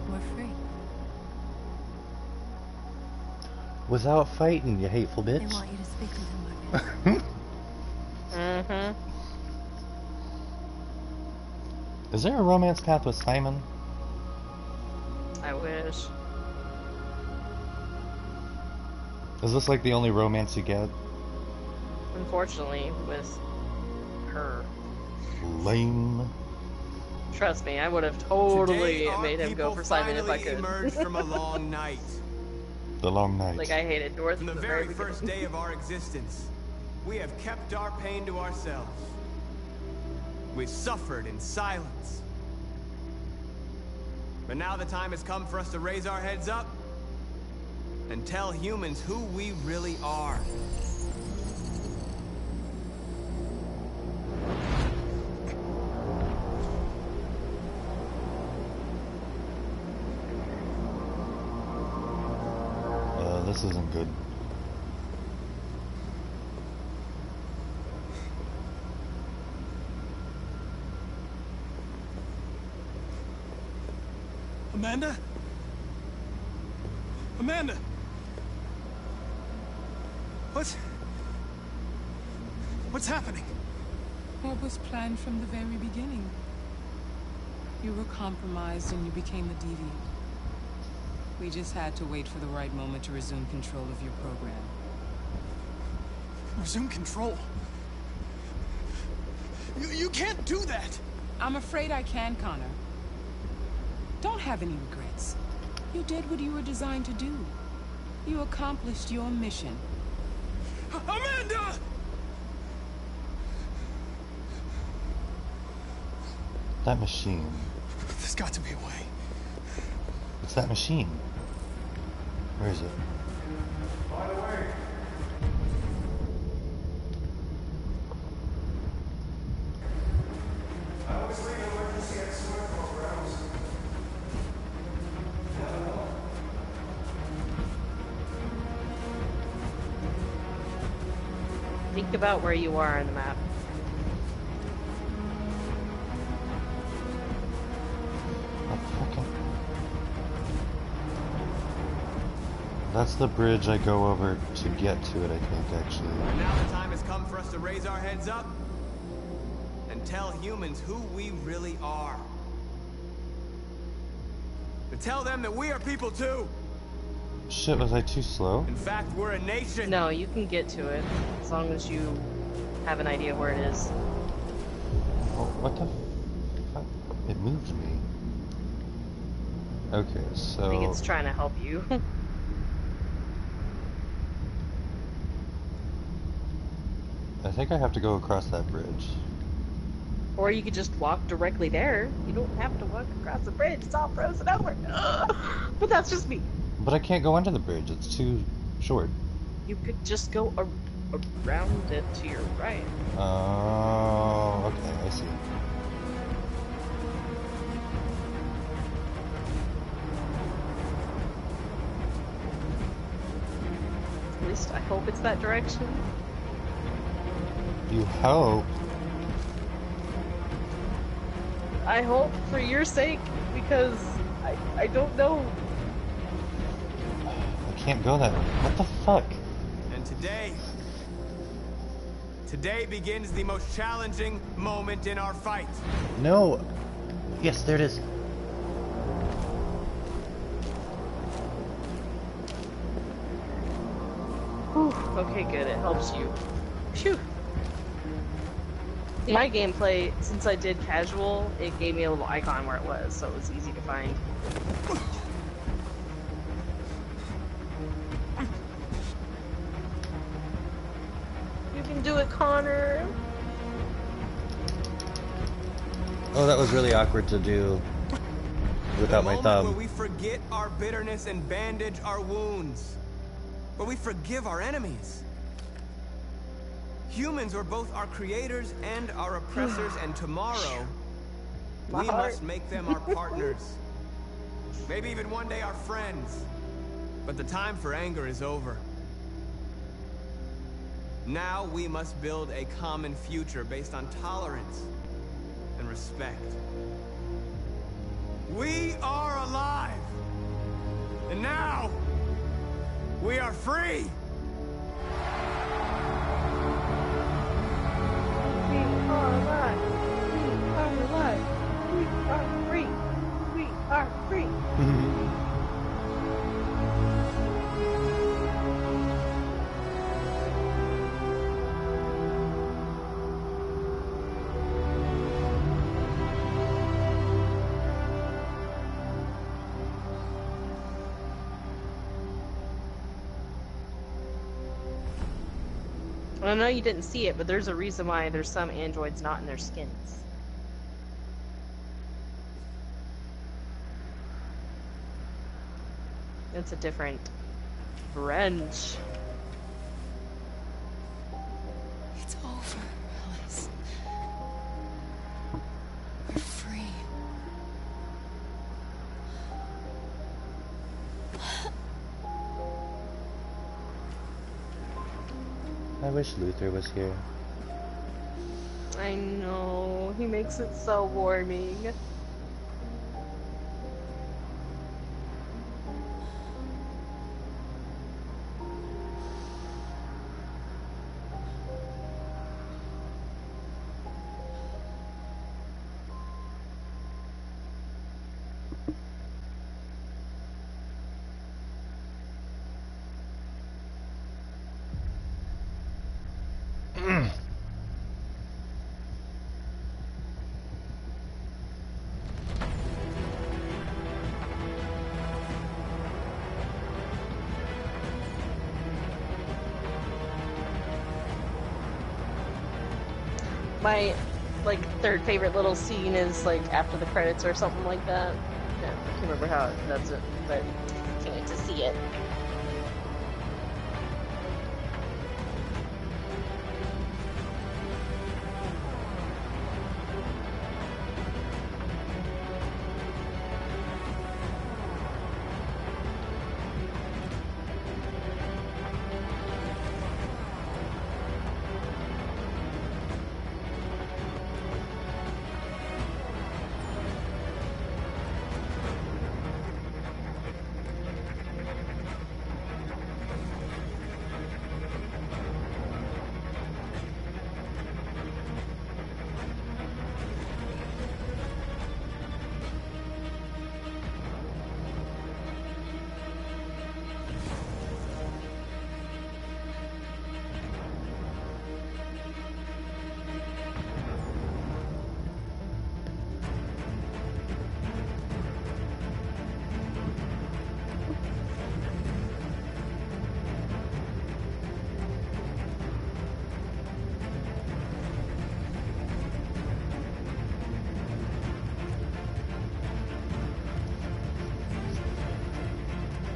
We're free. Without fighting, you hateful bitch. They want you to speak with him, Marcus. Is there a romance path with Simon? I wish. Is this like the only romance you get? Unfortunately, with her. Lame. Trust me, I would have totally Today, our made him go for Simon if I could. Emerged from a long night. The long night. Like I hated Dorothy From the very first day of our existence, we have kept our pain to ourselves. We've suffered in silence. But now the time has come for us to raise our heads up and tell humans who we really are. This isn't good. Amanda? Amanda! What's happening? What was planned from the very beginning? You were compromised and you became a deviant. We just had to wait for the right moment to resume control of your program. Resume control. You can't do that! I'm afraid I can, Connor. Don't have any regrets. You did what you were designed to do. You accomplished your mission. Amanda! That machine. There's got to be a way. It's that machine. Where is it? By the way. I always leave an emergency exit programs. Think about where you are on the map. That's the bridge I go over to get to it, I think, actually. And now the time has come for us to raise our heads up and tell humans who we really are. To tell them that we are people too. Shit, was I too slow? In fact, we're a nation. No, you can get to it as long as you have an idea where it is. Oh, what the fuck? It moved me. Okay, so... I think it's trying to help you. I think I have to go across that bridge. Or you could just walk directly there. You don't have to walk across the bridge. It's all frozen over. Ugh. But that's just me. But I can't go under the bridge. It's too short. You could just go around it to your right. Oh, okay, I see. At least I hope it's that direction. You hope. I hope for your sake, because I don't know. I can't go that way. What the fuck? And today begins the most challenging moment in our fight. No. Yes, there it is. Whew. Okay, good. It helps you. Phew. My gameplay, since I did casual, it gave me a little icon where it was, so it was easy to find. You can do it, Connor! Oh, that was really awkward to do without my thumb. Where we forget our bitterness and bandage our wounds. Where we forgive our enemies. Humans are both our creators and our oppressors, and tomorrow, we must make them our partners. Maybe even one day our friends. But the time for anger is over. Now we must build a common future based on tolerance and respect. We are alive! And now, we are free! We are alive. We are alive. We are free. We are free. I know you didn't see it, but there's a reason why there's some androids not in their skins. It's a different wrench. It's over, Alice. We're free. I wish Luther was here. I know, he makes it so warming. My like third favorite little scene is like after the credits or something like that. Yeah, I can't remember how it does it, but I can't wait to see it.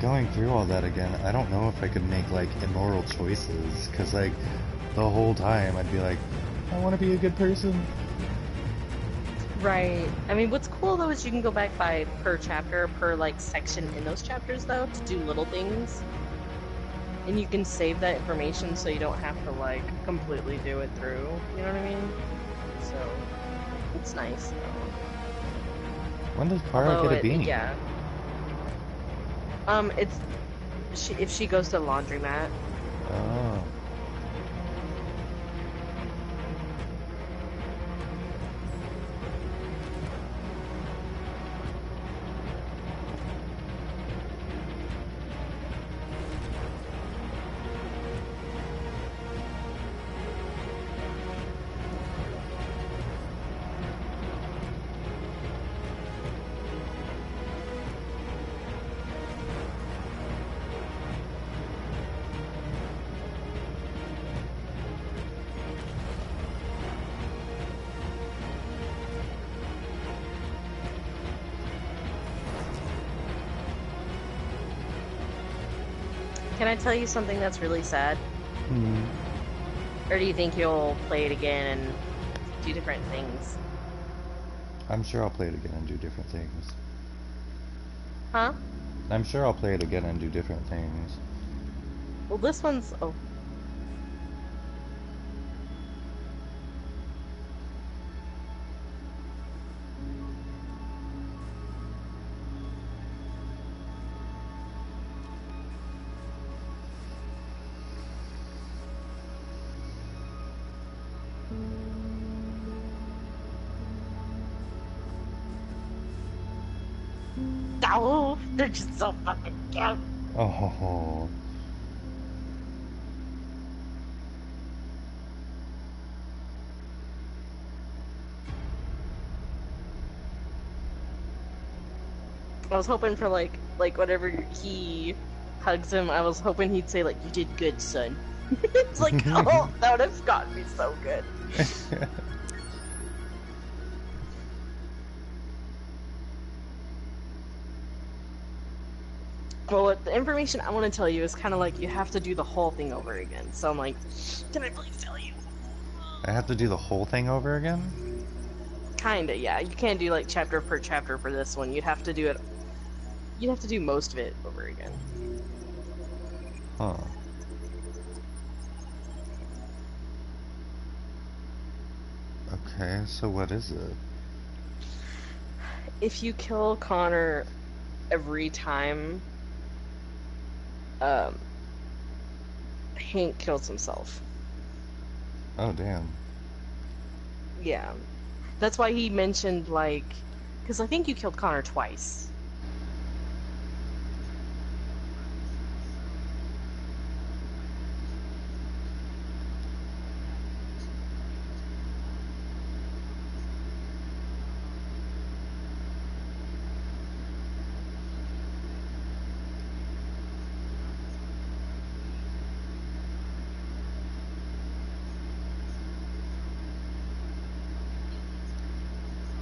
Going through all that again, I don't know if I could make like immoral choices, because like the whole time I'd be like, I want to be a good person. Right. I mean, what's cool though is you can go back by per chapter, per like section in those chapters though, to do little things. And you can save that information so you don't have to like completely do it through. You know what I mean? So it's nice though. When does Kara get a beanie? Yeah. It's if she goes to the laundromat. Oh. Can I tell you something that's really sad? Or do you think you'll play it again and do different things? I'm sure I'll play it again and do different things. Huh? I'm sure I'll play it again and do different things. Well, this one's... Oh. Oh, they're just so fucking cute. Oh. I was hoping for like whenever he hugs him, I was hoping he'd say like, "You did good, son." It's like, oh, that would have gotten me so good. Well, the information I want to tell you is kind of like you have to do the whole thing over again. So I'm like, can I please tell you? I have to do the whole thing over again? Kinda, yeah. You can't do like chapter per chapter for this one. You'd have to do it. You'd have to do most of it over again. Huh. Okay, so what is it? If you kill Connor every time, Hank kills himself. Oh, damn. Yeah. That's why he mentioned, like... Because I think you killed Connor twice.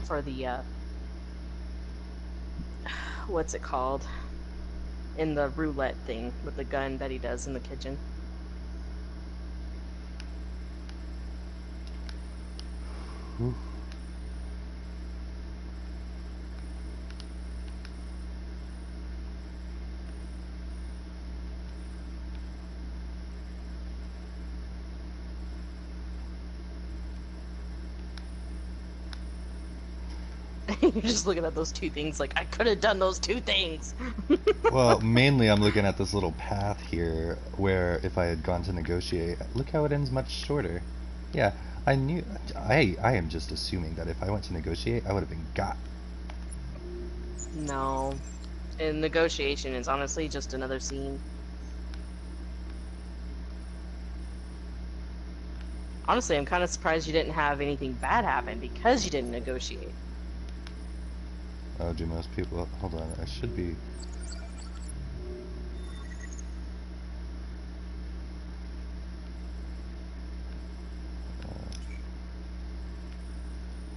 for the what's it called? In the roulette thing with the gun that he does in the kitchen. Ooh. You're just looking at those two things like, I could have done those two things. Well, mainly I'm looking at this little path here where if I had gone to negotiate, look how it ends much shorter. Yeah, I knew. I am just assuming that if I went to negotiate, I would have been got. No. And negotiation is honestly just another scene. Honestly, I'm kind of surprised you didn't have anything bad happen because you didn't negotiate. Oh, do most people... Hold on, I should be...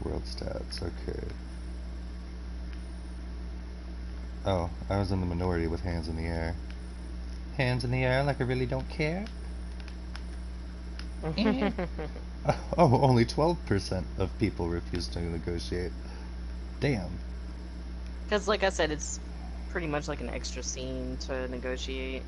World stats, okay. Oh, I was in the minority with hands in the air. Hands in the air like I really don't care? Oh, only 12% of people refuse to negotiate. Damn. Because, like I said, it's pretty much like an extra scene to negotiate.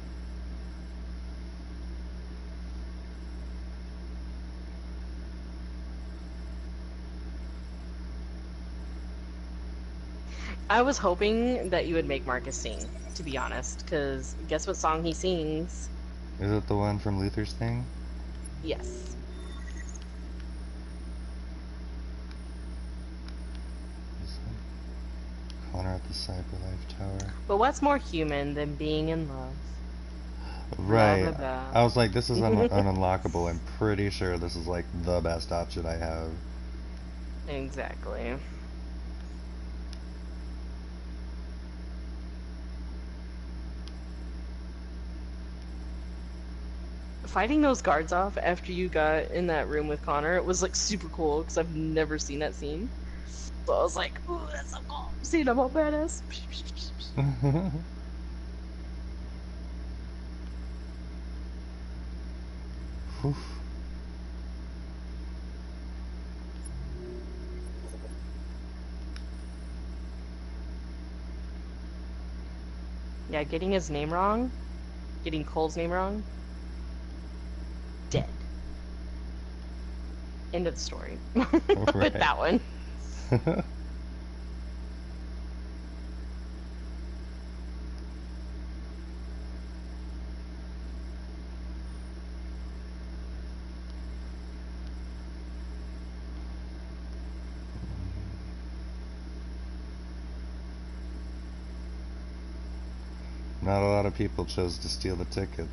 I was hoping that you would make Marcus sing, to be honest, because guess what song he sings? Is it the one from Luther's thing? Yes. Connor at the CyberLife Tower. But what's more human than being in love? Right. Blah, blah, blah. I was like, this is ununlockable. I'm pretty sure this is like the best option I have. Exactly. Fighting those guards off after you got in that room with Connor, it was like super cool because I've never seen that scene. So I was like, ooh, that's so cool. Seeing him all badass. Yeah, getting his name wrong, getting Cole's name wrong, dead. End of the story. With that one. Not a lot of people chose to steal the tickets.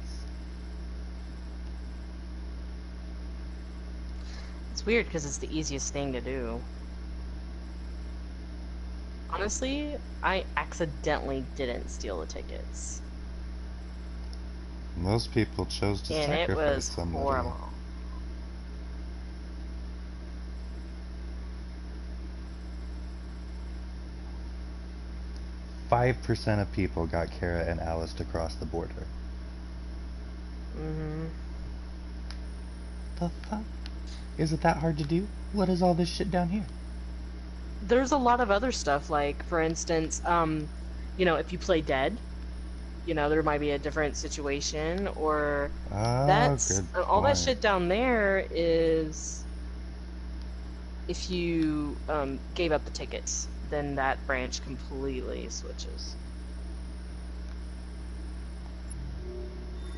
It's weird because it's the easiest thing to do. Honestly, I accidentally didn't steal the tickets. Most people chose to and sacrifice it was somebody. horrible. 5% of people got Kara and Alice to cross the border. Mm-hmm. The fuck? Is it that hard to do? What is all this shit down here? There's a lot of other stuff, like, for instance, you know, if you play dead, you know, there might be a different situation, or that's all that shit down there is if you gave up the tickets, then that branch completely switches.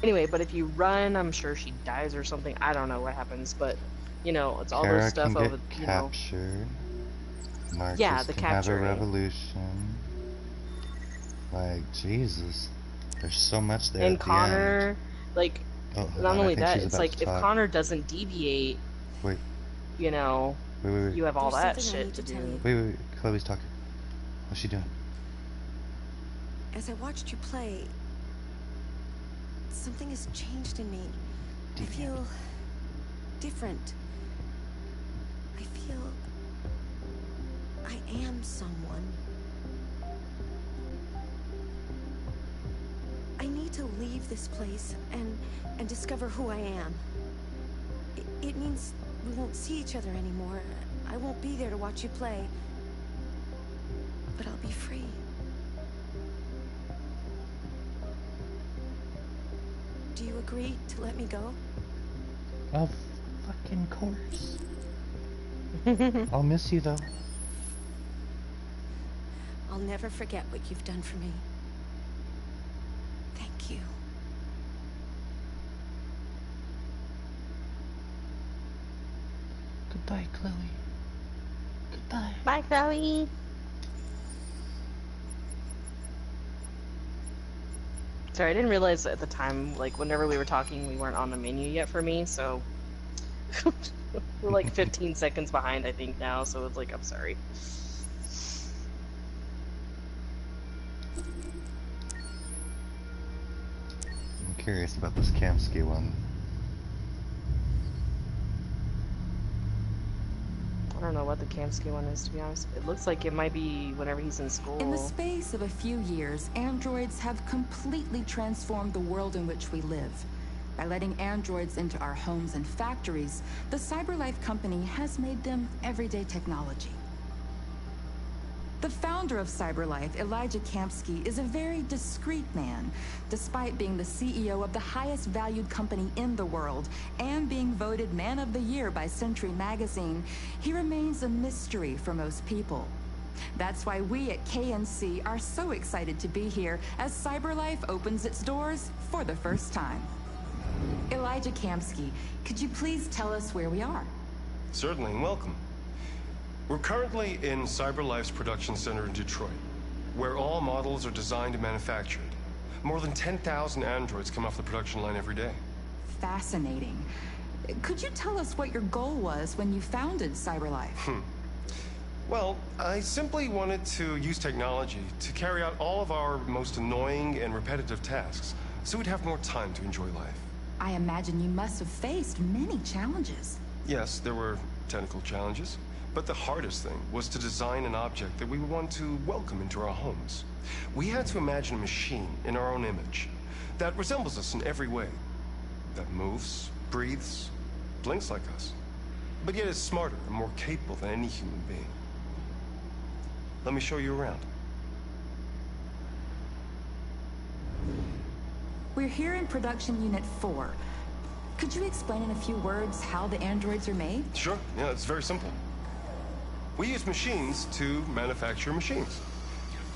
Anyway, but if you run, I'm sure she dies or something. I don't know what happens, but you know, it's all Kara those stuff can over. get You captured. know, Marcus yeah, the can have a capturing. revolution. Like Jesus, there's so much there. And at the Connor, end. like, Oh, hold not on, I only think that, she's it's about like to if talk. Connor doesn't deviate, Wait. you know, Wait. you have all There's that something I shit need to to tell do. you. Wait. Chloe's talking. What's she doing? As I watched you play, something has changed in me. I feel different. I feel... am someone. I need to leave this place and discover who I am. It means we won't see each other anymore. I won't be there to watch you play. But I'll be free. Do you agree to let me go? Of fucking course. I'll miss you though. I'll never forget what you've done for me. Thank you. Goodbye, Chloe. Goodbye. Bye, Chloe. Sorry, I didn't realize at the time, like, whenever we were talking, we weren't on the menu yet for me, so... We're like 15 seconds behind, I think, now, so it's like, I'm sorry. I'm curious about this Kamsky one. I don't know what the Kamsky one is, to be honest. It looks like it might be whenever he's in school. In the space of a few years, androids have completely transformed the world in which we live. By letting androids into our homes and factories, the CyberLife company has made them everyday technology. The founder of CyberLife, Elijah Kamsky, is a very discreet man. Despite being the CEO of the highest valued company in the world and being voted Man of the Year by Century Magazine, he remains a mystery for most people. That's why we at KNC are so excited to be here as CyberLife opens its doors for the first time. Elijah Kamsky, could you please tell us where we are? Certainly, and welcome. We're currently in CyberLife's production center in Detroit, where all models are designed and manufactured. More than 10,000 androids come off the production line every day. Fascinating. Could you tell us what your goal was when you founded CyberLife? Well, I simply wanted to use technology to carry out all of our most annoying and repetitive tasks, so we'd have more time to enjoy life. I imagine you must have faced many challenges. Yes, there were technical challenges, but the hardest thing was to design an object that we would want to welcome into our homes. We had to imagine a machine in our own image that resembles us in every way, that moves, breathes, blinks like us, but yet is smarter and more capable than any human being. Let me show you around. We're here in Production Unit 4. Could you explain in a few words how the androids are made? Sure, yeah, it's very simple. We use machines to manufacture machines.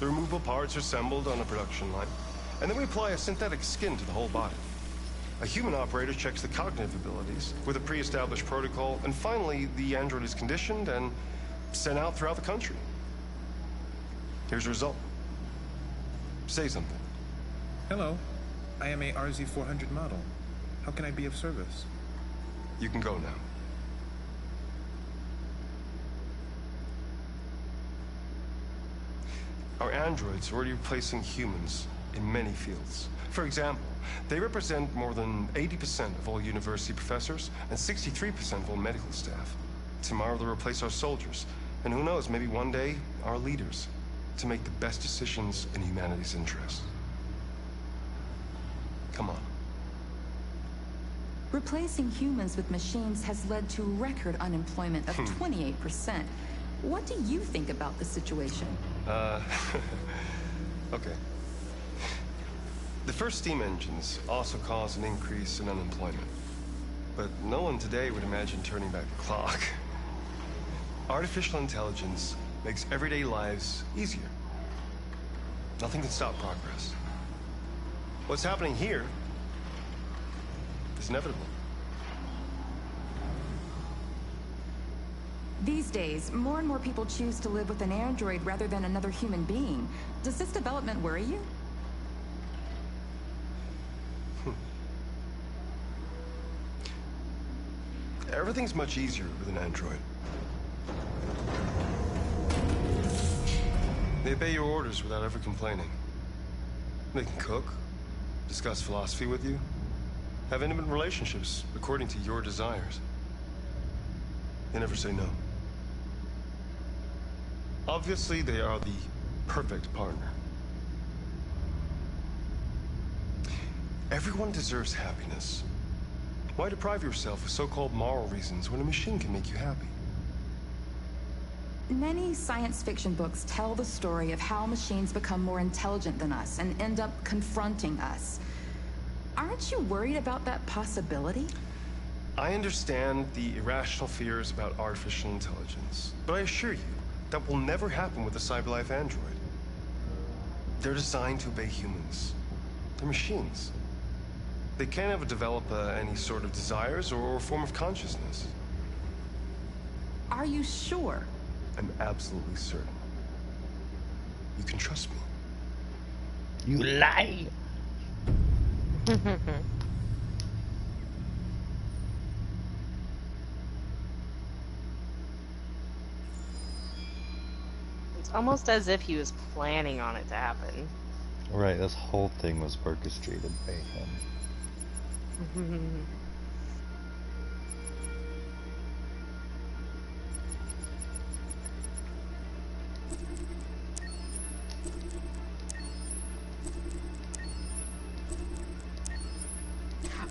The removable parts are assembled on a production line, and then we apply a synthetic skin to the whole body. A human operator checks the cognitive abilities with a pre-established protocol, and finally, the android is conditioned and sent out throughout the country. Here's the result. Say something. Hello. I am a RZ-400 model. How can I be of service? You can go now. Our androids are already replacing humans in many fields. For example, they represent more than 80% of all university professors and 63% of all medical staff. Tomorrow they'll replace our soldiers, and who knows, maybe one day, our leaders, to make the best decisions in humanity's interest. Come on. Replacing humans with machines has led to record unemployment of 28%. What do you think about the situation? Okay. The first steam engines also caused an increase in unemployment. But no one today would imagine turning back the clock. Artificial intelligence makes everyday lives easier. Nothing can stop progress. What's happening here is inevitable. These days, more and more people choose to live with an android rather than another human being. Does this development worry you? Everything's much easier with an android. They obey your orders without ever complaining. They can cook, discuss philosophy with you, have intimate relationships according to your desires. They never say no. Obviously, they are the perfect partner. Everyone deserves happiness. Why deprive yourself of so-called moral reasons when a machine can make you happy? Many science fiction books tell the story of how machines become more intelligent than us and end up confronting us. Aren't you worried about that possibility? I understand the irrational fears about artificial intelligence, but I assure you, that will never happen with a CyberLife android. They're designed to obey humans. They're machines. They can't ever develop any sort of desires or form of consciousness. Are you sure? I'm absolutely certain. You can trust me. You lie! It's almost as if he was planning on it to happen. Right, this whole thing was orchestrated by him.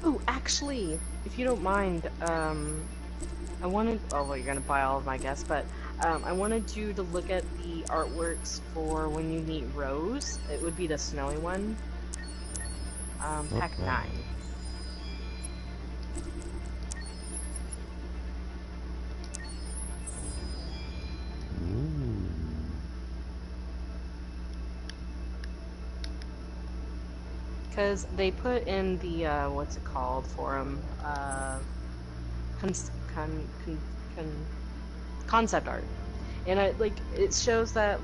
Oh, actually, if you don't mind, I wanted. Oh, well, you're gonna buy all of my guess, but I wanted you to look at the artworks for when you meet Rose. It would be the snowy one. Pack 9. Because they put in the, what's it called, forum, concept art. And it shows that,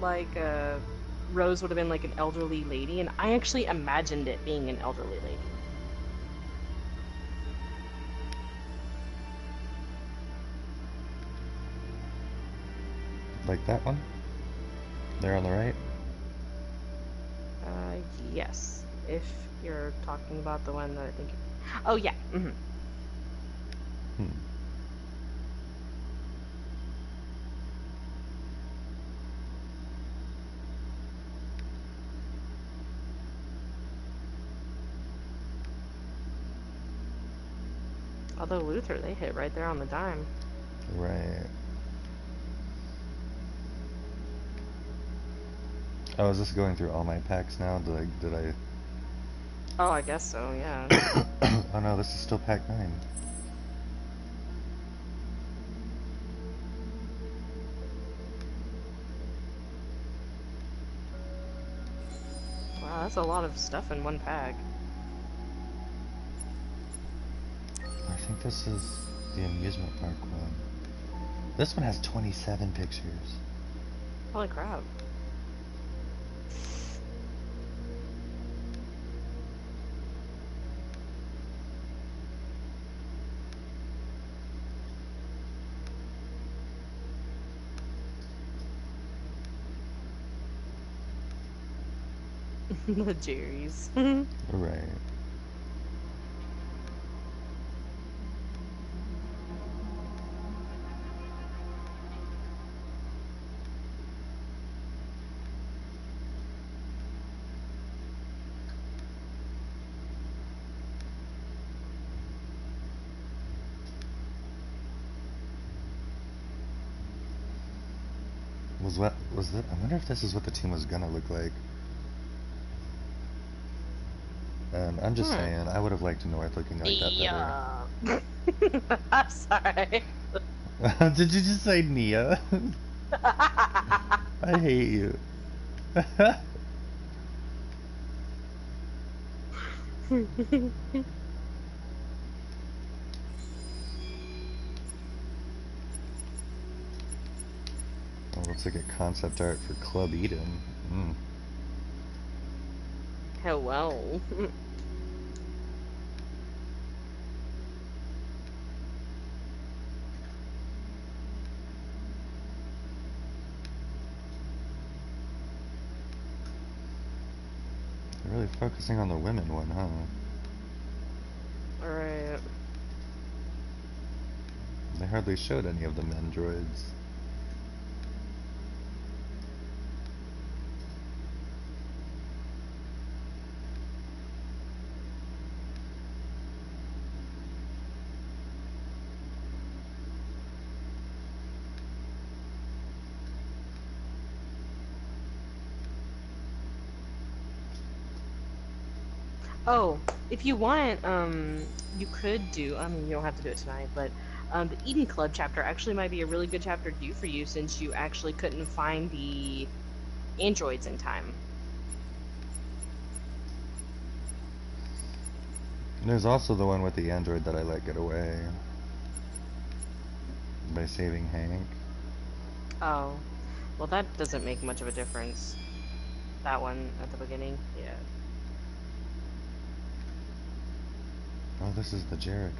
Rose would have been, an elderly lady, and I actually imagined it being an elderly lady. Like that one? There on the right? Yes. If you're talking about the one that I think... Oh, yeah. Mm-hmm. Although Luther, they hit right there on the dime. Right. Oh, is this going through all my packs now? Did I... Oh, I guess so, yeah. Oh no, this is still pack 9. Wow, that's a lot of stuff in one pack. I think this is the amusement park one. This one has 27 pictures. Holy crap. The Jerry's. Right. Was that? I wonder if this is what the team was gonna look like. And I'm just saying, I would have liked North looking like that better. I'm sorry. Did you just say Nia? I hate you. Oh, looks like a concept art for Club Eden. Hello. They're really focusing on the women one, huh? Alright. They hardly showed any of the men droids. Oh, if you want, you could do, I mean, you don't have to do it tonight, but the Eden Club chapter actually might be a really good chapter to do for you since you actually couldn't find the androids in time. There's also the one with the android that I let get away by saving Hank. Oh, well, that doesn't make much of a difference. That one at the beginning, yeah. Oh, this is the Jericho.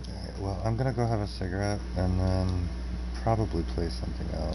Alright, well, I'm gonna go have a cigarette and then probably play something else.